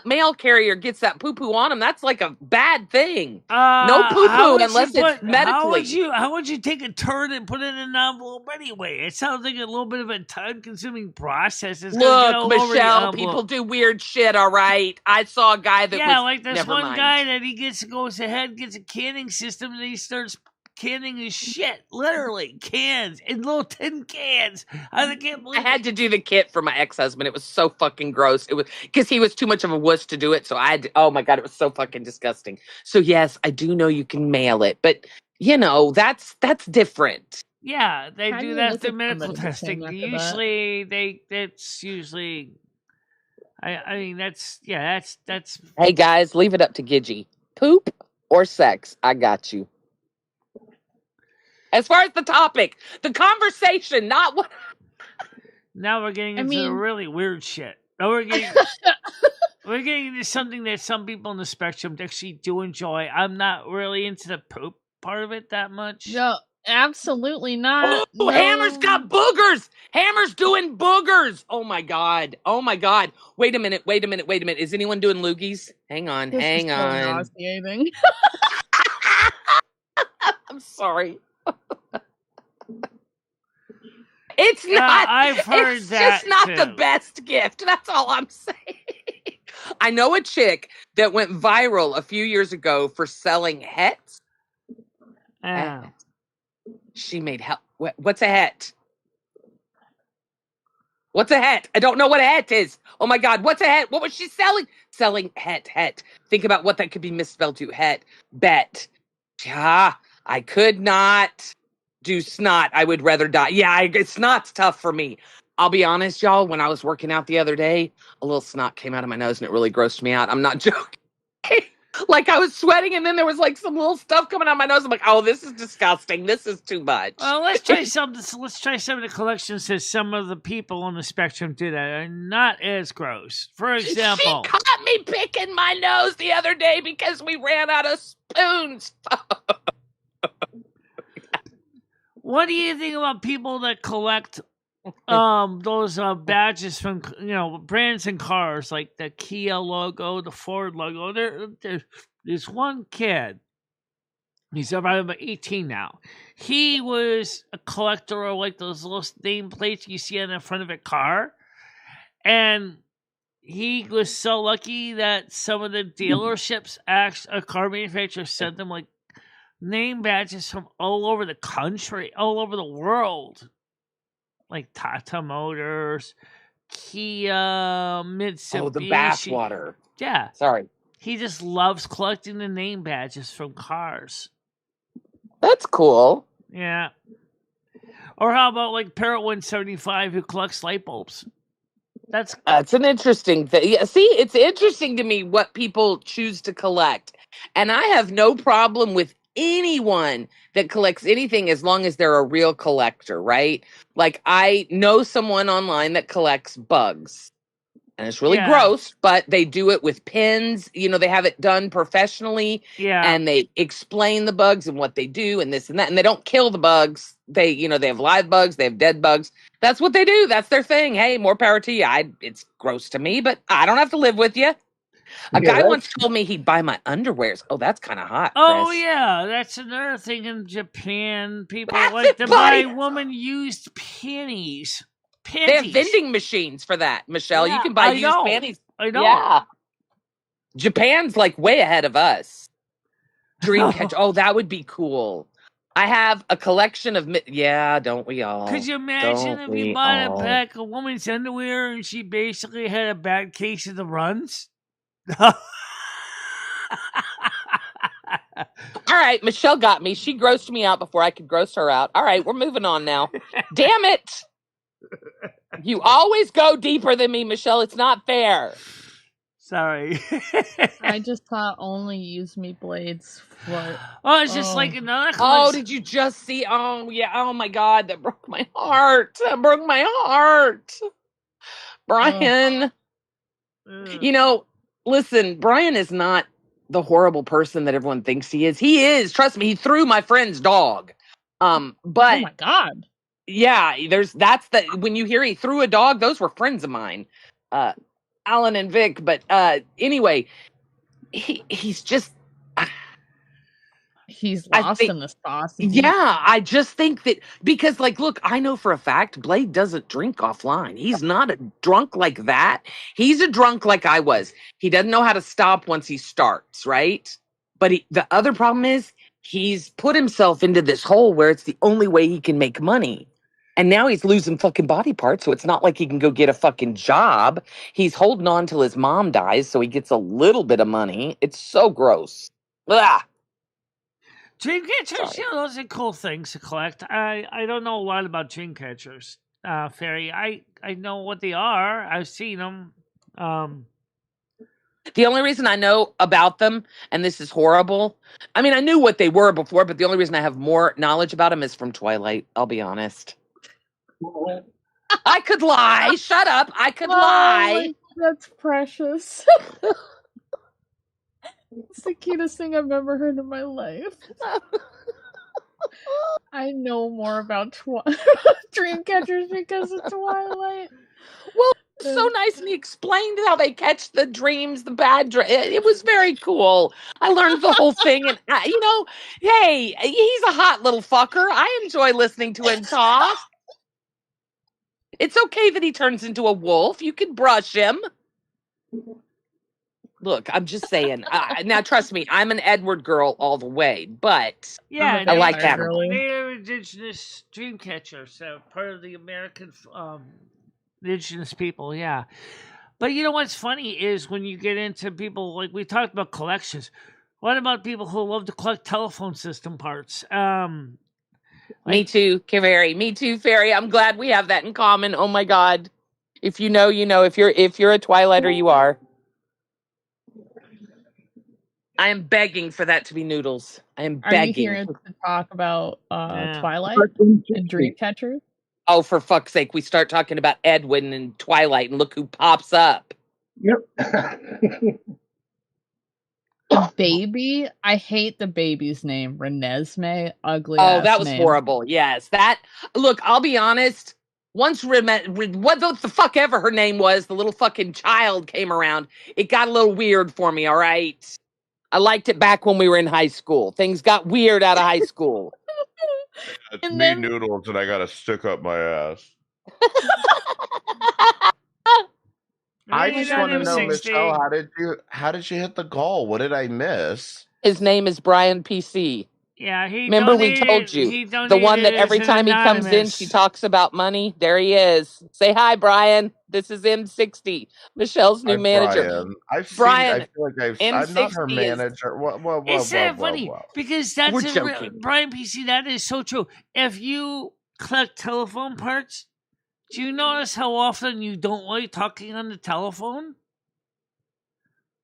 mail carrier gets that poo-poo on them. That's like a bad thing. No poo-poo unless it's medically.
How would you take a turd and put it in an envelope anyway? It sounds like a little bit of a time-consuming process.
Look, Michelle, people do weird shit, all right? I saw a guy that was...
like this one guy that he goes ahead, gets a canning system, and he starts canning his shit, literally cans in little tin cans. I can't believe
I had to do the kit for my ex-husband. It was so fucking gross. It was because he was too much of a wuss to do it. So oh my God, it was so fucking disgusting. So yes, I do know you can mail it, but you know, that's different.
Yeah, they do that through medical testing. That's usually I mean that's
Hey guys, leave it up to Gidgy. Poop or sex, I got you. As far as the topic, the conversation, not what.
Now we're getting
I
into the
mean-
really weird shit. Now we're getting into something that some people on the spectrum actually do enjoy. I'm not really into the poop part of it that much.
No, absolutely not.
Oh,
No.
Hammer's got boogers. Hammer's doing boogers. Oh my god. Oh my god. Wait a minute. Is anyone doing loogies? Hang on.
This
Hang
is so
on.
nauseating.
I'm sorry. It's not.
I've heard
it's
that
just not the
too.
best gift. That's all I'm saying. I know a chick that went viral a few years ago for selling hets.
Yeah.
She made hell. What's a het? What's a het? I don't know what a het is. Oh my god, what's a het? What was she selling? Selling het. Think about what that could be misspelled to. Het. Bet. Yeah, I could not do snot. I would rather die. Yeah, snot's tough for me. I'll be honest, y'all. When I was working out the other day, a little snot came out of my nose and it really grossed me out. I'm not joking. Like I was sweating and then there was like some little stuff coming out of my nose. I'm like, oh, this is disgusting. This is too much.
Well, let's try something. Let's try some of the collections that some of the people on the spectrum do that are not as gross. For example,
She caught me picking my nose the other day because we ran out of spoons.
what do you think about people that collect those badges from brands and cars like the Kia logo, the Ford logo? There's one kid. He's about 18 now. He was a collector of like those little nameplates you see on the front of a car, and he was so lucky that some of the dealerships, car manufacturers, sent them like name badges from all over the country, all over the world. Like Tata Motors, Kia, Mitsubishi.
Oh, the bathwater.
Yeah.
Sorry.
He just loves collecting the name badges from cars.
That's cool.
Yeah. Or how about like Parrot 175 who collects light bulbs? That's
an interesting thing. Yeah, see, it's interesting to me what people choose to collect. And I have no problem with anyone that collects anything as long as they're a real collector, right? Like I know someone online that collects bugs. And it's really gross, but they do it with pins. They have it done professionally.
Yeah.
And they explain the bugs and what they do and this and that. And they don't kill the bugs. They have live bugs. They have dead bugs. That's what they do. That's their thing. Hey, more power to you. It's gross to me, but I don't have to live with you. A guy once told me he'd buy my underwears. Oh, that's kind of hot, Chris.
Oh, yeah. That's another thing in Japan. People like to buy woman-used panties.
They have vending machines for that, Michelle.
Yeah,
you can buy used panties.
I know.
Yeah. Japan's like way ahead of us. Dreamcatcher. Oh, that would be cool. I have a collection of... don't we all?
Could you imagine if you bought back a woman's underwear and she basically had a bad case of the runs?
All right, Michelle got me. She grossed me out before I could gross her out. All right, we're moving on now. Damn it! You always go deeper than me, Michelle. It's not fair.
Sorry.
I just thought only use me blades for...
Oh, it's just like another...
Oh, did you just see? Oh, yeah. Oh, my God. That broke my heart. Brian. Listen, Brian is not the horrible person that everyone thinks he is. He is. Trust me. He threw my friend's dog. But...
Oh, my God.
Yeah, when you hear he threw a dog, those were friends of mine. Alan and Vic, but anyway, he's just
he's lost in the sauce.
Yeah, I just think that because look, I know for a fact Blade doesn't drink offline. He's not a drunk like that. He's a drunk like I was. He doesn't know how to stop once he starts, right? But the other problem is he's put himself into this hole where it's the only way he can make money. And now he's losing fucking body parts, so it's not like he can go get a fucking job. He's holding on till his mom dies, so he gets a little bit of money. It's so gross. Ugh.
Dream catchers, those are cool things to collect. I don't know a lot about dream catchers, Fairy. I know what they are. I've seen them.
The only reason I know about them, and this is horrible, I mean, I knew what they were before, but the only reason I have more knowledge about them is from Twilight, I'll be honest. I could lie. Shut up. I could
Oh,
lie.
that's precious. It's the cutest thing I've ever heard in my life. I know more about dream catchers because of Twilight.
Well, it's so nice, and he explained how they catch the dreams, the bad dreams. It was very cool. I learned the whole thing, and hey, he's a hot little fucker. I enjoy listening to him talk. It's okay that he turns into a wolf. You can brush him. Look, I'm just saying. Now, trust me, I'm an Edward girl all the way, but
Yeah,
I
like
that.
Native Indigenous dream catcher, so part of the American indigenous people, yeah. But you know what's funny is when you get into people, like we talked about collections, what about people who love to collect telephone system parts?
Me too, Fairy. Me too, Fairy. I'm glad we have that in common. Oh my God. If you know, you know. If you're a Twilighter, you are. I am begging for that to be Noodles. I am begging.
Are you here to talk about Twilight and Dreamcatcher?
Oh, for fuck's sake, we start talking about Edwin and Twilight, and look who pops up.
Yep.
Baby, I hate the baby's name. Renesmee, ugly.
Oh, that was
name.
horrible. Yes, that. Look, I'll be honest. Once what the fuck ever her name was, the little fucking child came around. It got a little weird for me. All right, I liked it back when we were in high school. Things got weird out of high school.
It's and me, Noodles, and I gotta stick up my ass. I just want to know, Michelle, how did you hit the goal? What did I miss?
His name is Brian PC.
Yeah,
remember we told you the one that every time he comes in, she talks about money. There he is. Say hi, Brian. This is M60, Michelle's new manager.
Brian. I feel like I'm not her manager.
Isn't funny because that's Brian PC. That is so true. If you collect telephone parts, do you notice how often you don't like talking on the telephone?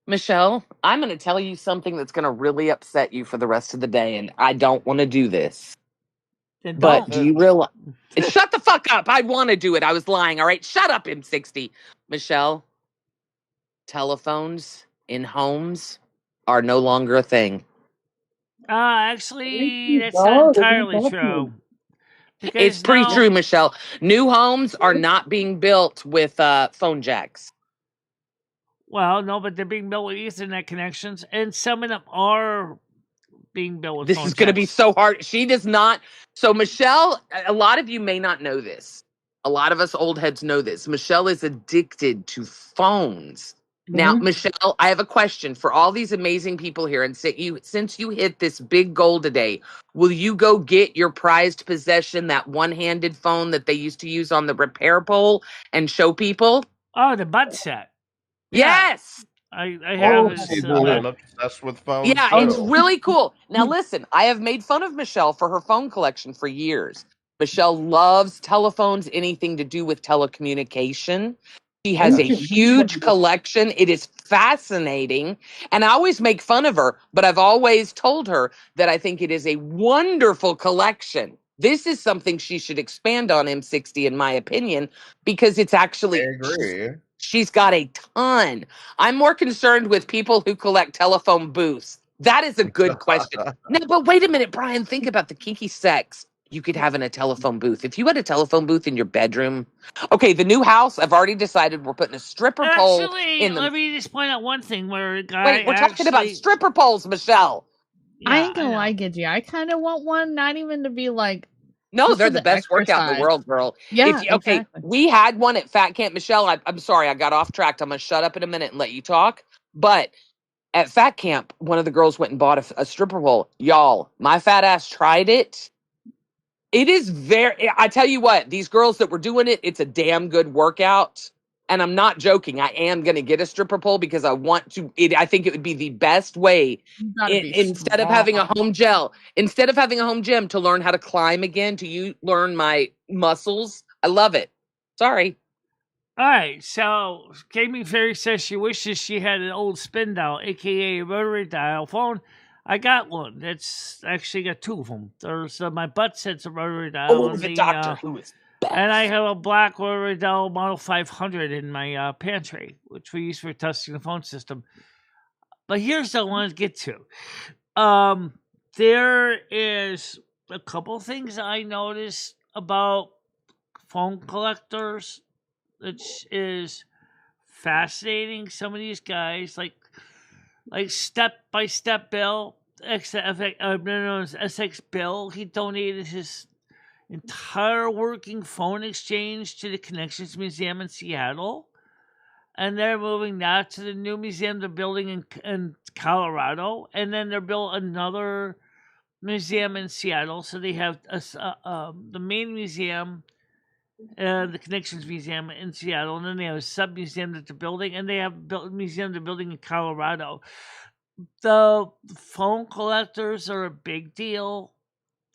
Michelle, I'm going to tell you something that's going to really upset you for the rest of the day, and I don't want to do this.
Then
but do you realize? Shut the fuck up! I want to do it. I was lying. All right, shut up, M60. Michelle, telephones in homes are no longer a thing.
Actually, that's not entirely true.
It's pretty true, Michelle. New homes are not being built with phone jacks.
Well, no, but they're being built with Ethernet connections, and some of them are being built with phone jacks.
This is going to be so hard. She does not. So, Michelle, a lot of you may not know this. A lot of us old heads know this. Michelle is addicted to phones. Now, Michelle, I have a question for all these amazing people here. And since you hit this big goal today, will you go get your prized possession, that one-handed phone that they used to use on the repair pole, and show people?
Oh, the bud set.
Yes.
I have this.
I'm obsessed with phones.
Yeah, it's really cool. Now, listen, I have made fun of Michelle for her phone collection for years. Michelle loves telephones, anything to do with telecommunication. She has a huge collection. It is fascinating. And I always make fun of her, but I've always told her that I think it is a wonderful collection. This is something she should expand on, M60, in my opinion, because it's actually...
I agree.
She's got a ton. I'm more concerned with people who collect telephone booths. That is a good question. No, but wait a minute, Brian. Think about the kinky sex you could have in a telephone booth. If you had a telephone booth in your bedroom. Okay, the new house, I've already decided we're putting a stripper pole in the...
Let me just point out one thing where a guy...
Wait, we're talking about stripper poles, Michelle.
Yeah, I ain't gonna lie, Gidgy. I kind of want one, not even to be like...
No, they're the best workout in the world, girl.
Yeah,
okay,
exactly.
We had one at Fat Camp. Michelle, I'm sorry, I got off track. I'm going to shut up in a minute and let you talk. But at Fat Camp, one of the girls went and bought a stripper pole. Y'all, my fat ass tried it. It is I tell you what, these girls that were doing it, it's a damn good workout. And I'm not joking. I am going to get a stripper pole because I want to. I think it would be the best way instead of having a home gym to learn how to climb again, to learn my muscles. I love it. Sorry.
All right. So, Gaming Fairy says she wishes she had an old spin dial, aka a rotary dial phone. I got one. That's actually got two of them. There's my butt set's a rotary dial.
Oh, the Doctor Who is. best.
And I have a black Riddell Model 500 in my pantry, which we use for testing the phone system. But here's what I want to get to. There is a couple things I noticed about phone collectors, which is fascinating. Some of these guys, like Step by Step Bill, SX Bill, he donated his entire working phone exchange to the Connections Museum in Seattle, and they're moving that to the new museum they're building in Colorado, and then they're building another museum in Seattle. So they have the main museum, the Connections Museum in Seattle, and then they have a sub museum that they're building, and they have a museum they're building in Colorado. The phone collectors are a big deal.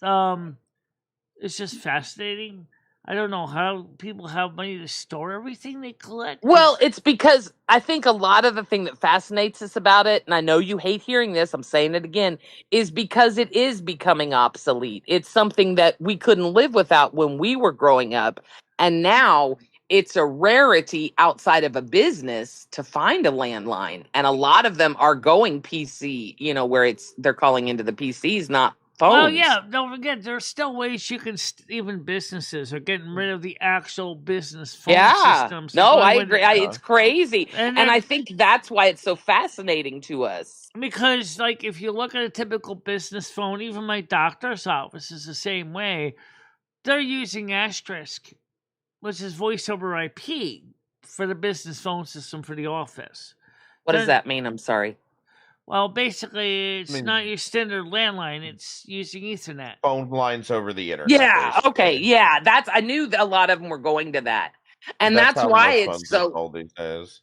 It's just fascinating. I don't know how people have money to store everything they collect.
Well, it's because I think a lot of the thing that fascinates us about it, and I know you hate hearing this, I'm saying it again, is because it is becoming obsolete. It's something that we couldn't live without when we were growing up. And now it's a rarity outside of a business to find a landline. And a lot of them are going PC, where they're calling into the PCs, not phones.
Well, yeah, don't forget, there's still ways you can, even businesses are getting rid of the actual business phone systems.
No, I agree. It's crazy.
And
I think that's why it's so fascinating to us.
Because, if you look at a typical business phone, even my doctor's office is the same way. They're using Asterisk, which is voice over IP, for the business phone system for the office.
What does that mean? I'm sorry.
Well, basically, it's not your standard landline. It's using Ethernet.
Phone lines over the internet.
Yeah,
basically.
okay, yeah. I knew a lot of them were going to that. And that's why it's so...
these days.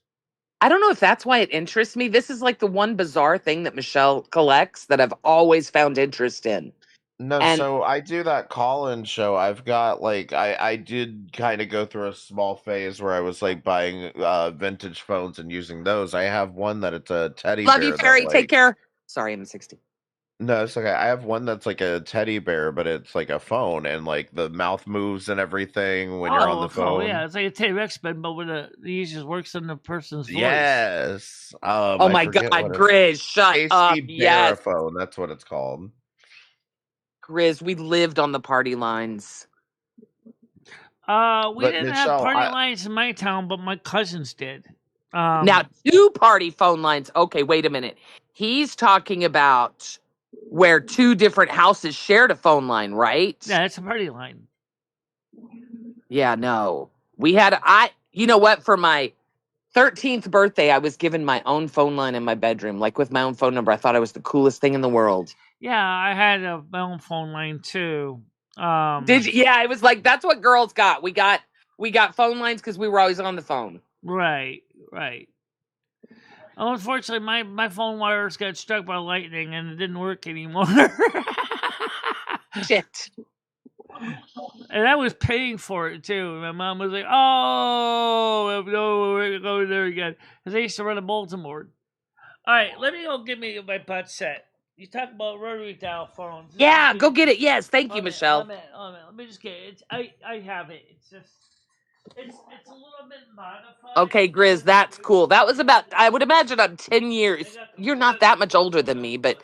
I don't know if that's why it interests me. This is like the one bizarre thing that Michele collects that I've always found interest in.
No, so I do that call-in show. I've got I did kind of go through a small phase where I was buying vintage phones and using those. I have one that it's a teddy bear.
Love you, Perry. Take care. Sorry, I'm 60.
No, it's okay. I have one that's like a teddy bear, but it's like a phone, and the mouth moves and everything when you're on the phone.
Oh, yeah, it's like a Teddy Rex bed, but it usually works in the person's voice.
Yes.
Oh my God, Grizz, shut up.
Yes. Phone, that's what it's called.
Grizz, we lived on the party lines.
We didn't have party lines in my town, but my cousins did.
Now, 2 party phone lines. Okay, wait a minute. He's talking about where 2 different houses shared a phone line, right?
Yeah, it's a party line.
Yeah, no. We had, you know what, for my 13th birthday, I was given my own phone line in my bedroom, with my own phone number. I thought I was the coolest thing in the world.
Yeah, I had my own phone line too.
Did you? Yeah, it was that's what girls got. We got phone lines because we were always on the phone.
Right. Oh, unfortunately, my phone wires got struck by lightning and it didn't work anymore.
Shit.
And I was paying for it too. My mom was like, "Oh, no, we're going there again." Because I used to run a bulletin board. All right, let me go get me my butt set. You talk about rotary dial phones.
Yeah, go get it. Yes, thank you, Michele.
Let me just get it. I have it. It's just it's a little bit modified.
Okay, Grizz, that's cool. That was about, I would imagine, 10 years. You're not that much older than me, but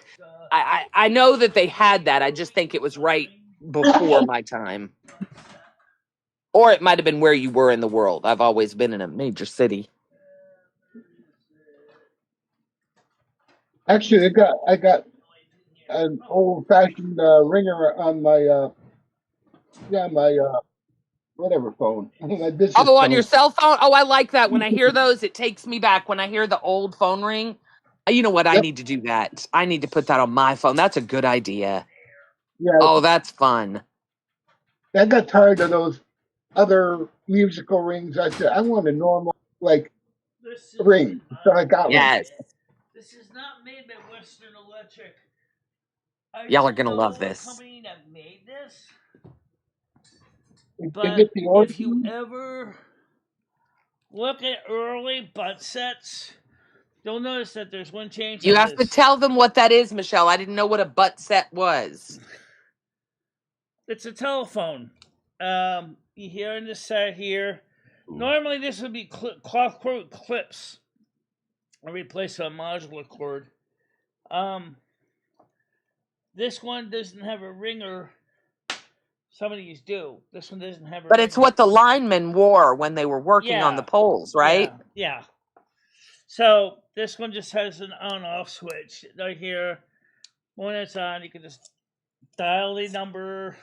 I know that they had that. I just think it was right before my time. Or it might have been where you were in the world. I've always been in a major city.
Actually, I got an old-fashioned ringer on my whatever phone. My business
on
phone.
Your cell phone? Oh, I like that. When I hear those, it takes me back. When I hear the old phone ring, you know what? I need to do that. I need to put that on my phone. That's a good idea.
Yeah.
Oh, that's fun.
I got tired of those other musical rings. I said, I want a normal, ring. So I got one.
This is not made by Western Electric.
Y'all are going to love this.
Company that made this.
But
if you ever look at early butt sets, you'll notice that there's one change.
You have to tell them what that is, Michele. I didn't know what a butt set was.
It's a telephone. here on this side here. Normally, this would be cloth cord clips. I replace a modular cord. This one doesn't have a ringer. Some of these do. This one doesn't have a
But
ringer.
it's what the linemen wore when they were working on the poles, right?
Yeah. So this one just has an on-off switch right here. When it's on, you can just dial the number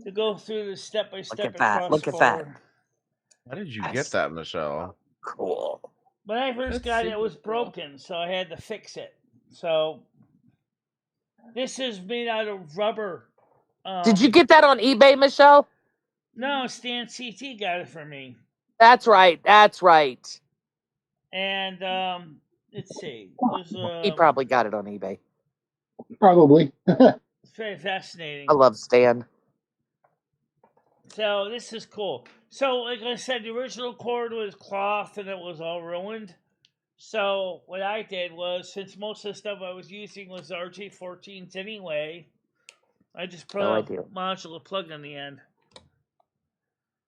to go through the step-by-step across
Look at that.
How did you get that, Michelle?
Cool.
When I first got it, it was broken, so I had to fix it. So this is made out of rubber.
Did you get that on eBay, Michelle?
No, Stan CT got it for me.
That's right.
And let's see.
He probably got it on eBay.
Probably.
It's very fascinating.
I love Stan.
So this is cool. So like I said, the original cord was cloth and it was all ruined. So what I did was, since most of the stuff I was using was RJ14s anyway, I just put a modular plug on the end.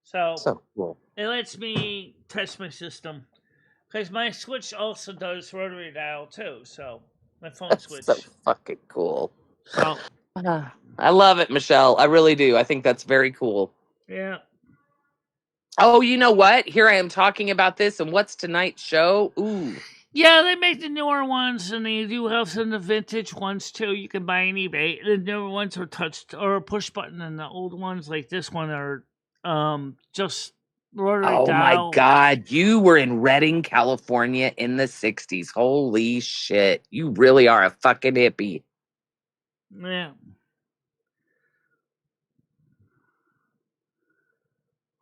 So
cool.
It lets me test my system. Because my switch also does rotary dial too, so my phone switch.
So fucking cool.
So
I love it, Michelle. I really do. I think that's very cool.
Yeah.
Oh, you know what? Here I am talking about this, and what's tonight's show? Ooh.
Yeah, they make the newer ones, and they do have some of the vintage ones too. You can buy on eBay. The newer ones are touched or push button, and the old ones like this one are just rotary dial.
Oh my God! You were in Redding, California, in the '60s. Holy shit! You really are a fucking hippie.
Yeah.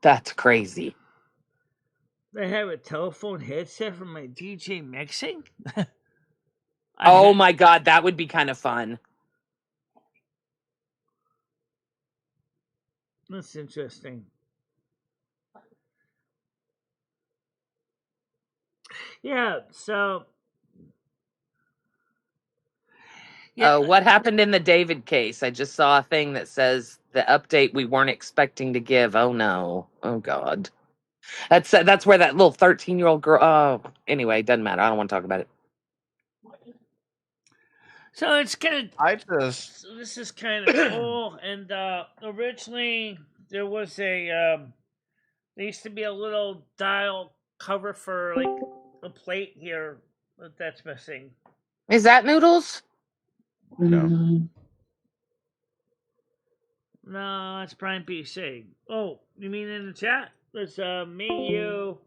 That's crazy.
They have a telephone headset for my DJ mixing?
Oh my God, that would be kind of fun.
That's interesting. Yeah, so...
Yeah. What happened in the David case? I just saw a thing that says the update we weren't expecting to give. Oh no. Oh God. That's where that little 13-year-old girl. Oh, anyway, doesn't matter. I don't want to talk about it.
So it's kind of.
So
this is kind of cool. And originally there was there used to be a little dial cover for like a plate here that's missing.
Is that Noodles?
No.
No, that's Prime PC. Oh, you mean in the chat? It's me, you.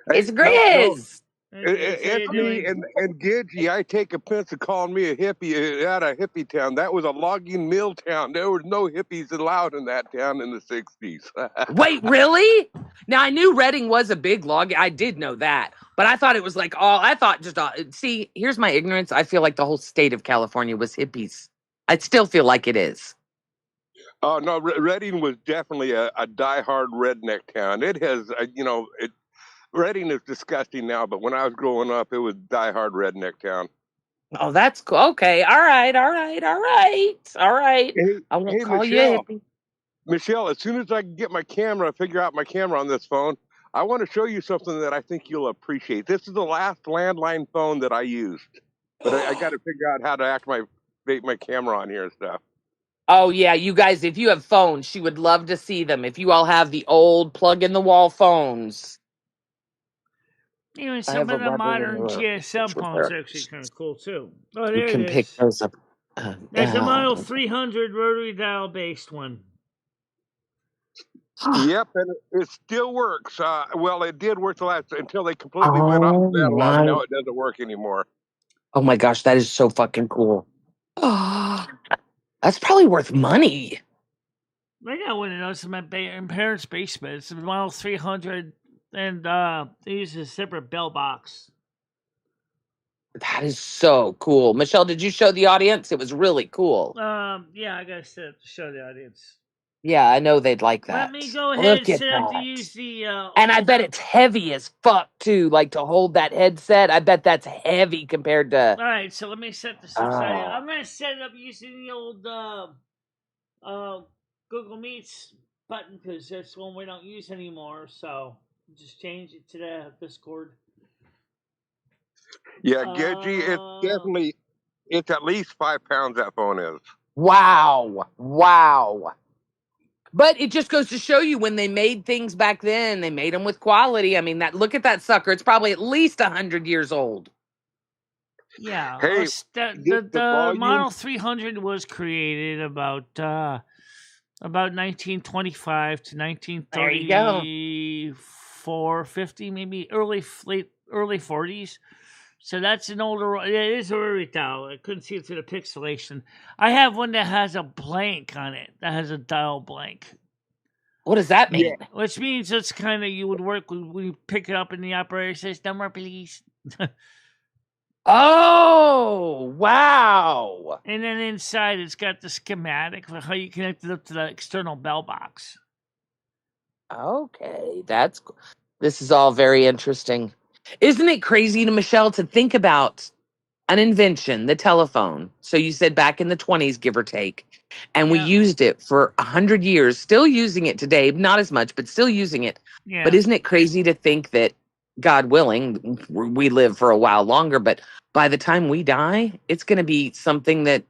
It's Grizz.
It's me and Gidgy. I take offense to calling me a hippie out of hippie town. That was a logging mill town. There was no hippies allowed in that town in the 60s.
Wait, really? Now, I knew Redding was a big log. I did know that. But I thought it was like see, here's my ignorance. I feel like the whole state of California was hippies. I still feel like it is.
Oh, no, Redding was definitely a diehard redneck town. It has, Redding is disgusting now, but when I was growing up, it was diehard redneck town.
Oh, that's cool. Okay. All right.
Hey,
I won't call
Michelle,
you a hippie.
Michelle, as soon as I can get my camera, figure out my camera on this phone, I want to show you something that I think you'll appreciate. This is the last landline phone that I used, but I got to figure out how to activate my camera on here and stuff.
Oh, yeah. You guys, if you have phones, she would love to see them. If you all have the old plug-in-the-wall phones.
Even some of the modern GSM phones are actually kind of cool, too. Oh, there
you can
it
pick
is.
those up.
That's a Model 300 rotary dial-based one.
Yep, and it still works. Well, it did work until they completely went off the catalog. Now it doesn't work anymore.
Oh my gosh, that is so fucking cool. That's probably worth money.
I got one of those in my parents' basement. It's a Model 300, and they use a separate bell box.
That is so cool. Michelle, did you show the audience? It was really cool.
Yeah, I gotta show the audience.
Yeah, I know they'd like that.
Let me go ahead and set up to use the...
and I bet it's heavy as fuck, too. Like, to hold that headset, I bet that's heavy compared to...
All right, so let me set this up. I'm going to set it up using the old Google Meets button because that's one we don't use anymore. So just change it to the Discord.
Yeah, Gigi, it's at least 5 pounds that phone is.
Wow. But it just goes to show you when they made things back then, they made them with quality. I mean, look at that sucker. It's probably at least 100 years old.
Yeah,
Hey,
the Model 300 was created about 1925 to 1934, 50, maybe early 40s. So that's an older. It is a retail. I couldn't see it through the pixelation. I have one that has a blank on it. That has a dial blank.
What does that mean?
Yeah. Which means it's kind of you would work when you pick it up and the operator says number please.
Oh, wow.
And then inside it's got the schematic for how you connect it up to the external bell box.
Okay, this is all very interesting. Isn't it crazy to Michele to think about an invention, the telephone? So you said back in the 20s, give or take, and we used it for 100 years, still using it today, not as much, but still using it.
Yeah.
But isn't it crazy to think that, God willing, we live for a while longer, but by the time we die, it's going to be something that,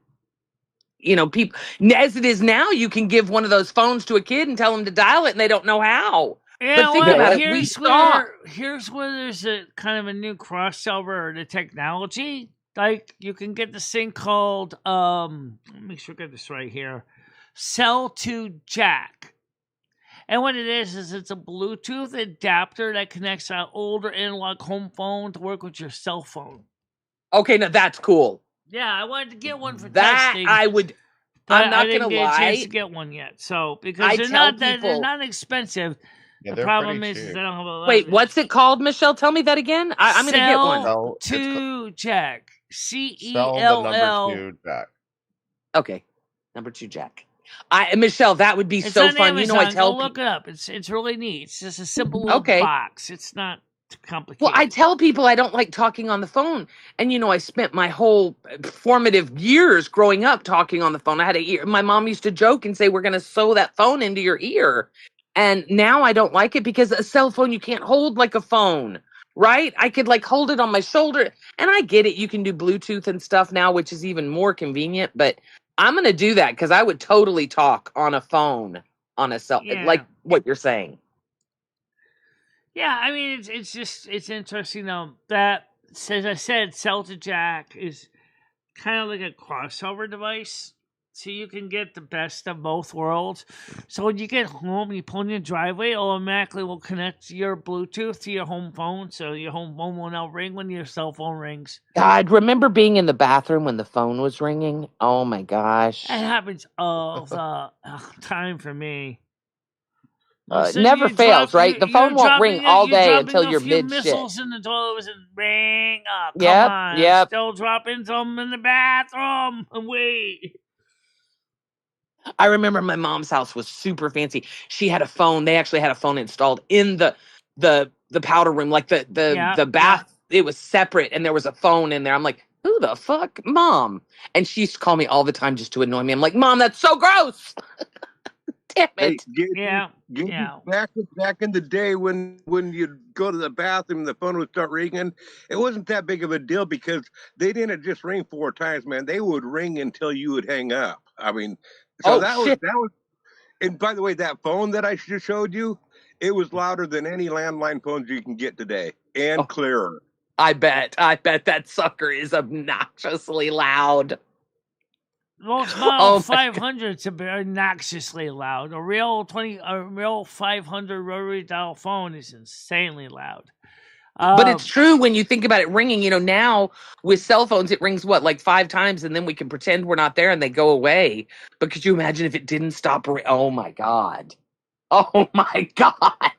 people, as it is now, you can give one of those phones to a kid and tell them to dial it and they don't know how.
Yeah,
but think about it.
Here's where there's a kind of a new crossover to technology. Like you can get this thing called let me make sure I get this right here. Cell to jack. And what it is it's a Bluetooth adapter that connects an older analog home phone to work with your cell phone.
Okay, now that's cool.
Yeah, I wanted to get one for
that
testing.
I'm not going to lie.
I didn't get a chance to get one yet. So because they're not expensive.
Yeah,
the problem is I don't have a leverage.
Wait, what's it called, Michele? Tell me that again. I'm going to get one.
Cell to jack. CELL.
Number 2 jack.
Okay, number 2 jack. Michele, that would be
it's
so
on
fun.
Amazon.
You know, I tell
Go look it up. It's really neat. It's just a simple little box. It's not too complicated.
Well, I tell people I don't like talking on the phone, and I spent my whole formative years growing up talking on the phone. I had a ear. My mom used to joke and say, "We're going to sew that phone into your ear," and now I don't like it because a cell phone you can't hold like a phone. Right? I could hold it on my shoulder, and I get it. You can do Bluetooth and stuff now, which is even more convenient, but I'm going to do that because I would totally talk on a phone, on a cell, like what you're saying.
Yeah, I mean, it's interesting though that, as I said, cell to jack is kind of like a crossover device. So you can get the best of both worlds. So when you get home, you pull in your driveway, it automatically will connect your Bluetooth to your home phone. So your home phone will now ring when your cell phone rings.
God, remember being in the bathroom when the phone was ringing? Oh my gosh.
It happens all the time for me.
Never fails, right? The phone won't ring all day until you're mid-shit.
Missiles in the toilet and ring. Oh, come on.
Yep.
Still dropping some in the bathroom. Wait.
I remember my mom's house was super fancy. She had a phone. They actually had a phone installed in the powder room, like the bath. It was separate, and there was a phone in there. I'm like, who the fuck, Mom? And she used to call me all the time just to annoy me. I'm like, Mom, that's so gross. Damn it.
Back in the day when you'd go to the bathroom and the phone would start ringing, it wasn't that big of a deal because they didn't just ring 4 times, man. They would ring until you would hang up. I mean, so that was. And by the way, that phone that I just showed you, it was louder than any landline phones you can get today, and clearer.
I bet that sucker is obnoxiously loud.
Most Model 500s are obnoxiously loud. A real 500 rotary dial phone is insanely loud.
But it's true when you think about it ringing. Now with cell phones, it rings like 5 times, and then we can pretend we're not there and they go away. But could you imagine if it didn't stop ringing? Oh my God. Oh my God.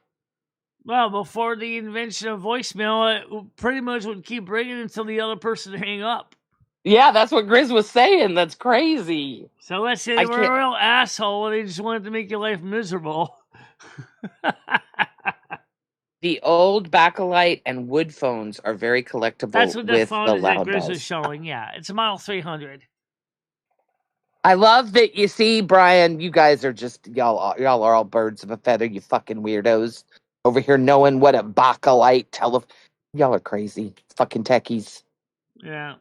Well, before the invention of voicemail, it pretty much would keep ringing until the other person hang up.
Yeah, that's what Grizz was saying. That's crazy.
So let's say they were a real asshole and they just wanted to make your life miserable.
The old bakelite and wood phones are very collectible.
That's what the phone is that
loud
Grizz
bells.
was showing. Yeah, it's a Model 300.
I love that you see, Brian, you guys are just, y'all are all birds of a feather, you fucking weirdos. Over here knowing what a bakelite y'all are crazy. Fucking techies.
Yeah.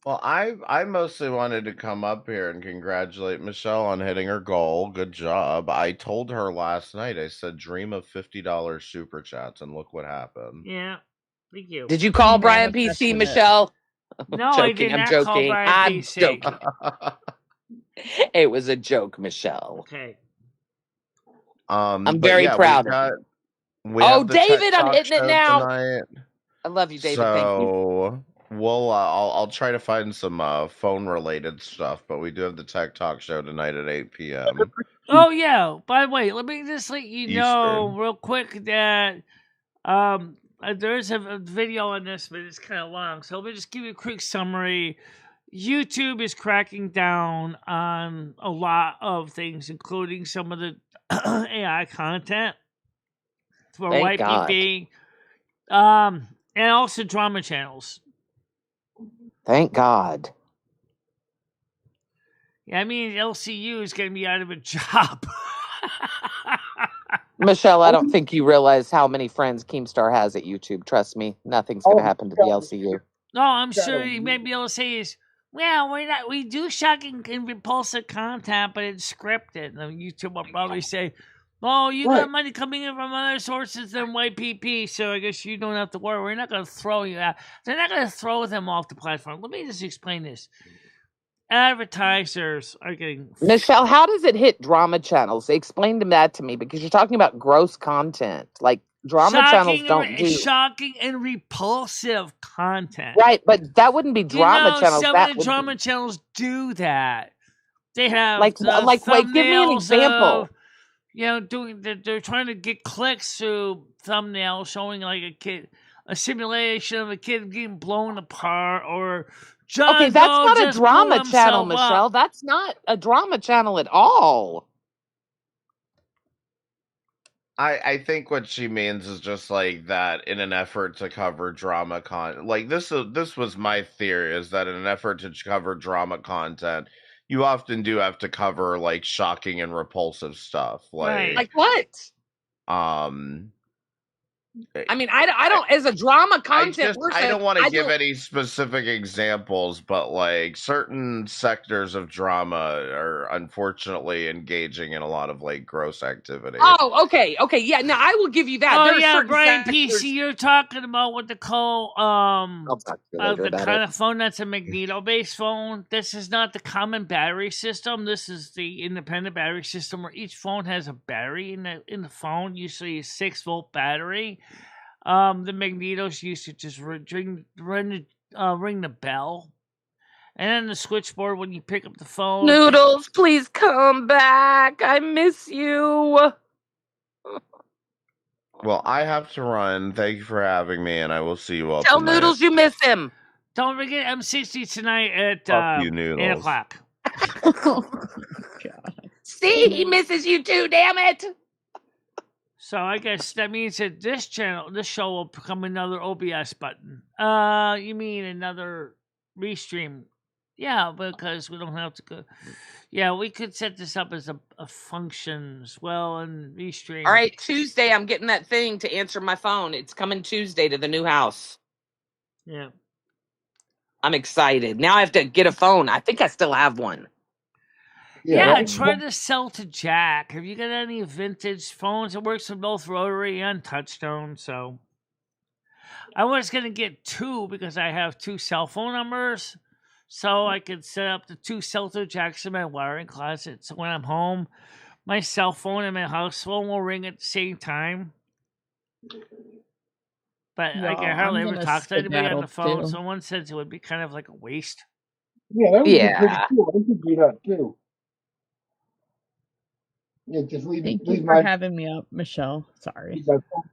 Well, I mostly wanted to come up here and congratulate Michelle on hitting her goal. Good job. I told her last night, I said, dream of $50 super chats, and look what happened.
Yeah. Thank you.
Did you call
He
Brian PC,
manifested it.
Michelle?
No, I did
I'm
not call
joking.
Brian
I'm
PC.
joking. It was a joke, Michelle.
Okay.
I'm very proud of you.
We have the Tech
David, I'm
Talk
hitting it
show
now.
tonight.
I love you, David. Thank you.
So we'll I'll try to find some phone related stuff, but we do have the Tech Talk show tonight at 8 p.m.
Oh yeah. By the way, let me just let you know
Eastern.
real quick that there's a video on this, but it's kind of long. So let me just give you a quick summary. YouTube is cracking down on a lot of things, including some of the AI content for
Thank God.
YPP, and also drama channels.
Thank God.
Yeah, I mean LCU is going to be out of a job.
Michelle, I don't think you realize how many friends Keemstar has at YouTube. Trust me, nothing's going to happen to the LCU.
No, I'm sure you may be able to say is, well, we do shocking and repulsive content, but it's scripted. And YouTube will probably say, oh, you got money coming in from other sources than YPP, so I guess you don't have to worry. We're not going to throw you out. They're not going to throw them off the platform. Let me just explain this. Advertisers are getting...
Michelle, how does it hit drama channels? Explain that to me, because you're talking about gross content. Like, drama channels don't do...
Shocking and repulsive content.
Right, but that wouldn't be drama channels.
Some of the drama channels do that. They have wait, give me an example. They're trying to get clicks through thumbnails showing like a simulation of a kid getting blown apart, or
okay, that's not a drama channel, Michelle. That's not a drama channel at all.
I think what she means is just like that in an effort to cover drama content. Like this was my theory, is that in an effort to cover drama content, you often do have to cover like shocking and repulsive stuff.
Like what? I mean, I don't as a drama content person.
I don't want to give any specific examples, but like certain sectors of drama are unfortunately engaging in a lot of like gross activity.
Oh, okay, yeah. Now I will give you that.
Oh yeah, Brian PC, you're talking about what they call the kind of phone that's a magneto-based phone. This is not the common battery system. This is the independent battery system where each phone has a battery in the phone, usually a 6-volt battery. The magnetos used to just ring the bell, and then the switchboard when you pick up the phone.
Noodles, please come back. I miss you.
Well, I have to run. Thank you for having me, and I will see you all
Tell
tonight.
Noodles you miss him.
Don't forget M60 tonight at 8 o'clock.
Oh, God.
See, he misses you too, damn it.
So I guess that means that this show will become another OBS button. You mean another restream? Yeah, because we don't have to go. Yeah, we could set this up as a function as well and restream.
All right, Tuesday I'm getting that thing to answer my phone. It's coming Tuesday to the new house.
Yeah.
I'm excited. Now I have to get a phone. I think I still have one.
Yeah, try to sell to Jack. Have you got any vintage phones? It works with both rotary and touchstone, so... I was going to get 2 because I have 2 cell phone numbers, so I could set up the 2 cell to jacks in my wiring closet, so when I'm home, my cell phone and my house phone will ring at the same time. But I can hardly ever talk to anybody on the phone. Someone says it would be kind of like a waste.
Yeah, that would be pretty cool. I could do that too. Yeah, just
Thank you for having me up, Michelle. Sorry.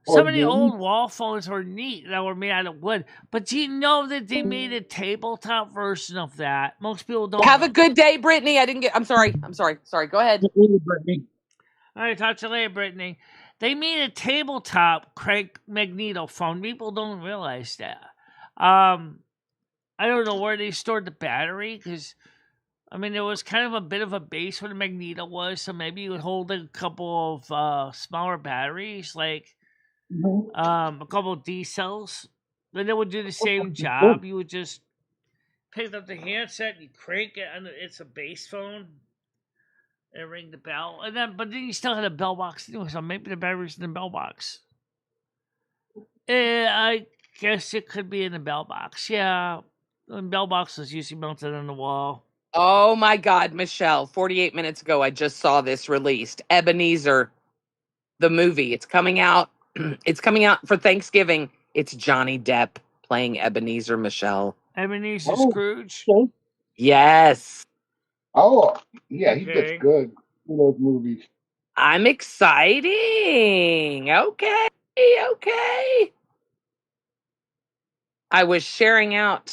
Some of the old wall phones were neat that were made out of wood. But do you know that they made a tabletop version of that? Most people don't.
Have a good day, Brittany. I'm sorry. Sorry. Go ahead.
Brittany.
All right, talk to you later, Brittany. They made a tabletop crank magneto phone. People don't realize that. I don't know where they stored the battery because I mean, there was kind of a bit of a base where the magneto was, so maybe you would hold a couple of smaller batteries, like a couple of D cells. Then it would do the same job. You would just pick up the handset, you crank it, and it's a base phone, and ring the bell, and then you still had a bell box anyway. So maybe the battery's in the bell box. I guess it could be in the bell box. Yeah, the bell box is usually mounted on the wall.
Oh my God, Michelle! 48 minutes ago, I just saw this released. Ebenezer, the movie. It's coming out. It's coming out for Thanksgiving. It's Johnny Depp playing Ebenezer, Michelle.
Ebenezer Scrooge.
Okay.
Yes.
Oh, yeah, he
Okay.
gets good in those movies.
I'm exciting. Okay. I was sharing out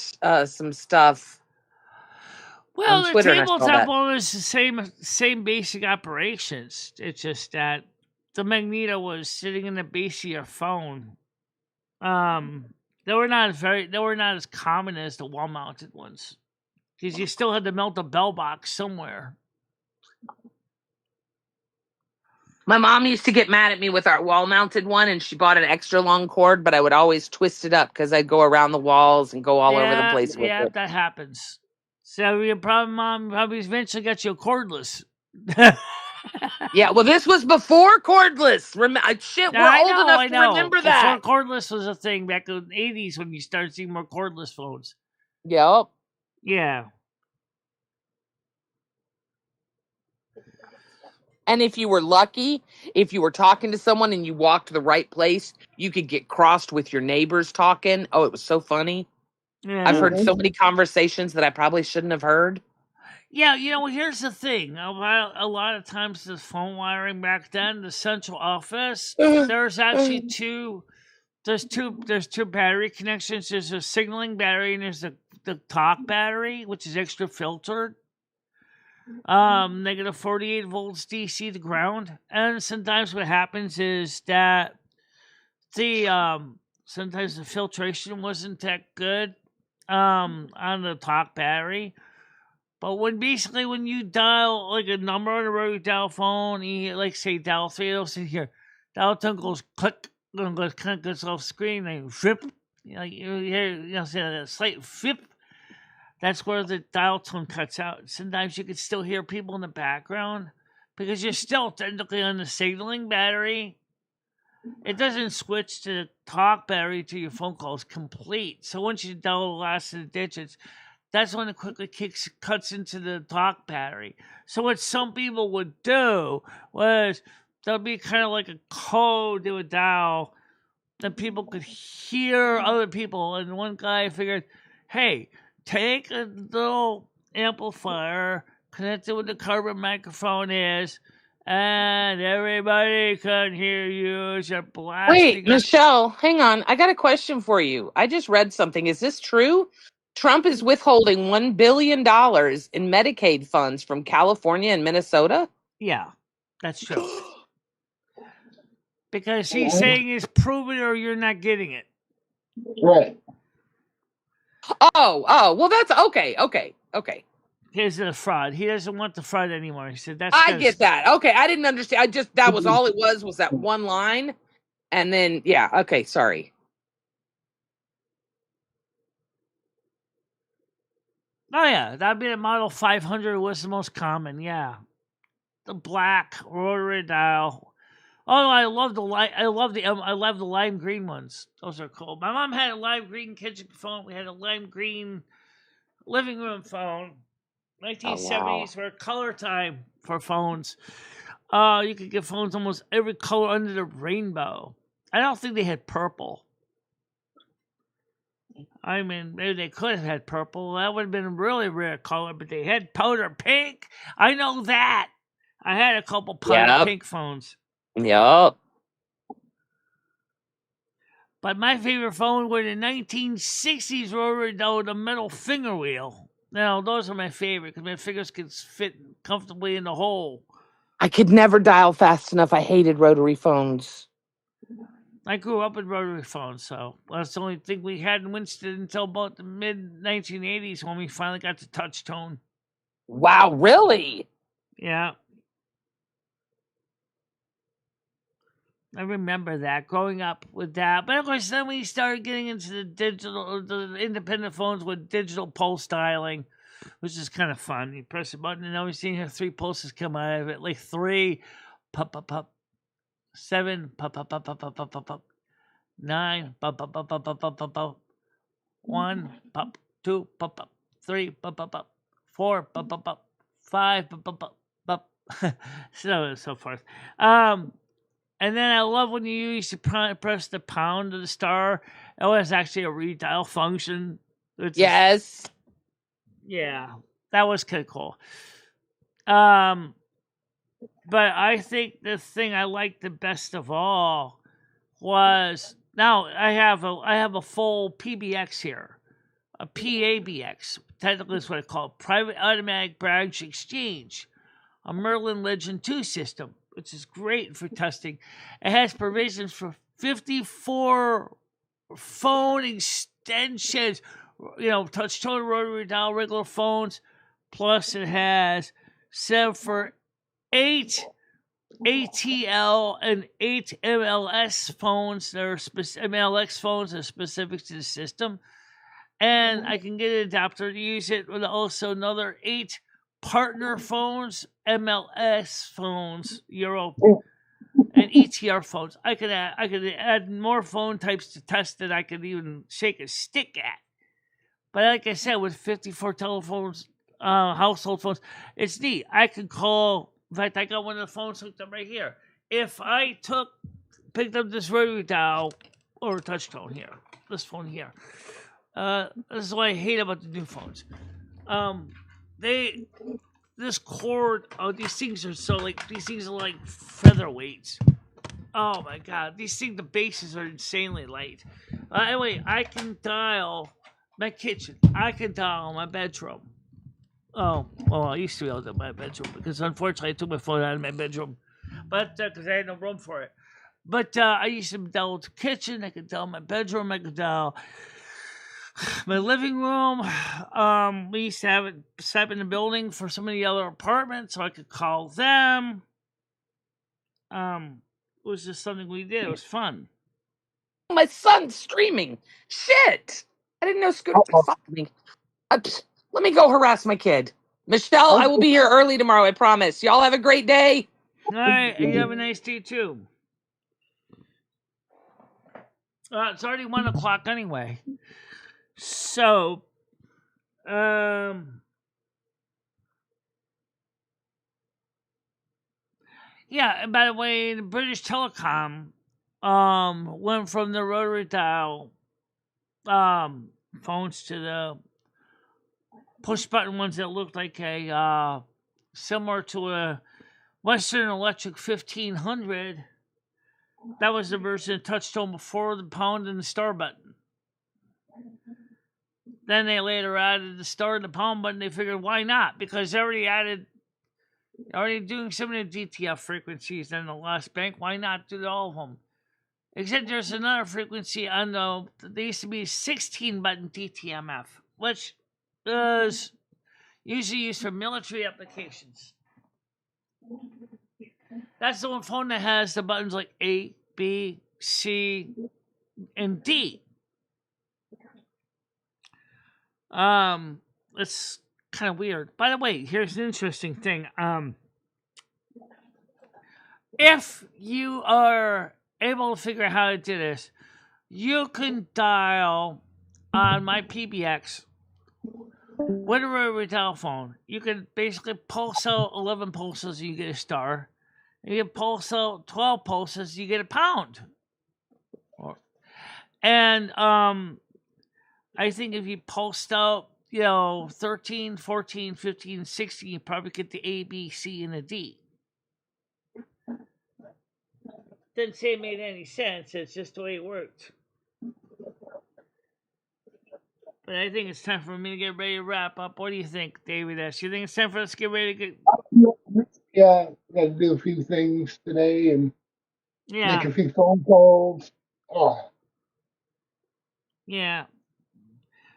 some stuff
Well,
on
the
Twitter, and I saw
tabletop
that.
one is the same basic operations. It's just that the magneto was sitting in the base of your phone. They were not as common as the wall mounted ones, because you still had to mount a bell box somewhere.
My mom used to get mad at me with our wall-mounted one, and she bought an extra long cord, but I would always twist it up because I'd go around the walls and go all over the place with it.
That happens. So your problem, Mom, probably eventually got you a cordless.
Yeah, well, this was before cordless. Shit, we're old enough to remember that.
Before cordless was a thing back in the 80s when you started seeing more cordless phones.
Yep.
Yeah.
And if you were lucky, if you were talking to someone and you walked the right place, you could get crossed with your neighbors talking. Oh, it was so funny.
Yeah.
I've heard so many conversations that I probably shouldn't have heard.
Yeah, here's the thing. A lot of times the phone wiring back then, the central office, there's actually two battery connections. There's a signaling battery and there's the talk battery, which is extra filtered. Negative 48 volts DC to ground. And sometimes what happens is that sometimes the filtration wasn't that good on the talk battery. But when you dial like a number on a rotary dial phone, you like say dial 3, it'll sit here. Dial tone goes click, and goes off screen, and flip. You hear say a slight flip. That's where the dial tone cuts out. Sometimes you can still hear people in the background because you're still technically on the signaling battery. It doesn't switch to the talk battery to your phone calls complete. So once you dial the last of the digits, that's when it quickly cuts into the talk battery. So what some people would do was there'll be kind of like a code they would dial that people could hear other people. And one guy figured, hey, take a little amplifier, connect it with the carbon microphone and everybody can hear you as you're blasting.
Wait, Michelle, hang on. I got a question for you. I just read something. Is this true? Trump is withholding $1 billion in Medicaid funds from California and Minnesota?
Yeah, that's true. Because he's saying it's proven or you're not getting it.
Right.
Oh, well, that's okay.
Here's the fraud. He doesn't want the fraud anymore. He said that's.
I get that. Okay, I didn't understand. That was all it was that one line, and then yeah. Okay, sorry.
Oh yeah, that'd be the Model 500 was the most common. Yeah, the black rotary dial. Oh, I love the lime green ones. Those are cool. My mom had a lime green kitchen phone. We had a lime green living room phone. 1970s were color time for phones. You could get phones almost every color under the rainbow. I don't think they had purple. I mean, maybe they could have had purple. That would have been a really rare color, but they had powder pink. I know that. I had a couple powder pink phones.
Yup.
But my favorite phone were the 1960s rotary dial with the metal finger wheel. Now, those are my favorite because my fingers could fit comfortably in the hole.
I could never dial fast enough. I hated rotary phones.
I grew up with rotary phones, so that's the only thing we had in Winston until about the mid-1980s when we finally got the touch tone.
Wow, really?
Yeah. I remember that growing up with that. But of course, then we started getting into the independent phones with digital pulse styling, which is kind of fun. You press a button, and now we're seeing here 3 pulses come out of it, like 3, pop, pop, pop, 7, pop, pop, pop, pop, pop, pop, pop, pop, 9, pop, pop, pop, pop, pop, pop, pop, pop, 1, pop, 2, pop, pop, 3, pop, pop, pop, 4, pop, pop, pop, 5, pop, pop, pop, pop, so on and so forth. And then I love when you used to press the pound of the star. It was actually a redial function.
Yes.
Yeah, that was kind of cool. But I think the thing I liked the best of all was now I have a full PBX here, a PABX. Technically, is what I call it, Private Automatic Branch Exchange, a Merlin Legend 2 system, which is great for testing. It has provisions for 54 phone extensions, touch tone, rotary dial, regular phones. Plus, it has 7 for 8 ATL and 8 MLS phones that are MLX phones that are specific to the system. And I can get an adapter to use it with also another 8 partner phones, MLS phones, Euro, and ETR phones. I could add more phone types to test that I could even shake a stick at. But like I said, with 54 telephones, household phones, it's neat. I could call. In fact, I got one of the phones hooked up right here. If I picked up this rotary dial or touch tone here, this phone here. This is what I hate about the new phones. This cord, these things are like featherweights. Oh my god, the bases are insanely light. Anyway, I can dial my kitchen. I can dial my bedroom. Oh, well, I used to be able to my bedroom because unfortunately I took my phone out of my bedroom, but because I had no room for it. But I used to dial the kitchen. I could dial my bedroom. I could dial my living room. We used to have it set up in the building for some of the other apartments, so I could call them. It was just something we did. It was fun.
My son's streaming. Shit! I didn't know Scooter could follow me. Let me go harass my kid. Michelle, I will be here early tomorrow, I promise. Y'all have a great day.
All right, you have a nice day too. It's already 1 o'clock anyway. So, yeah, and by the way, the British Telecom went from the rotary dial phones to the push button ones that looked like a similar to a Western Electric 1500. That was the version of touchtone before the pound and the star button. Then they later added the star and the pound button. They figured, why not? Because they already doing some of the DTF frequencies in the last bank. Why not do all of them? Except there's another frequency on there used to be 16 button DTMF, which is usually used for military applications. That's the one phone that has the buttons like A, B, C, and D. It's kind of weird. By the way, here's an interesting thing. If you are able to figure out how to do this, you can dial on my PBX with a rotary dial phone. You can basically pulse out 11 pulses, you get a star. You can pulse out 12 pulses, you get a pound. And I think if you pulsed out, 13, 14, 15, 16, you probably get the A, B, C, and a D. Didn't say it made any sense. It's just the way it worked. But I think it's time for me to get ready to wrap up. What do you think, David S? You think it's time for us to get ready to get...
Yeah, got to do a few things today and
Yeah.
make a few phone calls.
Yeah.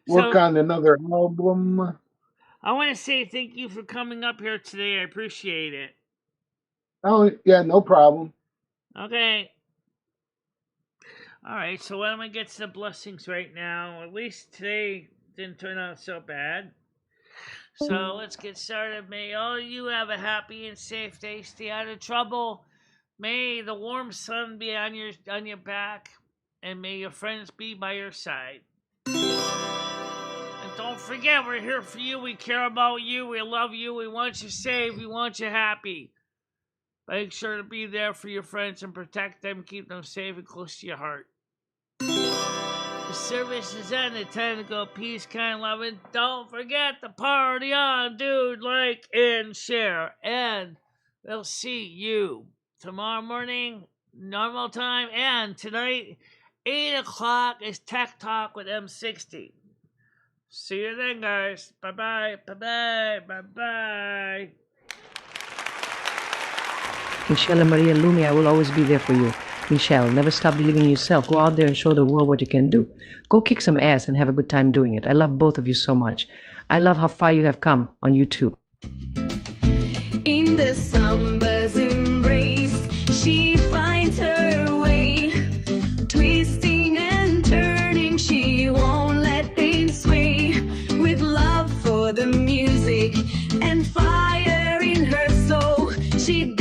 Work on another album.
I want to say thank you for coming up here today. I appreciate it.
Oh, yeah, no problem.
Okay. All right, so why don't we get to the blessings right now? At least today didn't turn out so bad. So let's get started. May all of you have a happy and safe day. Stay out of trouble. May the warm sun be on your back, and may your friends be by your side. And don't forget, we're here for you. We care about you. We love you. We want you safe. We want you happy. Make sure to be there for your friends and protect them. Keep them safe and close to your heart. The service is ended. Time to go. Peace, kind, love, and don't forget to party on, dude. Like and share. And we'll see you tomorrow morning, normal time. And tonight, 8 o'clock is Tech Talk with M60. See you then, guys. Bye-bye. Bye-bye. Bye-bye.
Michele Marie Dalene, I will always be there for you. Michele, never stop believing in yourself. Go out there and show the world what you can do. Go kick some ass and have a good time doing it. I love both of you so much. I love how far you have come on YouTube.
In the summer's embrace, she finds her way. Twisting and turning, she won't let things sway. With love for the music and fire in her soul, she